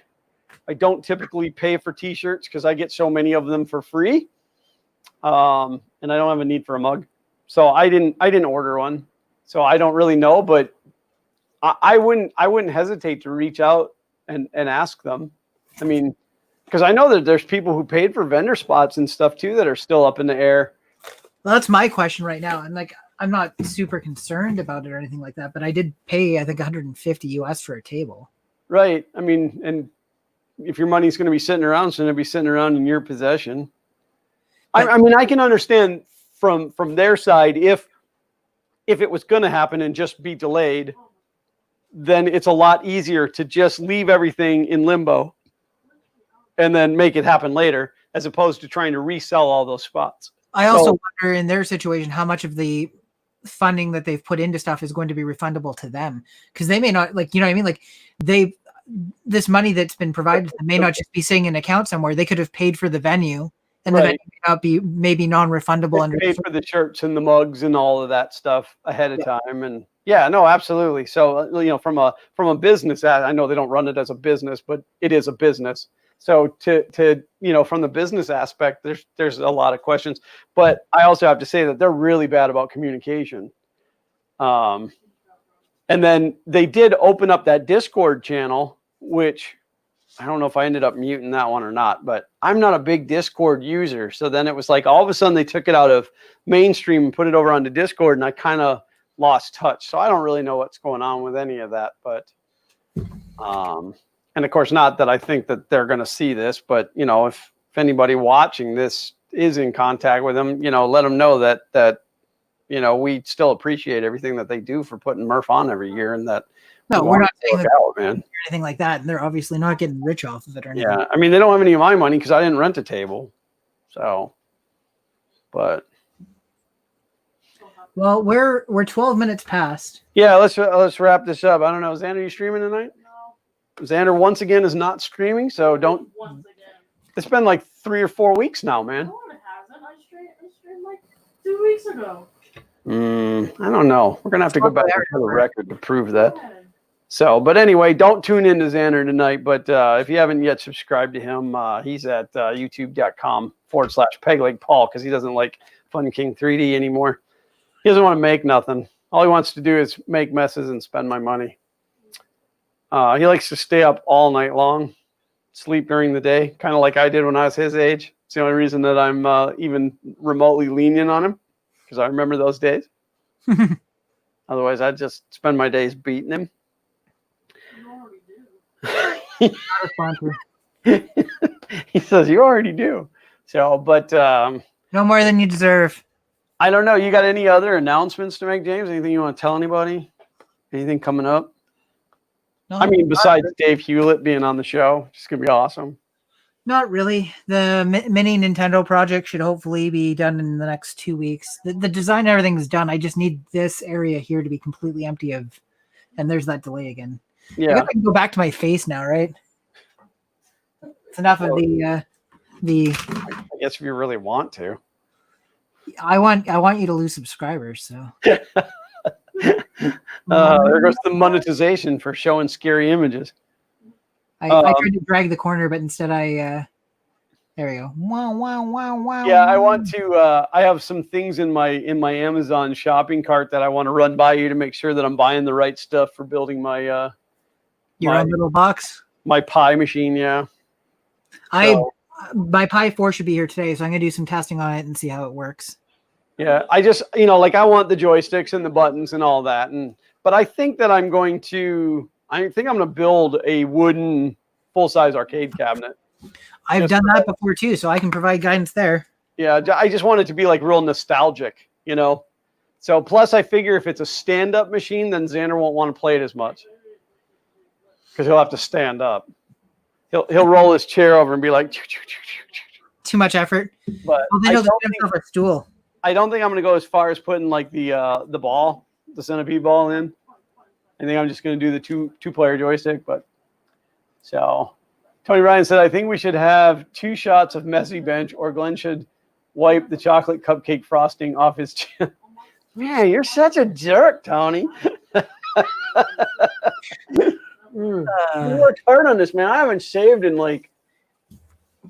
I don't typically pay for t-shirts because I get so many of them for free. And I don't have a need for a mug. So I didn't order one. So I don't really know, but I wouldn't hesitate to reach out and ask them. I mean, because I know that there's people who paid for vendor spots and stuff too that are still up in the air. Well, that's my question right now. And like, I'm not super concerned about it or anything like that, but I did pay, I think, $150 US for a table. Right. I mean, and if your money's going to be sitting around, it's going to be sitting around in your possession. I mean, I can understand from their side if it was going to happen and just be delayed, then it's a lot easier to just leave everything in limbo and then make it happen later, as opposed to trying to resell all those spots. I also wonder in their situation how much of the funding that they've put into stuff is going to be refundable to them, because they may not, like, you know what I mean? Like this money that's been provided to them may not just be sitting in an account somewhere. They could have paid for the venue, and the venue may not be maybe non-refundable under paid for the shirts and the mugs and all of that stuff ahead of time. And yeah, no, absolutely. So, you know, from a business, I know they don't run it as a business, but it is a business. So to you know, from the business aspect, there's a lot of questions, but I also have to say that they're really bad about communication. And then they did open up that Discord channel, which I don't know if I ended up muting that one or not, but I'm not a big Discord user. So then it was like all of a sudden they took it out of mainstream and put it over onto Discord, and I kind of lost touch. So I don't really know what's going on with any of that, but and of course, not that I think that they're going to see this, but you know, if anybody watching this is in contact with them, you know, let them know that you know, we still appreciate everything that they do for putting Murph on every year, and that we're not saying that out, man, or anything like that, and they're obviously not getting rich off of it or anything. Yeah, I mean, they don't have any of my money because I didn't rent a table, so. But well, we're 12 minutes past. Yeah, let's wrap this up. I don't know, Xander, you streaming tonight? No. Xander once again is not streaming, so don't. Once again. It's been like 3 or 4 weeks now, man. No, it hasn't. I streamed like 2 weeks ago. I don't know. We're gonna have to go back to the record to prove that. So, but anyway, don't tune in to Xander tonight. But if you haven't yet subscribed to him, he's at youtube.com/PeglegPaul, because he doesn't like Fun King 3D anymore. He doesn't want to make nothing. All he wants to do is make messes and spend my money. He likes to stay up all night long, sleep during the day, kind of like I did when I was his age. It's the only reason that I'm even remotely lenient on him, because I remember those days. Otherwise, I'd just spend my days beating him. You already do. He says you already do. So, but no more than you deserve. I don't know. You got any other announcements to make, James? Anything you want to tell anybody? Anything coming up? No, I mean, besides Dave Hewlett being on the show, it's gonna be awesome. Not really. The mini Nintendo project should hopefully be done in the next 2 weeks. The design and everything is done. I just need this area here to be completely empty of, and there's that delay again. Yeah, I guess I can go back to my face now, right? It's enough of the. I guess if you really want to. I want you to lose subscribers. So. There goes the monetization for showing scary images. I tried to drag the corner, but instead there we go. Wow. Yeah, I want to. I have some things in my Amazon shopping cart that I want to run by you to make sure that I'm buying the right stuff for building my your own little box. My pie machine. Yeah. My Pi 4 should be here today, so I'm gonna do some testing on it and see how it works. Yeah, I just, like I want the joysticks and the buttons and all that, but I think that I'm going to build a wooden full-size arcade cabinet. I've done that before too, so I can provide guidance there. Yeah, I just want it to be like real nostalgic, So plus, I figure if it's a stand-up machine, then Xander won't want to play it as much because he'll have to stand up. He'll roll his chair over and be like, too much effort. But they don't get himself a stool. I don't think I'm going to go as far as putting like the centipede ball in. I think I'm just going to do the two-player joystick. But so Tony Ryan said, I think we should have 2 shots of messy bench, or Glenn should wipe the chocolate cupcake frosting off his chin. Man, you're such a jerk, Tony. You worked hard on this, man. I haven't shaved in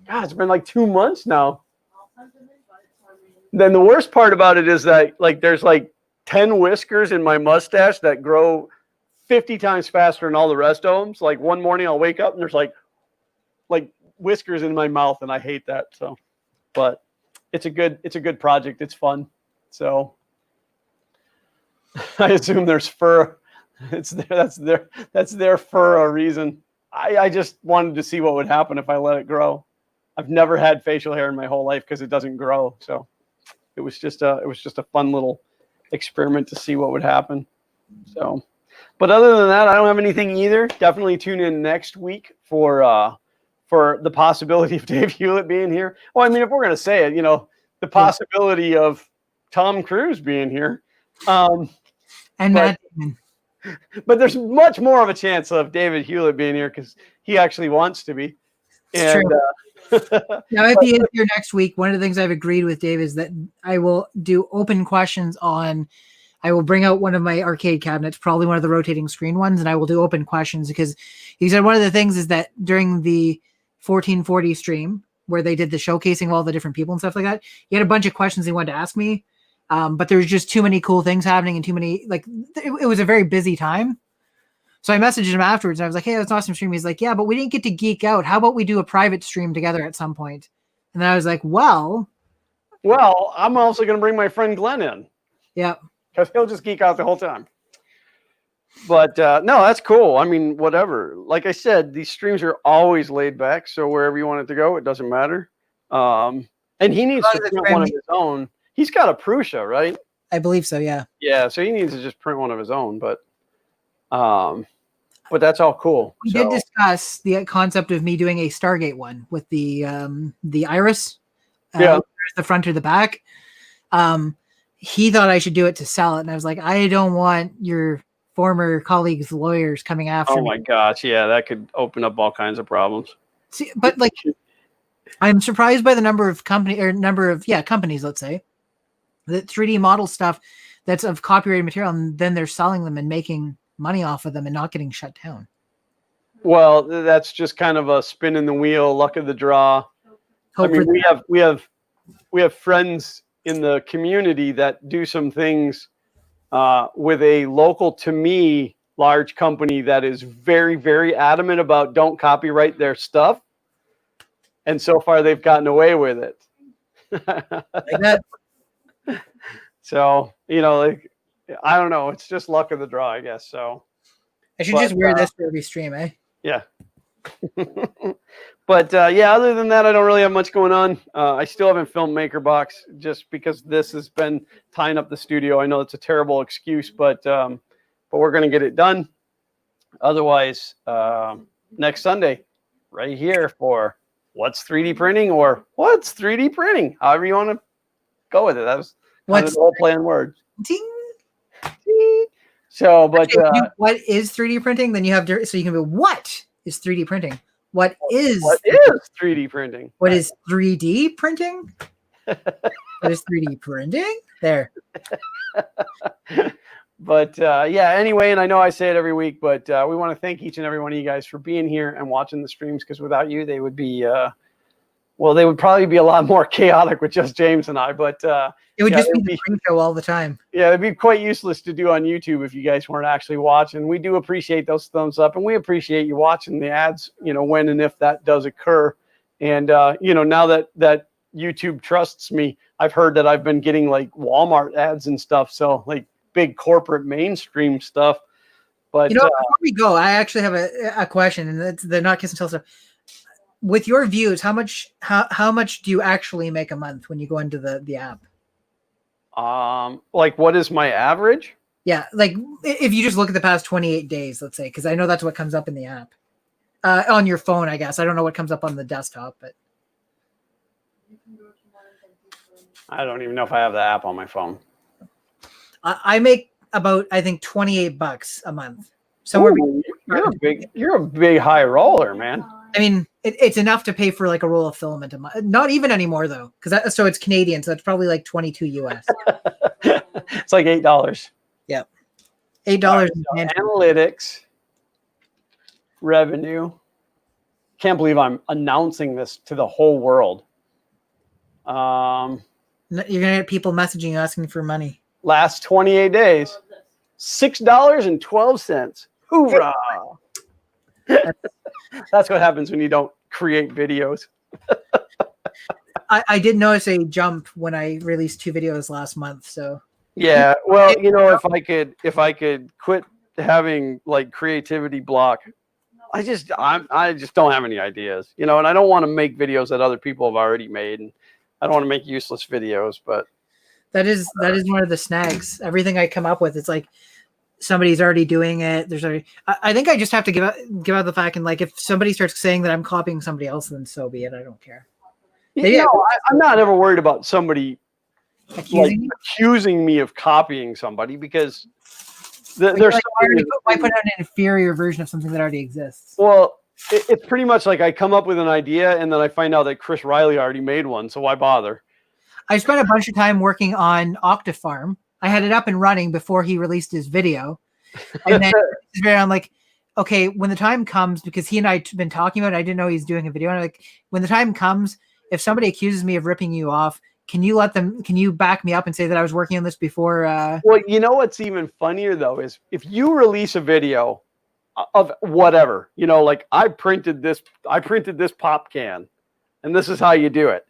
it's been like 2 months now. Then the worst part about it is that there's 10 whiskers in my mustache that grow 50 times faster than all the rest of them. So one morning I'll wake up and there's like whiskers in my mouth, and I hate that. So, but it's a good project. It's fun. So I assume there's fur. It's there. That's there for a reason. I just wanted to see what would happen if I let it grow. I've never had facial hair in my whole life because it doesn't grow. So it was just a fun little experiment to see what would happen. So, but other than that, I don't have anything either. Definitely tune in next week for the possibility of Dave Hewlett being here. Well, I mean, if we're gonna say it, the possibility of Tom Cruise being here. And Matt Damon. But there's much more of a chance of David Hewlett being here because he actually wants to be. It's true. Now, if he is here next week, one of the things I've agreed with Dave is that I will do open questions on. I will bring out one of my arcade cabinets, probably one of the rotating screen ones, and I will do open questions because he said one of the things is that during the 1440 stream where they did the showcasing of all the different people and stuff like that, he had a bunch of questions he wanted to ask me, but there was just too many cool things happening and too many, like, it was a very busy time. So I messaged him afterwards and I was like, hey, that's an awesome stream. He's like, yeah, but we didn't get to geek out. How about we do a private stream together at some point? And then I was like, well, I'm also going to bring my friend Glenn in. Yeah. Because he'll just geek out the whole time. But no, that's cool. I mean, whatever. Like I said, these streams are always laid back. So wherever you want it to go, it doesn't matter. And he needs to print one of his own. He's got a Prusa, right? I believe so, yeah. Yeah, so he needs to just print one of his own. But that's all cool. We did discuss the concept of me doing a Stargate one with the iris. The front or the back. He thought I should do it to sell it. And I was like, I don't want your former colleagues' lawyers coming after me. Oh my gosh. Yeah, that could open up all kinds of problems. See, but like, I'm surprised by the number of companies, let's say, that 3D model stuff that's of copyrighted material, and then they're selling them and making money off of them and not getting shut down. Well, that's just kind of a spin in the wheel, luck of the draw. I mean, we have friends in the community that do some things with a local, to me, large company that is very, very adamant about don't copyright their stuff. And so far they've gotten away with it. Like that. So, like, I don't know. It's just luck of the draw, I guess. So I should just wear this for every stream, eh? Yeah. But other than that, I don't really have much going on. I still haven't filmed Maker Box just because this has been tying up the studio. I know it's a terrible excuse, but we're going to get it done. Otherwise, next Sunday, right here for What's 3D Printing or What's 3D Printing? However you want to go with it. That was kind of the whole play on words. Ding. Ding. So, but what is 3D printing? Then you have so you can go, what is 3D printing? What is 3D printing? What is 3D printing? What is 3D printing? There. But anyway, and I know I say it every week, but we want to thank each and every one of you guys for being here and watching the streams, because without you, they would be, they would probably be a lot more chaotic with just James and I. But it would just be the free show all the time. Yeah, it'd be quite useless to do on YouTube if you guys weren't actually watching. We do appreciate those thumbs up, and we appreciate you watching the ads, when and if that does occur. And, now that YouTube trusts me, I've heard that I've been getting like Walmart ads and stuff. So like big corporate mainstream stuff. But before we go, I actually have a question, and it's the Not Kiss and Tell stuff. With your views, how much do you actually make a month when you go into the app? Like, what is my average? Yeah, like if you just look at the past 28 days, let's say, because I know that's what comes up in the app. On your phone, I guess. I don't know what comes up on the desktop, but I don't even know if I have the app on my phone. I make about, I think, $28 a month. Ooh, you're a big high roller, man. I mean, it's enough to pay for like a roll of filament a month. Not even anymore though, because so it's Canadian, so it's probably like 22 US. It's like $8. Yep, $8. Analytics, revenue. Can't believe I'm announcing this to the whole world. You're gonna get people messaging you asking for money. Last 28 days, $6.12. Hoorah! That's what happens when you don't create videos. I did notice a jump when I released 2 videos last month. So yeah, well, if I could quit having like creativity block, I just don't have any ideas, and I don't want to make videos that other people have already made, and I don't want to make useless videos, but that is one of the snags. Everything I come up with, it's like somebody's already doing it. I think I just have to give out the fact, and like if somebody starts saying that I'm copying somebody else, then so be it. I don't care. I'm not ever worried about somebody accusing me of copying somebody because there's like, why put out an inferior version of something that already exists? Well, it's pretty much like I come up with an idea and then I find out that Chris Riley already made one, so why bother? I spent a bunch of time working on Octafarm. I had it up and running before he released his video. And then I'm like, okay, when the time comes, because he and I have been talking about it, I didn't know he's doing a video. And I'm like, when the time comes, if somebody accuses me of ripping you off, can you back me up and say that I was working on this before? Well, you know what's even funnier though is if you release a video of whatever, like I printed this pop can and this is how you do it.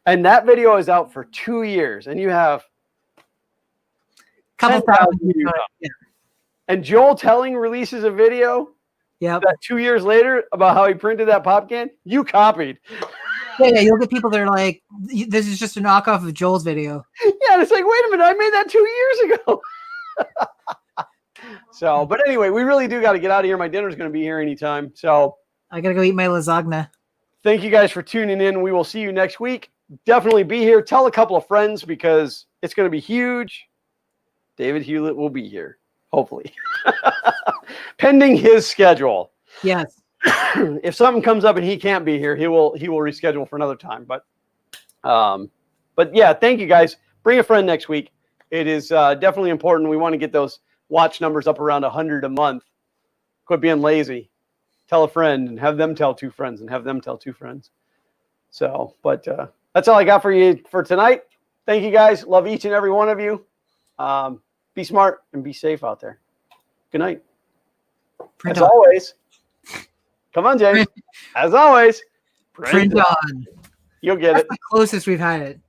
And that video is out for 2 years and you have couple thousand views. Yeah. And Joel Telling releases a video that 2 years later about how he printed that pop can, you copied. Yeah, you'll get people that are like, this is just a knockoff of Joel's video. Yeah, and it's like, wait a minute, I made that 2 years ago. So, but anyway, we really do got to get out of here. My dinner's going to be here anytime. So I got to go eat my lasagna. Thank you guys for tuning in. We will see you next week. Definitely be here. Tell a couple of friends because it's going to be huge. David Hewlett will be here, hopefully. Pending his schedule. Yes. If something comes up and he can't be here, he will reschedule for another time. But yeah, thank you guys. Bring a friend next week. It is definitely important. We want to get those watch numbers up around 100 a month. Quit being lazy. Tell a friend and have them tell 2 friends and have them tell 2 friends. So, but that's all I got for you for tonight. Thank you guys. Love each and every one of you. Be smart and be safe out there. Good night. As always. Come on, James. As always. Print on. You'll get That's it. the closest we've had it.